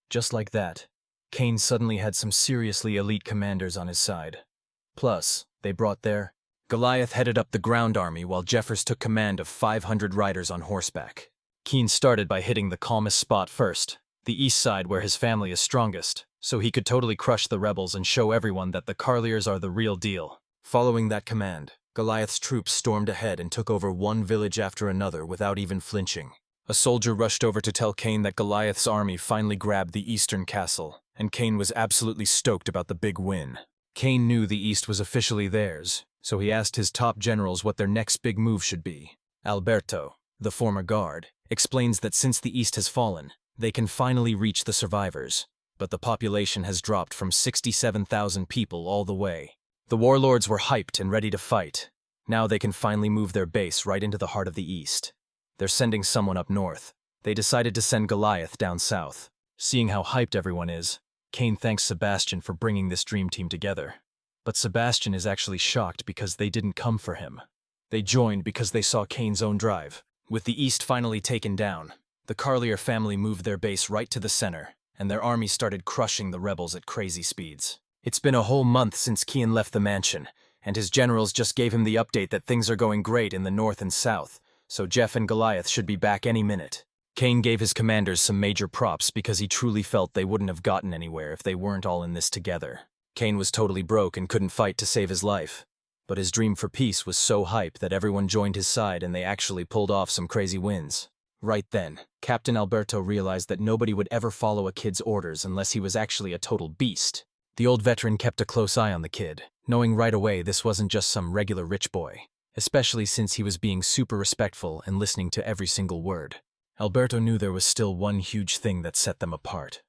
Just like that, Kane suddenly had some seriously elite commanders on his side. Plus, they brought their Goliath headed up the ground army while Jeffers took command of 500 riders on horseback. Kane started by hitting the calmest spot first, the east side where his family is strongest, so he could totally crush the rebels and show everyone that the Carliers are the real deal. Following that command, Goliath's troops stormed ahead and took over one village after another without even flinching. A soldier rushed over to tell Kane that Goliath's army finally grabbed the eastern castle, and Kane was absolutely stoked about the big win. Kane knew the east was officially theirs, so he asked his top generals what their next big move should be. Alberto, the former guard, explains that since the east has fallen, they can finally reach the survivors, but the population has dropped from 67,000 people all the way. The warlords were hyped and ready to fight. Now they can finally move their base right into the heart of the east. They're sending someone up north. They decided to send Goliath down south. Seeing how hyped everyone is, Kane thanks Sebastian for bringing this dream team together. But Sebastian is actually shocked because they didn't come for him. They joined because they saw Kane's own drive. With the east finally taken down, the Carlier family moved their base right to the center, and their army started crushing the rebels at crazy speeds. It's been a whole month since Kane left the mansion, and his generals just gave him the update that things are going great in the north and south, so Jeff and Goliath should be back any minute. Kane gave his commanders some major props because he truly felt they wouldn't have gotten anywhere if they weren't all in this together. Kane was totally broke and couldn't fight to save his life, but his dream for peace was so hype that everyone joined his side and they actually pulled off some crazy wins. Right then, Captain Alberto realized that nobody would ever follow a kid's orders unless he was actually a total beast. The old veteran kept a close eye on the kid, knowing right away this wasn't just some regular rich boy, especially since he was being super respectful and listening to every single word. Alberto knew there was still one huge thing that set them apart.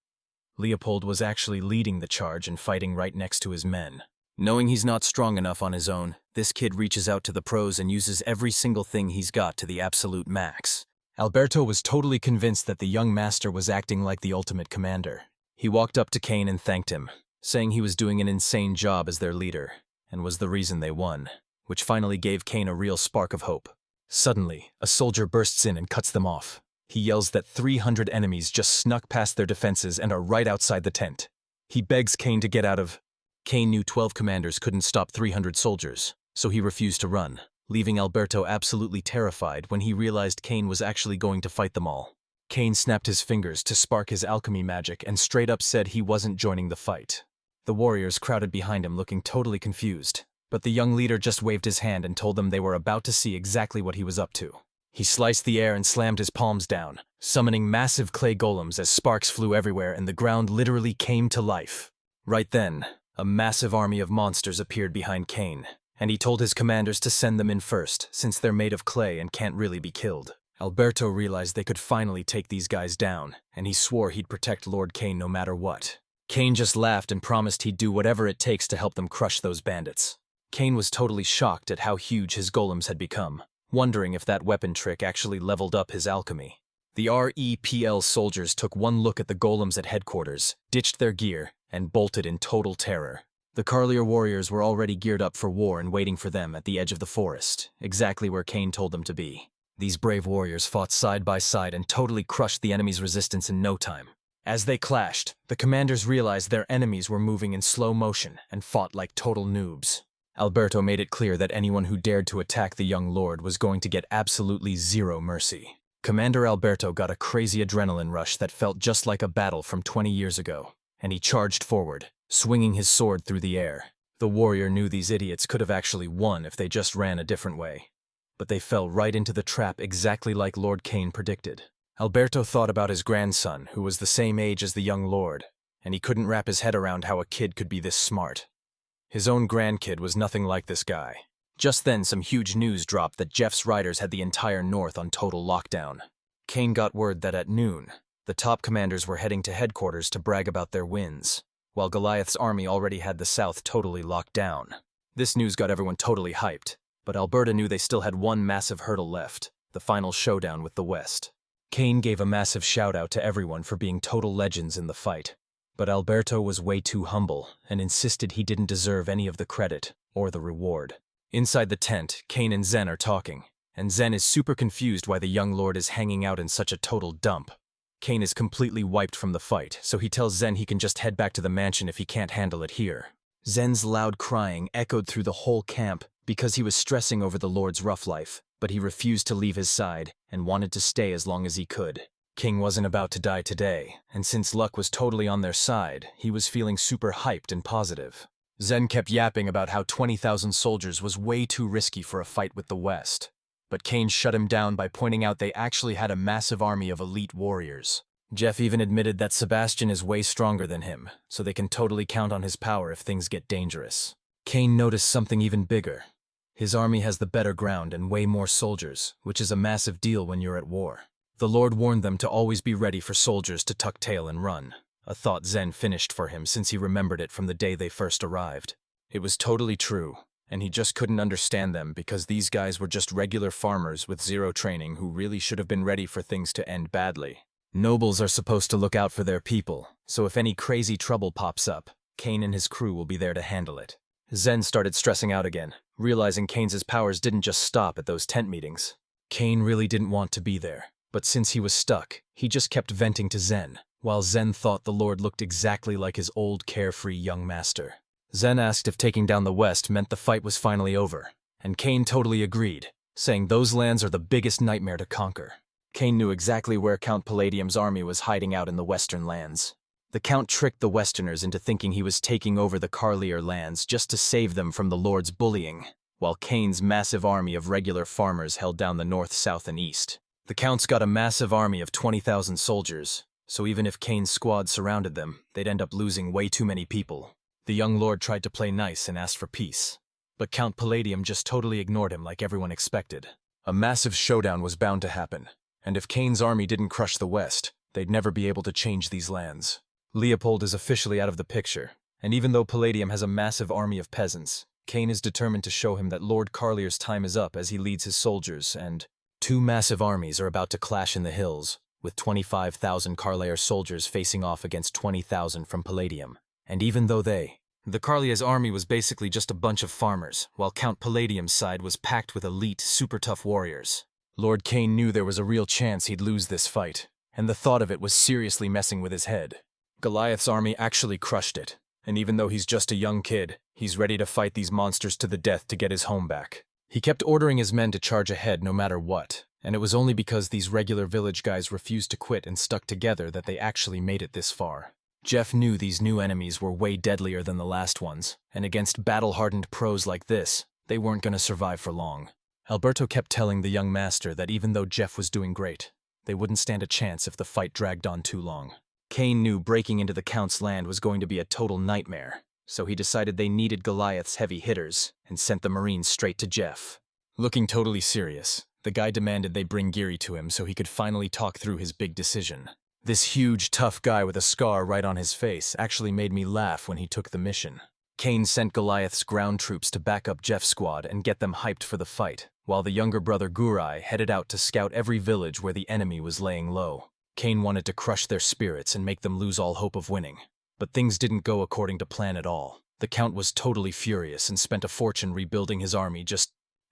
Leopold was actually leading the charge and fighting right next to his men. Knowing he's not strong enough on his own, this kid reaches out to the pros and uses every single thing he's got to the absolute max. Alberto was totally convinced that the young master was acting like the ultimate commander. He walked up to Kane and thanked him, saying he was doing an insane job as their leader, and was the reason they won, which finally gave Kane a real spark of hope. Suddenly, a soldier bursts in and cuts them off. He yells that 300 enemies just snuck past their defenses and are right outside the tent. He begs Kane to get out of. Kane knew 12 commanders couldn't stop 300 soldiers, so he refused to run, leaving Alberto absolutely terrified when he realized Kane was actually going to fight them all. Kane snapped his fingers to spark his alchemy magic and straight up said he wasn't joining the fight. The warriors crowded behind him looking totally confused, but the young leader just waved his hand and told them they were about to see exactly what he was up to. He sliced the air and slammed his palms down, summoning massive clay golems as sparks flew everywhere and the ground literally came to life. Right then, a massive army of monsters appeared behind Kane, and he told his commanders to send them in first, since they're made of clay and can't really be killed. Alberto realized they could finally take these guys down, and he swore he'd protect Lord Kane no matter what. Kane just laughed and promised he'd do whatever it takes to help them crush those bandits. Kane was totally shocked at how huge his golems had become, wondering if that weapon trick actually leveled up his alchemy. The REPL soldiers took one look at the golems at headquarters, ditched their gear, and bolted in total terror. The Carlier warriors were already geared up for war and waiting for them at the edge of the forest, exactly where Kane told them to be. These brave warriors fought side by side and totally crushed the enemy's resistance in no time. As they clashed, the commanders realized their enemies were moving in slow motion and fought like total noobs. Alberto made it clear that anyone who dared to attack the young lord was going to get absolutely zero mercy. Commander Alberto got a crazy adrenaline rush that felt just like a battle from 20 years ago, and he charged forward, swinging his sword through the air. The warrior knew these idiots could have actually won if they just ran a different way. But they fell right into the trap exactly like Lord Kane predicted. Alberto thought about his grandson, who was the same age as the young lord, and he couldn't wrap his head around how a kid could be this smart. His own grandkid was nothing like this guy. Just then, some huge news dropped that Jeff's riders had the entire north on total lockdown. Kane got word that at noon, the top commanders were heading to headquarters to brag about their wins, while Goliath's army already had the south totally locked down. This news got everyone totally hyped, but Alberta knew they still had one massive hurdle left, the final showdown with the west. Kane gave a massive shout-out to everyone for being total legends in the fight. But Alberto was way too humble and insisted he didn't deserve any of the credit or the reward. Inside the tent, Kane and Zen are talking, and Zen is super confused why the young lord is hanging out in such a total dump. Kane is completely wiped from the fight, so he tells Zen he can just head back to the mansion if he can't handle it here. Zen's loud crying echoed through the whole camp because he was stressing over the lord's rough life, but he refused to leave his side and wanted to stay as long as he could. King wasn't about to die today, and since luck was totally on their side, he was feeling super hyped and positive. Zen kept yapping about how 20,000 soldiers was way too risky for a fight with the West. But Kane shut him down by pointing out they actually had a massive army of elite warriors. Jeff even admitted that Sebastian is way stronger than him, so they can totally count on his power if things get dangerous. Kane noticed something even bigger. His army has the better ground and way more soldiers, which is a massive deal when you're at war. The Lord warned them to always be ready for soldiers to tuck tail and run, a thought Zen finished for him since he remembered it from the day they first arrived. It was totally true, and he just couldn't understand them because these guys were just regular farmers with zero training who really should have been ready for things to end badly. Nobles are supposed to look out for their people, so if any crazy trouble pops up, Kane and his crew will be there to handle it. Zen started stressing out again, realizing Kane's powers didn't just stop at those tent meetings. Kane really didn't want to be there. But since he was stuck, he just kept venting to Zen, while Zen thought the Lord looked exactly like his old carefree young master. Zen asked if taking down the West meant the fight was finally over, and Kane totally agreed, saying those lands are the biggest nightmare to conquer. Kane knew exactly where Count Palladium's army was hiding out in the western lands. The Count tricked the Westerners into thinking he was taking over the Carlier lands just to save them from the Lord's bullying, while Kane's massive army of regular farmers held down the north, south, and east. The Count's got a massive army of 20,000 soldiers, so even if Kane's squad surrounded them, they'd end up losing way too many people. The young lord tried to play nice and asked for peace, but Count Palladium just totally ignored him like everyone expected. A massive showdown was bound to happen, and if Kane's army didn't crush the West, they'd never be able to change these lands. Leopold is officially out of the picture, and even though Palladium has a massive army of peasants, Kane is determined to show him that Lord Carlier's time is up as he leads his soldiers, and two massive armies are about to clash in the hills, with 25,000 Carlier soldiers facing off against 20,000 from Palladium. And even though the Carlier's army was basically just a bunch of farmers, while Count Palladium's side was packed with elite, super tough warriors. Lord Kane knew there was a real chance he'd lose this fight, and the thought of it was seriously messing with his head. Goliath's army actually crushed it, and even though he's just a young kid, he's ready to fight these monsters to the death to get his home back. He kept ordering his men to charge ahead no matter what, and it was only because these regular village guys refused to quit and stuck together that they actually made it this far. Jeff knew these new enemies were way deadlier than the last ones, and against battle-hardened pros like this, they weren't going to survive for long. Alberto kept telling the young master that even though Jeff was doing great, they wouldn't stand a chance if the fight dragged on too long. Kane knew breaking into the Count's land was going to be a total nightmare, so he decided they needed Goliath's heavy hitters and sent the Marines straight to Jeff. Looking totally serious, the guy demanded they bring Geary to him so he could finally talk through his big decision. This huge, tough guy with a scar right on his face actually made me laugh when he took the mission. Kane sent Goliath's ground troops to back up Jeff's squad and get them hyped for the fight, while the younger brother Gurai headed out to scout every village where the enemy was laying low. Kane wanted to crush their spirits and make them lose all hope of winning. But things didn't go according to plan at all. The Count was totally furious and spent a fortune rebuilding his army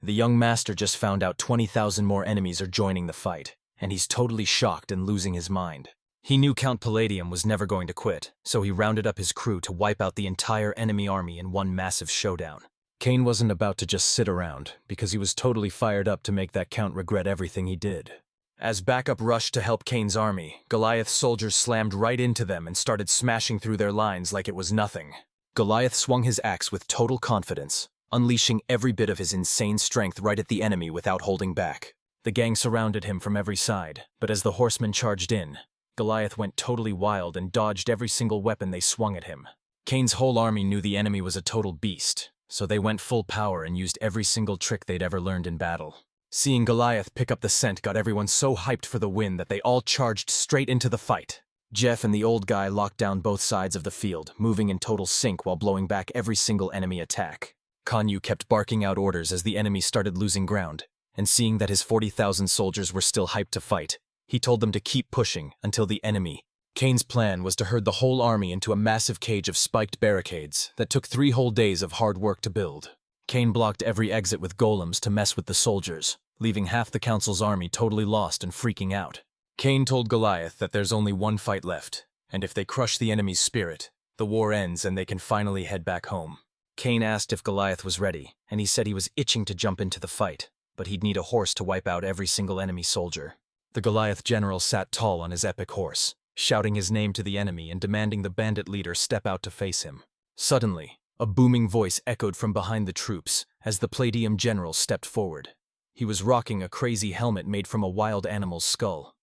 The young master just found out 20,000 more enemies are joining the fight, and he's totally shocked and losing his mind. He knew Count Palladium was never going to quit, so he rounded up his crew to wipe out the entire enemy army in one massive showdown. Kane wasn't about to just sit around, because he was totally fired up to make that Count regret everything he did. As backup rushed to help Kane's army, Goliath's soldiers slammed right into them and started smashing through their lines like it was nothing. Goliath swung his axe with total confidence, unleashing every bit of his insane strength right at the enemy without holding back. The gang surrounded him from every side, but as the horsemen charged in, Goliath went totally wild and dodged every single weapon they swung at him. Kane's whole army knew the enemy was a total beast, so they went full power and used every single trick they'd ever learned in battle. Seeing Goliath pick up the scent got everyone so hyped for the win that they all charged straight into the fight. Jeff and the old guy locked down both sides of the field, moving in total sync while blowing back every single enemy attack. Kanyu kept barking out orders as the enemy started losing ground, and seeing that his 40,000 soldiers were still hyped to fight, he told them to keep pushing until the enemy Kane's plan was to herd the whole army into a massive cage of spiked barricades that took 3 whole days of hard work to build. Kane blocked every exit with golems to mess with the soldiers, leaving half the council's army totally lost and freaking out. Kane told Goliath that there's only one fight left, and if they crush the enemy's spirit, the war ends and they can finally head back home. Kane asked if Goliath was ready, and he said he was itching to jump into the fight, but he'd need a horse to wipe out every single enemy soldier. The Goliath general sat tall on his epic horse, shouting his name to the enemy and demanding the bandit leader step out to face him. Suddenly, a booming voice echoed from behind the troops as the Palladium general stepped forward. He was rocking a crazy helmet made from a wild animal's skull.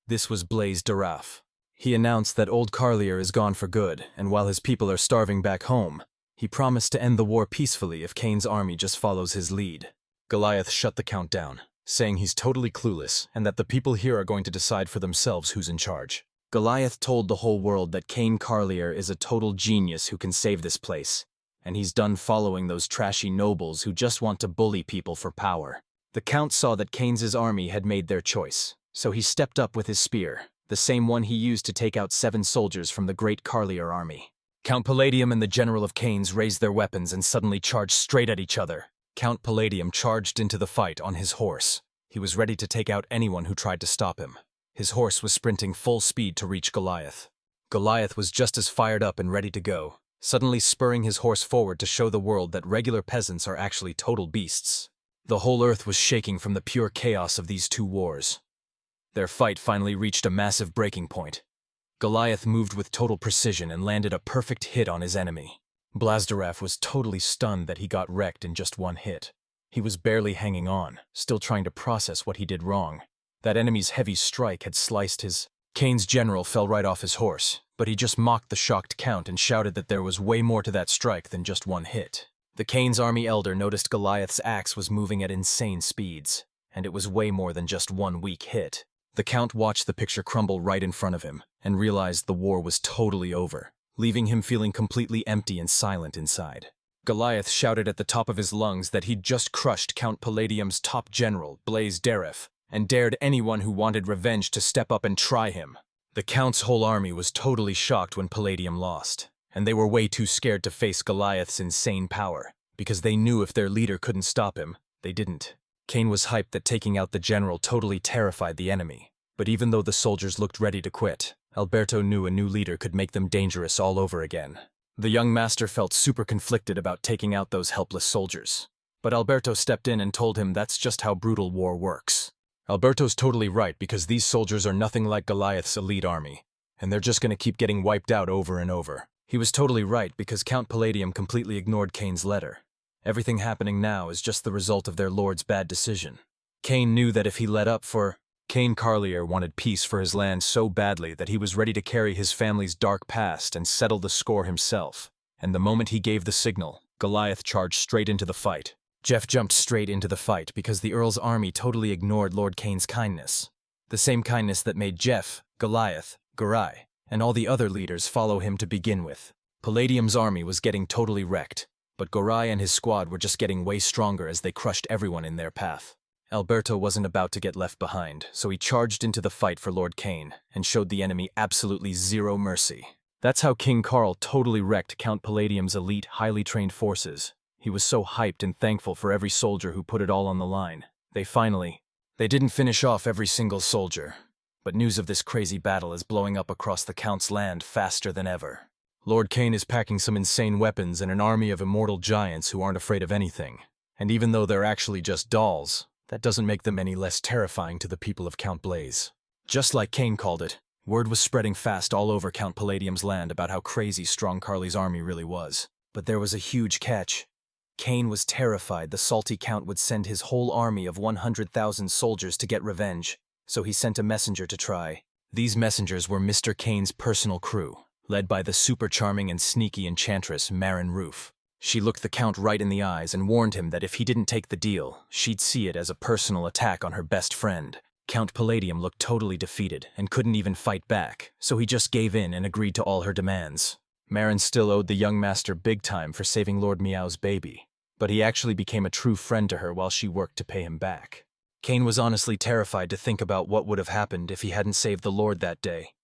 This was Blaze Daraf. He announced that old Carlier is gone for good, and while his people are starving back home, he promised to end the war peacefully if Kane's army just follows his lead. Goliath shut the count down, saying he's totally clueless and that the people here are going to decide for themselves who's in charge. Goliath told the whole world that Kane Carlier is a total genius who can save this place, and he's done following those trashy nobles who just want to bully people for power. The Count saw that Kane's army had made their choice, so he stepped up with his spear, the same one he used to take out 7 soldiers from the great Carlier army. Count Palladium and the General of Kane's raised their weapons and suddenly charged straight at each other. Count Palladium charged into the fight on his horse. He was ready to take out anyone who tried to stop him. His horse was sprinting full speed to reach Goliath. Goliath was just as fired up and ready to go, suddenly spurring his horse forward to show the world that regular peasants are actually total beasts. The whole earth was shaking from the pure chaos of these 2 wars. Their fight finally reached a massive breaking point. Goliath moved with total precision and landed a perfect hit on his enemy. Blazdaraf was totally stunned that he got wrecked in just 1 hit. He was barely hanging on, still trying to process what he did wrong. That enemy's heavy strike had sliced his... Kane's general fell right off his horse, but he just mocked the shocked Count and shouted that there was way more to that strike than just 1 hit. The Kane's army elder noticed Goliath's axe was moving at insane speeds, and it was way more than just 1 weak hit. The Count watched the picture crumble right in front of him and realized the war was totally over, leaving him feeling completely empty and silent inside. Goliath shouted at the top of his lungs that he'd just crushed Count Palladium's top general, Blaze Daraf, and dared anyone who wanted revenge to step up and try him. The Count's whole army was totally shocked when Palladium lost, and they were way too scared to face Goliath's insane power, because they knew if their leader couldn't stop him, they didn't. Kane was hyped that taking out the general totally terrified the enemy, but even though the soldiers looked ready to quit, Alberto knew a new leader could make them dangerous all over again. The young master felt super conflicted about taking out those helpless soldiers, but Alberto stepped in and told him that's just how brutal war works. Alberto's totally right because these soldiers are nothing like Goliath's elite army, and they're just going to keep getting wiped out over and over. He was totally right because Count Palladium completely ignored Kane's letter. Everything happening now is just the result of their lord's bad decision. Kane knew that if he let up for... Kane Carlier wanted peace for his land so badly that he was ready to carry his family's dark past and settle the score himself. And the moment he gave the signal, Goliath charged straight into the fight. Jeff jumped straight into the fight because the Earl's army totally ignored Lord Kane's kindness. The same kindness that made Jeff, Goliath, Garai, and all the other leaders follow him to begin with. Palladium's army was getting totally wrecked, but Garai and his squad were just getting way stronger as they crushed everyone in their path. Alberto wasn't about to get left behind, so he charged into the fight for Lord Kane and showed the enemy absolutely zero mercy. That's how King Carl totally wrecked Count Palladium's elite, highly trained forces. He was so hyped and thankful for every soldier who put it all on the line. They didn't finish off every single soldier, but news of this crazy battle is blowing up across the Count's land faster than ever. Lord Kane is packing some insane weapons and an army of immortal giants who aren't afraid of anything. And even though they're actually just dolls, that doesn't make them any less terrifying to the people of Count Blaze. Just like Kane called it, word was spreading fast all over Count Palladium's land about how crazy strong Carly's army really was. But there was a huge catch. Kane was terrified the salty Count would send his whole army of 100,000 soldiers to get revenge, so he sent a messenger to try. These messengers were Mr. Kane's personal crew, led by the super charming and sneaky enchantress Marin Roof. She looked the Count right in the eyes and warned him that if he didn't take the deal, she'd see it as a personal attack on her best friend. Count Palladium looked totally defeated and couldn't even fight back, so he just gave in and agreed to all her demands. Marin still owed the young master big time for saving Lord Meow's baby, but he actually became a true friend to her while she worked to pay him back. Kane was honestly terrified to think about what would have happened if he hadn't saved the Lord that day.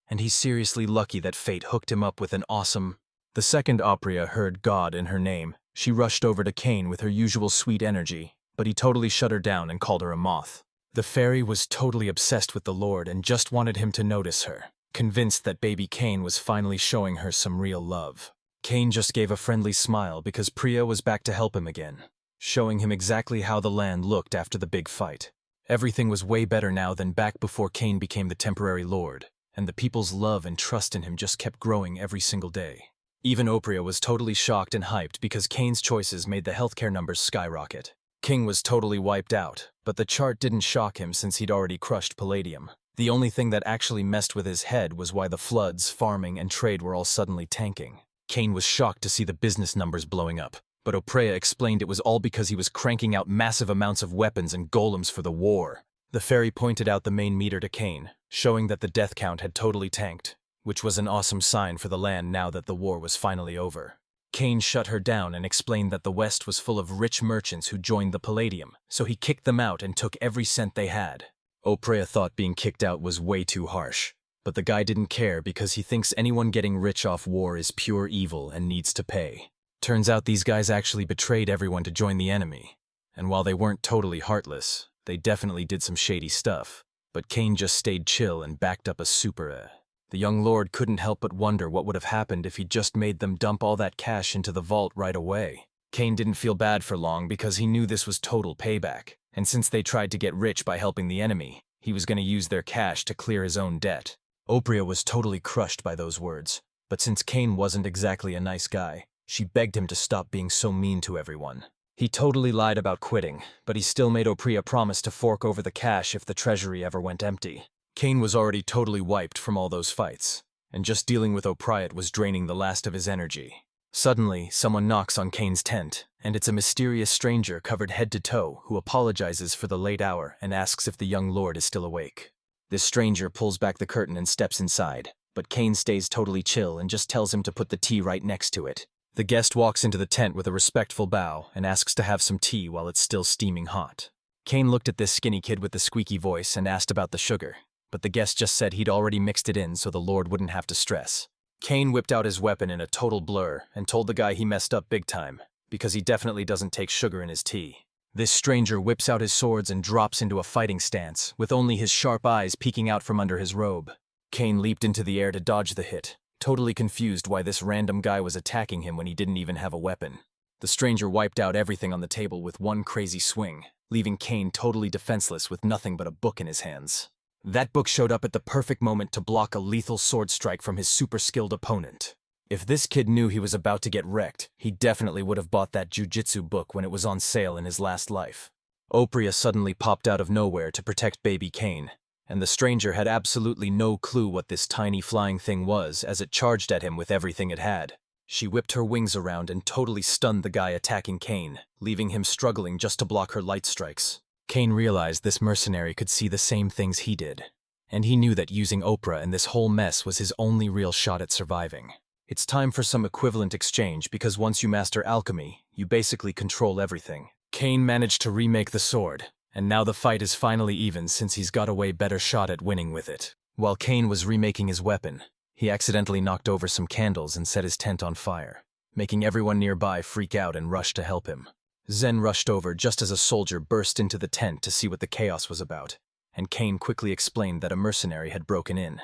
and he's seriously lucky that fate hooked him up with an awesome... The second Opria heard God in her name. She rushed over to Cain with her usual sweet energy, but he totally shut her down and called her a moth. The fairy was totally obsessed with the Lord and just wanted him to notice her, convinced that baby Cain was finally showing her some real love. Cain just gave a friendly smile because Priya was back to help him again, showing him exactly how the land looked after the big fight. Everything was way better now than back before Cain became the temporary lord, and the people's love and trust in him just kept growing every single day. Even Opria was totally shocked and hyped because Cain's choices made the healthcare numbers skyrocket. King was totally wiped out, but the chart didn't shock him since he'd already crushed Palladium. The only thing that actually messed with his head was why the floods, farming, and trade were all suddenly tanking. Cain was shocked to see the business numbers blowing up, but Oprea explained it was all because he was cranking out massive amounts of weapons and golems for the war. The fairy pointed out the main meter to Cain, showing that the death count had totally tanked, which was an awesome sign for the land now that the war was finally over. Cain shut her down and explained that the West was full of rich merchants who joined the Palladium, so he kicked them out and took every cent they had. Oprea thought being kicked out was way too harsh, but the guy didn't care because he thinks anyone getting rich off war is pure evil and needs to pay. Turns out these guys actually betrayed everyone to join the enemy, and while they weren't totally heartless, they definitely did some shady stuff. But Cain just stayed chill and backed up a super. The young lord couldn't help but wonder what would have happened if he'd just made them dump all that cash into the vault right away. Cain didn't feel bad for long because he knew this was total payback, and since they tried to get rich by helping the enemy, he was going to use their cash to clear his own debt. Opria was totally crushed by those words, but since Cain wasn't exactly a nice guy, she begged him to stop being so mean to everyone. He totally lied about quitting, but he still made Opria promise to fork over the cash if the treasury ever went empty. Cain was already totally wiped from all those fights, and just dealing with Opriat was draining the last of his energy. Suddenly, someone knocks on Cain's tent, and it's a mysterious stranger covered head to toe who apologizes for the late hour and asks if the young lord is still awake. This stranger pulls back the curtain and steps inside, but Cain stays totally chill and just tells him to put the tea right next to it. The guest walks into the tent with a respectful bow and asks to have some tea while it's still steaming hot. Cain looked at this skinny kid with the squeaky voice and asked about the sugar, but the guest just said he'd already mixed it in so the lord wouldn't have to stress. Cain whipped out his weapon in a total blur and told the guy he messed up big time, because he definitely doesn't take sugar in his tea. This stranger whips out his swords and drops into a fighting stance, with only his sharp eyes peeking out from under his robe. Cain leaped into the air to dodge the hit, totally confused why this random guy was attacking him when he didn't even have a weapon. The stranger wiped out everything on the table with one crazy swing, leaving Cain totally defenseless with nothing but a book in his hands. That book showed up at the perfect moment to block a lethal sword strike from his super-skilled opponent. If this kid knew he was about to get wrecked, he definitely would have bought that jujitsu book when it was on sale in his last life. Opria suddenly popped out of nowhere to protect baby Cain, and the stranger had absolutely no clue what this tiny flying thing was as it charged at him with everything it had. She whipped her wings around and totally stunned the guy attacking Cain, leaving him struggling just to block her light strikes. Cain realized this mercenary could see the same things he did, and he knew that using Oprah in this whole mess was his only real shot at surviving. It's time for some equivalent exchange because once you master alchemy, you basically control everything. Cain managed to remake the sword, and now the fight is finally even since he's got a way better shot at winning with it. While Cain was remaking his weapon, he accidentally knocked over some candles and set his tent on fire, making everyone nearby freak out and rush to help him. Zen rushed over just as a soldier burst into the tent to see what the chaos was about, and Cain quickly explained that a mercenary had broken in.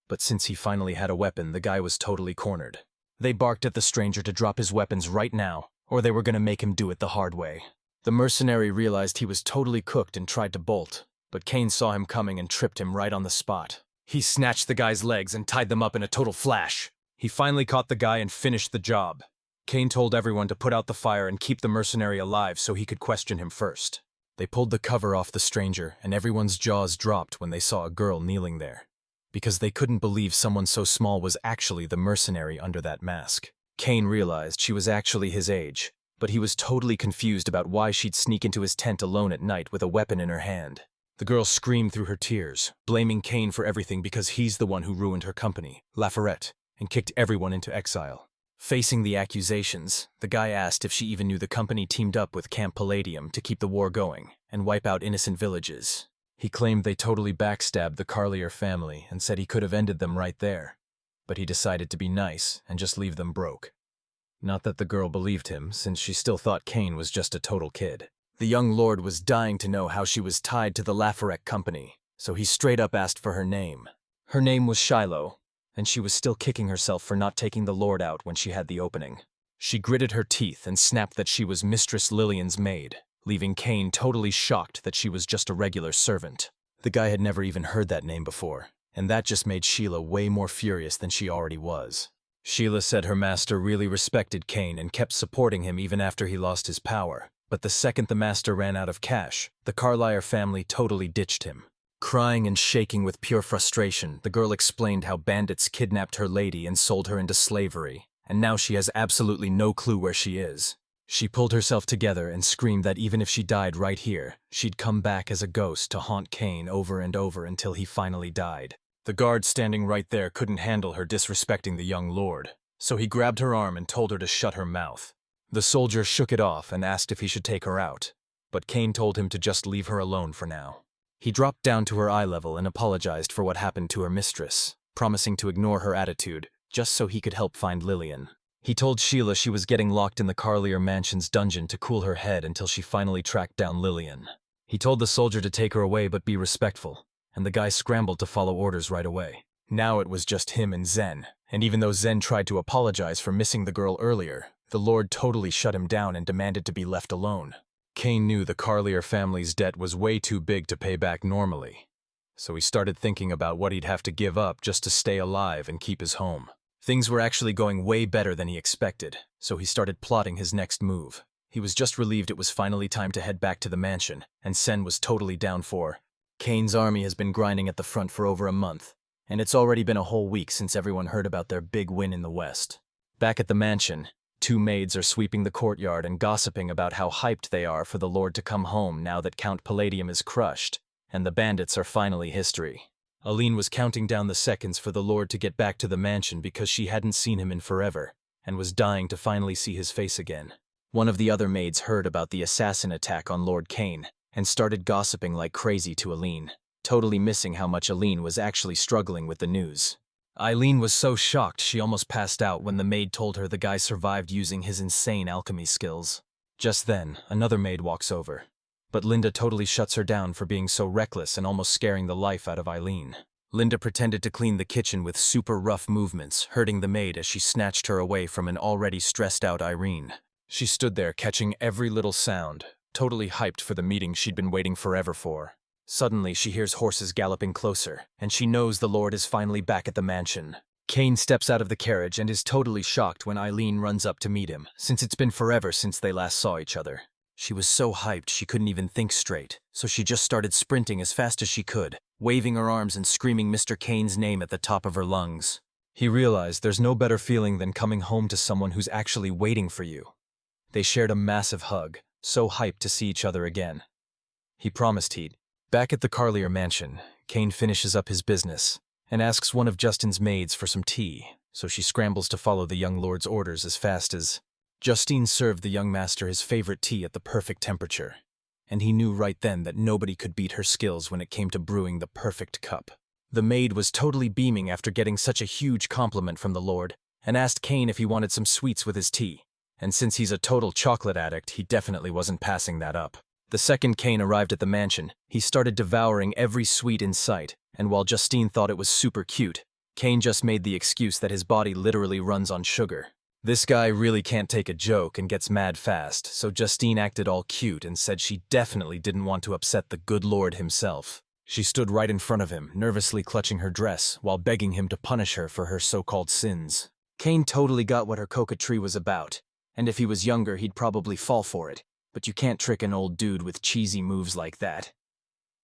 But since he finally had a weapon, the guy was totally cornered. They barked at the stranger to drop his weapons right now, or they were going to make him do it the hard way. The mercenary realized he was totally cooked and tried to bolt, but Cain saw him coming and tripped him right on the spot. He snatched the guy's legs and tied them up in a total flash. He finally caught the guy and finished the job. Cain told everyone to put out the fire and keep the mercenary alive so he could question him first. They pulled the cover off the stranger, and everyone's jaws dropped when they saw a girl kneeling there, because they couldn't believe someone so small was actually the mercenary under that mask. Cain realized she was actually his age, but he was totally confused about why she'd sneak into his tent alone at night with a weapon in her hand. The girl screamed through her tears, blaming Cain for everything because he's the one who ruined her company, Lafayette, and kicked everyone into exile. Facing the accusations, the guy asked if she even knew the company teamed up with Camp Palladium to keep the war going and wipe out innocent villages. He claimed they totally backstabbed the Carlier family and said he could have ended them right there. But he decided to be nice and just leave them broke. Not that the girl believed him, since she still thought Kane was just a total kid. The young lord was dying to know how she was tied to the Lafarec company, so he straight up asked for her name. Her name was Shiloh, and she was still kicking herself for not taking the lord out when she had the opening. She gritted her teeth and snapped that she was Mistress Lillian's maid, leaving Kane totally shocked that she was just a regular servant. The guy had never even heard that name before, and that just made Sheila way more furious than she already was. Sheila said her master really respected Kane and kept supporting him even after he lost his power, but the second the master ran out of cash, the Carlier family totally ditched him. Crying and shaking with pure frustration, the girl explained how bandits kidnapped her lady and sold her into slavery, and now she has absolutely no clue where she is. She pulled herself together and screamed that even if she died right here, she'd come back as a ghost to haunt Kane over and over until he finally died. The guard standing right there couldn't handle her disrespecting the young lord, so he grabbed her arm and told her to shut her mouth. The soldier shook it off and asked if he should take her out, but Kane told him to just leave her alone for now. He dropped down to her eye level and apologized for what happened to her mistress, promising to ignore her attitude, just so he could help find Lillian. He told Sheila she was getting locked in the Carlier Mansion's dungeon to cool her head until she finally tracked down Lillian. He told the soldier to take her away but be respectful, and the guy scrambled to follow orders right away. Now it was just him and Zen, and even though Zen tried to apologize for missing the girl earlier, the lord totally shut him down and demanded to be left alone. Kane knew the Carlier family's debt was way too big to pay back normally, so he started thinking about what he'd have to give up just to stay alive and keep his home. Things were actually going way better than he expected, so he started plotting his next move. He was just relieved it was finally time to head back to the mansion, and Sen was totally down for. Kane's army has been grinding at the front for over a month, and it's already been a whole week since everyone heard about their big win in the west. Back at the mansion, two maids are sweeping the courtyard and gossiping about how hyped they are for the lord to come home now that Count Palladium is crushed, and the bandits are finally history. Aline was counting down the seconds for the lord to get back to the mansion because she hadn't seen him in forever, and was dying to finally see his face again. One of the other maids heard about the assassin attack on Lord Kane, and started gossiping like crazy to Aline, totally missing how much Aline was actually struggling with the news. Eileen was so shocked she almost passed out when the maid told her the guy survived using his insane alchemy skills. Just then, another maid walks over, but Linda totally shuts her down for being so reckless and almost scaring the life out of Eileen. Linda pretended to clean the kitchen with super rough movements, hurting the maid as she snatched her away from an already stressed-out Irene. She stood there catching every little sound, totally hyped for the meeting she'd been waiting forever for. Suddenly, she hears horses galloping closer, and she knows the lord is finally back at the mansion. Kane steps out of the carriage and is totally shocked when Eileen runs up to meet him, since it's been forever since they last saw each other. She was so hyped she couldn't even think straight, so she just started sprinting as fast as she could, waving her arms and screaming Mr. Kane's name at the top of her lungs. He realized there's no better feeling than coming home to someone who's actually waiting for you. They shared a massive hug, so hyped to see each other again. He promised he'd. Back at the Carlier mansion, Kane finishes up his business and asks one of Justin's maids for some tea, so she scrambles to follow the young lord's orders as fast as. Justine served the young master his favorite tea at the perfect temperature, and he knew right then that nobody could beat her skills when it came to brewing the perfect cup. The maid was totally beaming after getting such a huge compliment from the lord, and asked Kane if he wanted some sweets with his tea, and since he's a total chocolate addict, he definitely wasn't passing that up. The second Kane arrived at the mansion, he started devouring every sweet in sight, and while Justine thought it was super cute, Kane just made the excuse that his body literally runs on sugar. This guy really can't take a joke and gets mad fast, so Justine acted all cute and said she definitely didn't want to upset the good lord himself. She stood right in front of him, nervously clutching her dress, while begging him to punish her for her so-called sins. Kane totally got what her coquetry was about, and if he was younger he'd probably fall for it, but you can't trick an old dude with cheesy moves like that.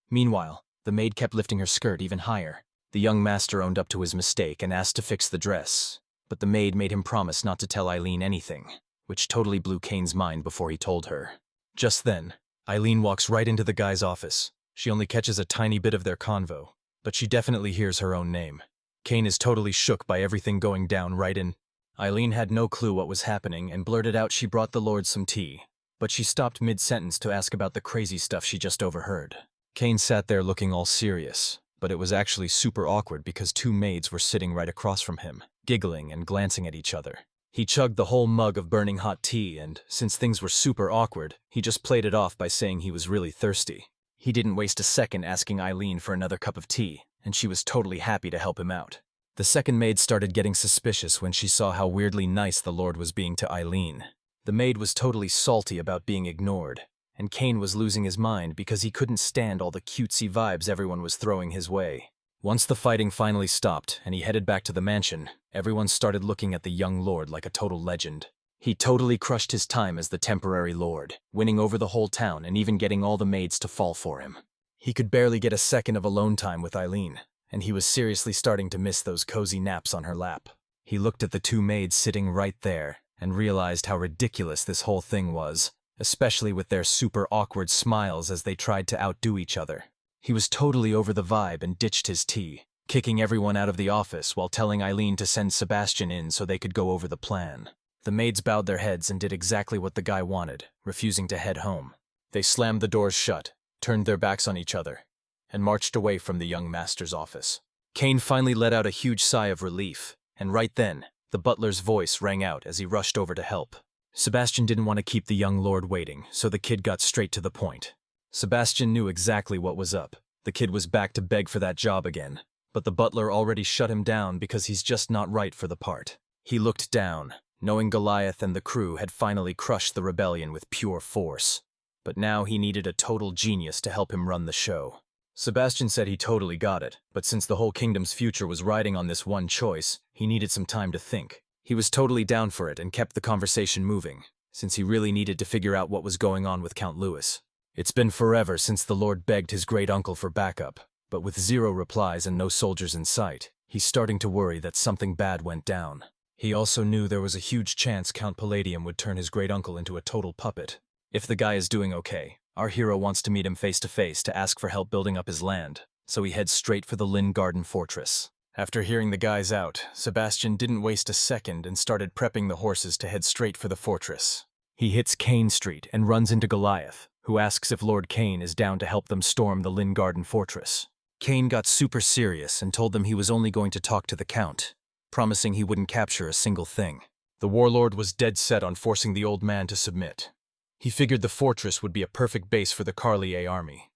Meanwhile, the maid kept lifting her skirt even higher. The young master owned up to his mistake and asked to fix the dress, but the maid made him promise not to tell Eileen anything, which totally blew Kane's mind before he told her. Just then, Eileen walks right into the guy's office. She only catches a tiny bit of their convo, but she definitely hears her own name. Kane is totally shook by everything going down right in. Eileen had no clue what was happening and blurted out she brought the lord some tea, but she stopped mid-sentence to ask about the crazy stuff she just overheard. Kane sat there looking all serious, but it was actually super awkward because two maids were sitting right across from him, giggling and glancing at each other. He chugged the whole mug of burning hot tea and, since things were super awkward, he just played it off by saying he was really thirsty. He didn't waste a second asking Eileen for another cup of tea, and she was totally happy to help him out. The second maid started getting suspicious when she saw how weirdly nice the Lord was being to Eileen. The maid was totally salty about being ignored, and Kane was losing his mind because he couldn't stand all the cutesy vibes everyone was throwing his way. Once the fighting finally stopped and he headed back to the mansion, everyone started looking at the young lord like a total legend. He totally crushed his time as the temporary lord, winning over the whole town and even getting all the maids to fall for him. He could barely get a second of alone time with Eileen, and he was seriously starting to miss those cozy naps on her lap. He looked at the two maids sitting right there and realized how ridiculous this whole thing was, especially with their super awkward smiles as they tried to outdo each other. He was totally over the vibe and ditched his tea, kicking everyone out of the office while telling Eileen to send Sebastian in so they could go over the plan. The maids bowed their heads and did exactly what the guy wanted, refusing to head home. They slammed the doors shut, turned their backs on each other, and marched away from the young master's office. Kane finally let out a huge sigh of relief, and right then, the butler's voice rang out as he rushed over to help. Sebastian didn't want to keep the young lord waiting, so the kid got straight to the point. Sebastian knew exactly what was up. The kid was back to beg for that job again, but the butler already shut him down because he's just not right for the part. He looked down, knowing Goliath and the crew had finally crushed the rebellion with pure force. But now he needed a total genius to help him run the show. Sebastian said he totally got it, but since the whole kingdom's future was riding on this one choice, he needed some time to think. He was totally down for it and kept the conversation moving, since he really needed to figure out what was going on with Count Louis. It's been forever since the Lord begged his great-uncle for backup, but with 0 replies and no soldiers in sight, he's starting to worry that something bad went down. He also knew there was a huge chance Count Palladium would turn his great-uncle into a total puppet. If the guy is doing okay, our hero wants to meet him face-to-face to ask for help building up his land, so he heads straight for the Lynn Garden Fortress. After hearing the guys out, Sebastian didn't waste a second and started prepping the horses to head straight for the fortress. He hits Kane Street and runs into Goliath, who asks if Lord Kane is down to help them storm the Lynn Garden Fortress. Kane got super serious and told them he was only going to talk to the Count, promising he wouldn't capture a single thing. The warlord was dead set on forcing the old man to submit. He figured the fortress would be a perfect base for the Carlier army.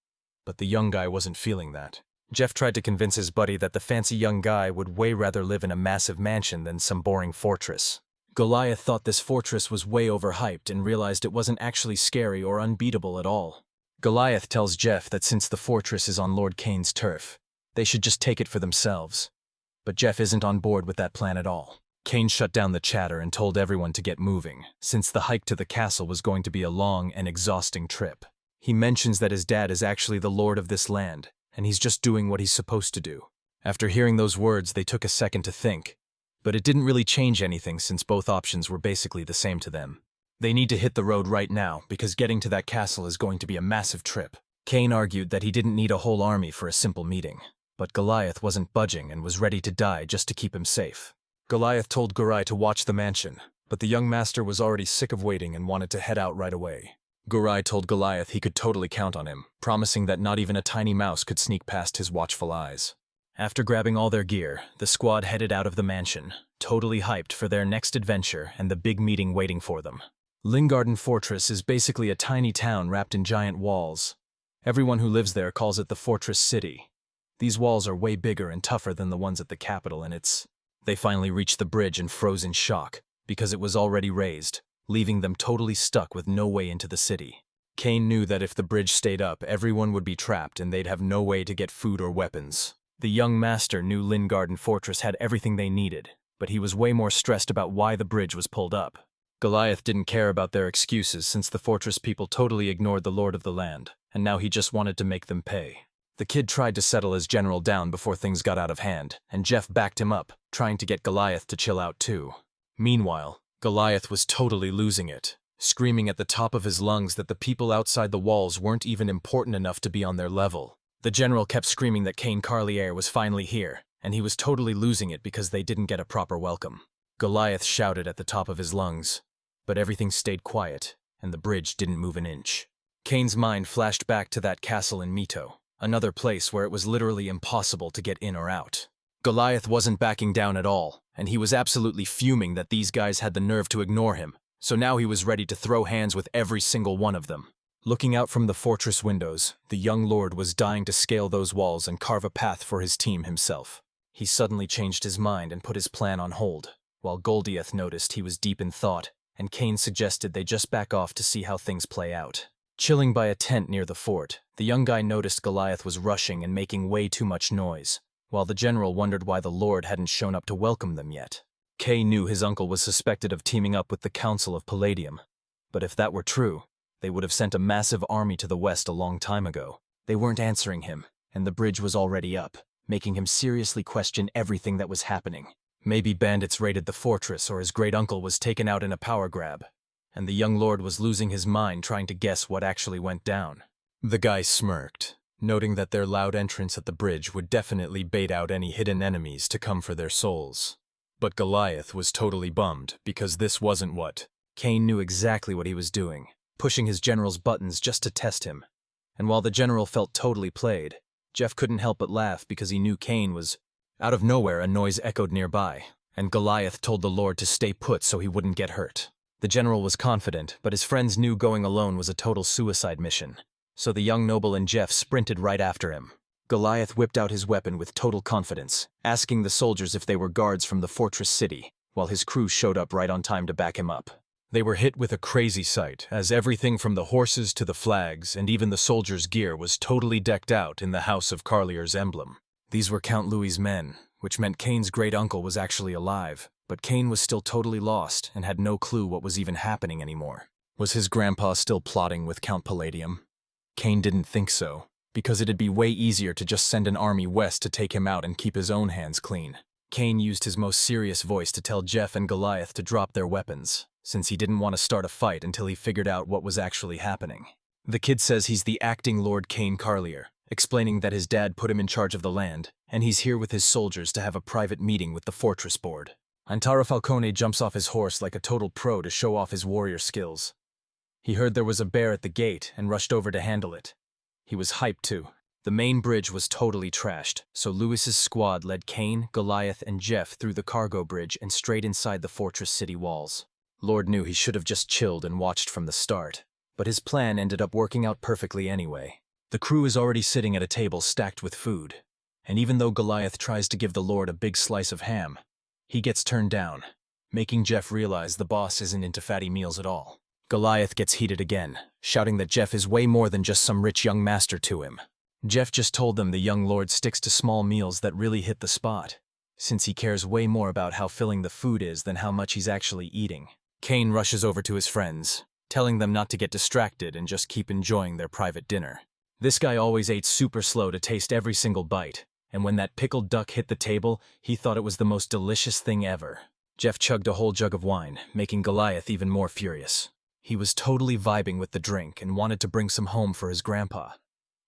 But the young guy wasn't feeling that. Jeff tried to convince his buddy that the fancy young guy would way rather live in a massive mansion than some boring fortress. Goliath thought this fortress was way overhyped and realized it wasn't actually scary or unbeatable at all. Goliath tells Jeff that since the fortress is on Lord Kane's turf, they should just take it for themselves. But Jeff isn't on board with that plan at all. Kane shut down the chatter and told everyone to get moving, since the hike to the castle was going to be a long and exhausting trip. He mentions that his dad is actually the lord of this land, and he's just doing what he's supposed to do. After hearing those words, they took a second to think, but it didn't really change anything since both options were basically the same to them. They need to hit the road right now because getting to that castle is going to be a massive trip. Kane argued that he didn't need a whole army for a simple meeting, but Goliath wasn't budging and was ready to die just to keep him safe. Goliath told Gurai to watch the mansion, but the young master was already sick of waiting and wanted to head out right away. Gurai told Goliath he could totally count on him, promising that not even a tiny mouse could sneak past his watchful eyes. After grabbing all their gear, the squad headed out of the mansion, totally hyped for their next adventure and the big meeting waiting for them. Lynn Garden Fortress is basically a tiny town wrapped in giant walls. Everyone who lives there calls it the Fortress City. These walls are way bigger and tougher than the ones at the capital, and They finally reached the bridge and froze in shock, because it was already raised, leaving them totally stuck with no way into the city. Kane knew that if the bridge stayed up, everyone would be trapped and they'd have no way to get food or weapons. The young master knew Lynn Garden Fortress had everything they needed, but he was way more stressed about why the bridge was pulled up. Goliath didn't care about their excuses since the fortress people totally ignored the lord of the land, and now he just wanted to make them pay. The kid tried to settle his general down before things got out of hand, and Jeff backed him up, trying to get Goliath to chill out too. Meanwhile, Goliath was totally losing it, screaming at the top of his lungs that the people outside the walls weren't even important enough to be on their level. The general kept screaming that Kane Carlier was finally here, and he was totally losing it because they didn't get a proper welcome. Goliath shouted at the top of his lungs, but everything stayed quiet, and the bridge didn't move an inch. Kane's mind flashed back to that castle in Mito. another place where it was literally impossible to get in or out. Goliath wasn't backing down at all, and he was absolutely fuming that these guys had the nerve to ignore him, so now he was ready to throw hands with every single one of them. Looking out from the fortress windows, the young lord was dying to scale those walls and carve a path for his team himself. He suddenly changed his mind and put his plan on hold, while Goldieth noticed he was deep in thought, and Cain suggested they just back off to see how things play out. Chilling by a tent near the fort, the young guy noticed Goliath was rushing and making way too much noise, while the general wondered why the lord hadn't shown up to welcome them yet. Kay knew his uncle was suspected of teaming up with the Council of Palladium, but if that were true, they would have sent a massive army to the west a long time ago. They weren't answering him, and the bridge was already up, making him seriously question everything that was happening. Maybe bandits raided the fortress or his great-uncle was taken out in a power grab, and the young lord was losing his mind trying to guess what actually went down. The guy smirked, noting that their loud entrance at the bridge would definitely bait out any hidden enemies to come for their souls. But Goliath was totally bummed because this wasn't what. Cain knew exactly what he was doing, pushing his general's buttons just to test him. And while the general felt totally played, Jeff couldn't help but laugh because he knew Cain was... Out of nowhere, a noise echoed nearby, and Goliath told the lord to stay put so he wouldn't get hurt. The general was confident, but his friends knew going alone was a total suicide mission, so the young noble and Jeff sprinted right after him. Goliath whipped out his weapon with total confidence, asking the soldiers if they were guards from the fortress city, while his crew showed up right on time to back him up. They were hit with a crazy sight, as everything from the horses to the flags and even the soldiers' gear was totally decked out in the House of Carlier's emblem. These were Count Louis's men, which meant Cain's great-uncle was actually alive, but Cain was still totally lost and had no clue what was even happening anymore. Was his grandpa still plotting with Count Palladium? Cain didn't think so, because it'd be way easier to just send an army west to take him out and keep his own hands clean. Cain used his most serious voice to tell Jeff and Goliath to drop their weapons, since he didn't want to start a fight until he figured out what was actually happening. The kid says he's the acting Lord Cain Carlier, explaining that his dad put him in charge of the land, and he's here with his soldiers to have a private meeting with the fortress board. Antara Falcone jumps off his horse like a total pro to show off his warrior skills. He heard there was a bear at the gate and rushed over to handle it. He was hyped too. The main bridge was totally trashed, so Louis's squad led Cain, Goliath, and Jeff through the cargo bridge and straight inside the fortress city walls. Lord knew he should have just chilled and watched from the start, but his plan ended up working out perfectly anyway. The crew is already sitting at a table stacked with food, and even though Goliath tries to give the Lord a big slice of ham, he gets turned down, making Jeff realize the boss isn't into fatty meals at all. Goliath gets heated again, shouting that Jeff is way more than just some rich young master to him. Jeff just told them the young lord sticks to small meals that really hit the spot, since he cares way more about how filling the food is than how much he's actually eating. Cain rushes over to his friends, telling them not to get distracted and just keep enjoying their private dinner. This guy always ate super slow to taste every single bite, and when that pickled duck hit the table, he thought it was the most delicious thing ever. Jeff chugged a whole jug of wine, making Goliath even more furious. He was totally vibing with the drink and wanted to bring some home for his grandpa.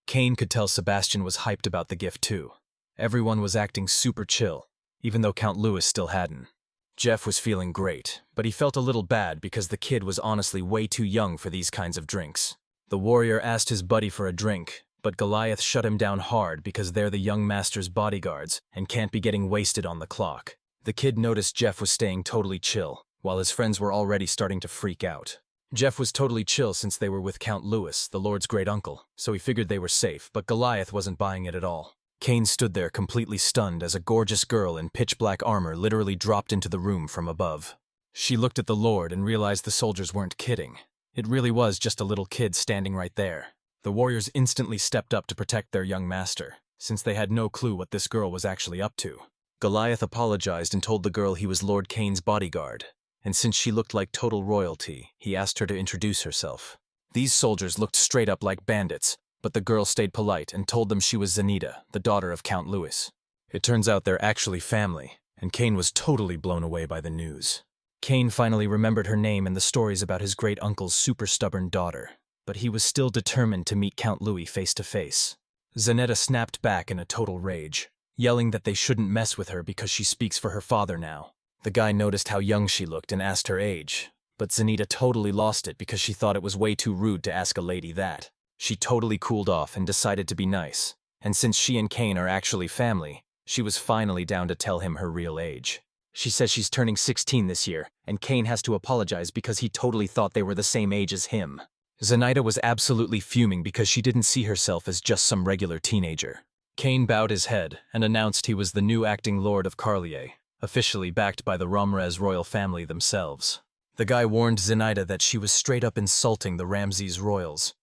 Cain could tell Sebastian was hyped about the gift too. Everyone was acting super chill, even though Count Louis still hadn't. Jeff was feeling great, but he felt a little bad because the kid was honestly way too young for these kinds of drinks. The warrior asked his buddy for a drink, but Goliath shut him down hard because they're the young master's bodyguards and can't be getting wasted on the clock. The kid noticed Jeff was staying totally chill, while his friends were already starting to freak out. Jeff was totally chill since they were with Count Louis, the Lord's great-uncle, so he figured they were safe, but Goliath wasn't buying it at all. Cain stood there completely stunned as a gorgeous girl in pitch-black armor literally dropped into the room from above. She looked at the Lord and realized the soldiers weren't kidding. It really was just a little kid standing right there. The warriors instantly stepped up to protect their young master, since they had no clue what this girl was actually up to. Goliath apologized and told the girl he was Lord Cain's bodyguard, and since she looked like total royalty, he asked her to introduce herself. These soldiers looked straight up like bandits, but the girl stayed polite and told them she was Zenita, the daughter of Count Louis. It turns out they're actually family, and Cain was totally blown away by the news. Cain finally remembered her name and the stories about his great-uncle's super stubborn daughter, but he was still determined to meet Count Louis face to face. Zenita snapped back in a total rage, yelling that they shouldn't mess with her because she speaks for her father now. The guy noticed how young she looked and asked her age, but Zenita totally lost it because she thought it was way too rude to ask a lady that. She totally cooled off and decided to be nice, And since she and Kane are actually family, she was finally down to tell him her real age. She says she's turning 16 this year, and Kane has to apologize because he totally thought they were the same age as him. Zenaida was absolutely fuming because she didn't see herself as just some regular teenager. Kane bowed his head and announced he was the new acting Lord of Carlier, officially backed by the Ramrez royal family themselves. The guy warned Zenaida that she was straight up insulting the Ramses royals,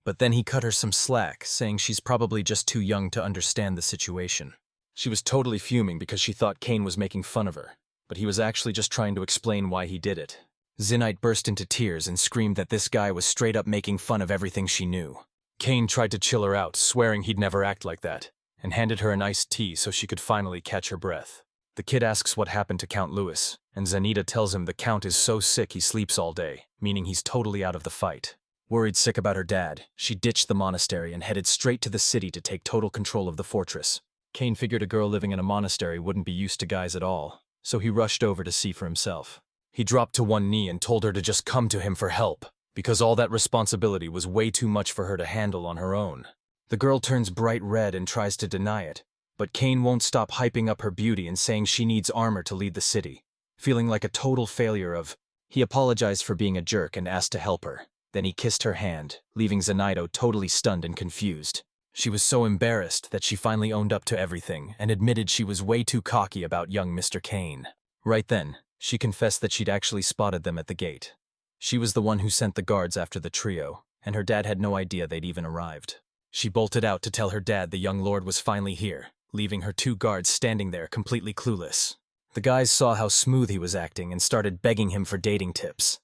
but then he cut her some slack, saying she's probably just too young to understand the situation. She was totally fuming because she thought Kane was making fun of her, but he was actually just trying to explain why he did it. Zenaida burst into tears and screamed that this guy was straight up making fun of everything she knew. Kane tried to chill her out, swearing he'd never act like that, and handed her an iced tea so she could finally catch her breath. The kid asks what happened to Count Louis, and Zenaida tells him the Count is so sick he sleeps all day, meaning he's totally out of the fight. Worried sick about her dad, she ditched the monastery and headed straight to the city to take total control of the fortress. Kane figured a girl living in a monastery wouldn't be used to guys at all, so he rushed over to see for himself. He dropped to one knee and told her to just come to him for help, because all that responsibility was way too much for her to handle on her own. The girl turns bright red and tries to deny it, but Kane won't stop hyping up her beauty and saying she needs armor to lead the city. Feeling like a total failure he apologized for being a jerk and asked to help her. Then he kissed her hand, leaving Zenaida totally stunned and confused. She was so embarrassed that she finally owned up to everything and admitted she was way too cocky about young Mr. Kane. Right then, she confessed that she'd actually spotted them at the gate. She was the one who sent the guards after the trio, and her dad had no idea they'd even arrived. She bolted out to tell her dad the young lord was finally here, leaving her 2 guards standing there completely clueless. The guys saw how smooth he was acting and started begging him for dating tips.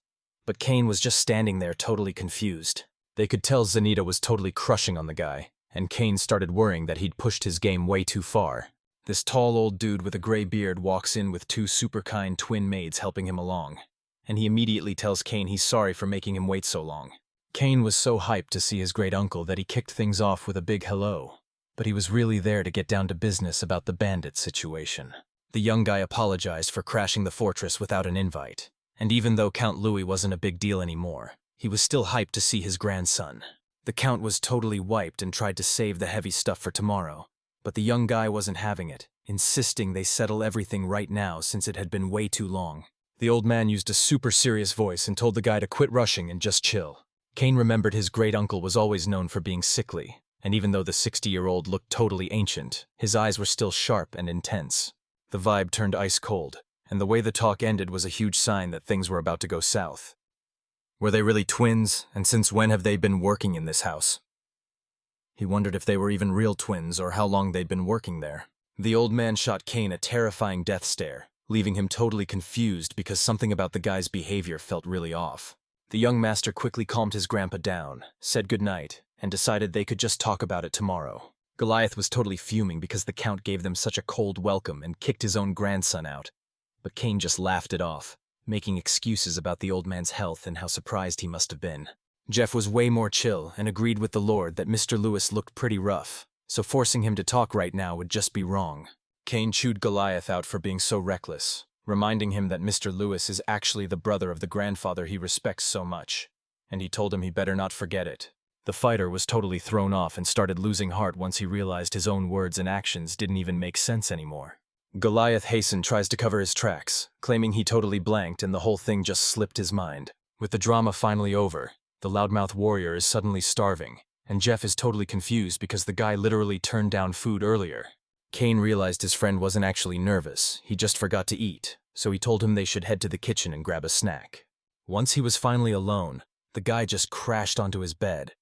But Kane was just standing there totally confused. They could tell Zenaida was totally crushing on the guy, and Kane started worrying that he'd pushed his game way too far. This tall old dude with a gray beard walks in with 2 super kind twin maids helping him along, and he immediately tells Kane he's sorry for making him wait so long. Kane was so hyped to see his great uncle that he kicked things off with a big hello, but he was really there to get down to business about the bandit situation. The young guy apologized for crashing the fortress without an invite, and even though Count Louis wasn't a big deal anymore, he was still hyped to see his grandson. The Count was totally wiped and tried to save the heavy stuff for tomorrow, but the young guy wasn't having it, insisting they settle everything right now since it had been way too long. The old man used a super serious voice and told the guy to quit rushing and just chill. Kane remembered his great-uncle was always known for being sickly, and even though the 60-year-old looked totally ancient, his eyes were still sharp and intense. The vibe turned ice cold, and the way the talk ended was a huge sign that things were about to go south. Were they really twins, and since when have they been working in this house? He wondered if they were even real twins or how long they'd been working there. The old man shot Kane a terrifying death stare, leaving him totally confused because something about the guy's behavior felt really off. The young master quickly calmed his grandpa down, said goodnight, and decided they could just talk about it tomorrow. Goliath was totally fuming because the Count gave them such a cold welcome and kicked his own grandson out, but Kane just laughed it off, making excuses about the old man's health and how surprised he must have been. Jeff was way more chill and agreed with the Lord that Mr. Lewis looked pretty rough, so forcing him to talk right now would just be wrong. Kane chewed Goliath out for being so reckless, reminding him that Mr. Lewis is actually the brother of the grandfather he respects so much, and he told him he better not forget it. The fighter was totally thrown off and started losing heart once he realized his own words and actions didn't even make sense anymore. Goliath hastened tries to cover his tracks, claiming he totally blanked and the whole thing just slipped his mind. With the drama finally over, the loudmouth warrior is suddenly starving, and Jeff is totally confused because the guy literally turned down food earlier. Kane realized his friend wasn't actually nervous, he just forgot to eat, so he told him they should head to the kitchen and grab a snack. Once he was finally alone, the guy just crashed onto his bed,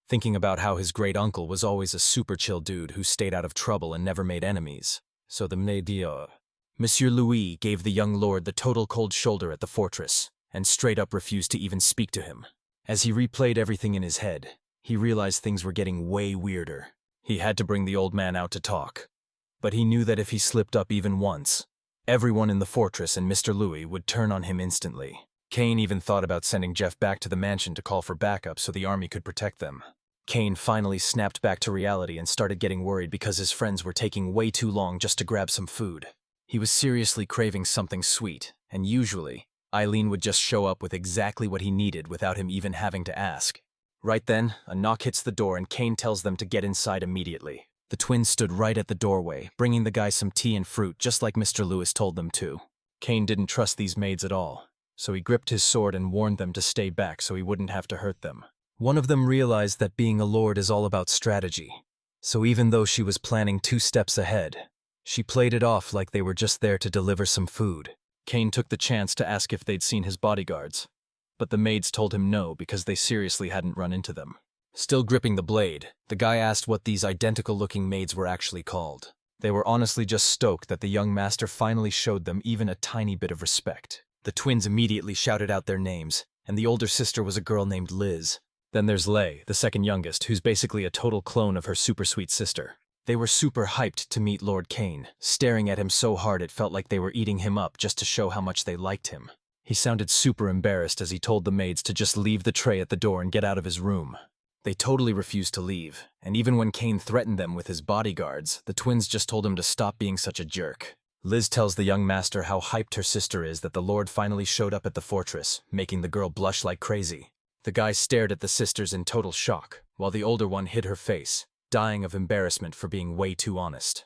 thinking about how his great-uncle was always a super chill dude who stayed out of trouble and never made enemies. So the Monsieur Louis gave the young lord the total cold shoulder at the fortress, and straight up refused to even speak to him. As he replayed everything in his head, he realized things were getting way weirder. He had to bring the old man out to talk, but he knew that if he slipped up even once, everyone in the fortress and Mr. Louis would turn on him instantly. Kane even thought about sending Jeff back to the mansion to call for backup so the army could protect them. Kane finally snapped back to reality and started getting worried because his friends were taking way too long just to grab some food. He was seriously craving something sweet, and usually, Eileen would just show up with exactly what he needed without him even having to ask. Right then, a knock hits the door and Kane tells them to get inside immediately. The twins stood right at the doorway, bringing the guy some tea and fruit just like Mr. Lewis told them to. Kane didn't trust these maids at all, so he gripped his sword and warned them to stay back so he wouldn't have to hurt them. One of them realized that being a lord is all about strategy, so even though she was planning 2 steps ahead, she played it off like they were just there to deliver some food. Kane took the chance to ask if they'd seen his bodyguards, but the maids told him no because they seriously hadn't run into them. Still gripping the blade, the guy asked what these identical-looking maids were actually called. They were honestly just stoked that the young master finally showed them even a tiny bit of respect. The twins immediately shouted out their names, and the older sister was a girl named Liz. Then there's Lei, the second youngest, who's basically a total clone of her super sweet sister. They were super hyped to meet Lord Kane, staring at him so hard it felt like they were eating him up just to show how much they liked him. He sounded super embarrassed as he told the maids to just leave the tray at the door and get out of his room. They totally refused to leave, and even when Kane threatened them with his bodyguards, the twins just told him to stop being such a jerk. Liz tells the young master how hyped her sister is that the Lord finally showed up at the fortress, making the girl blush like crazy. The guy stared at the sisters in total shock, while the older one hid her face, dying of embarrassment for being way too honest.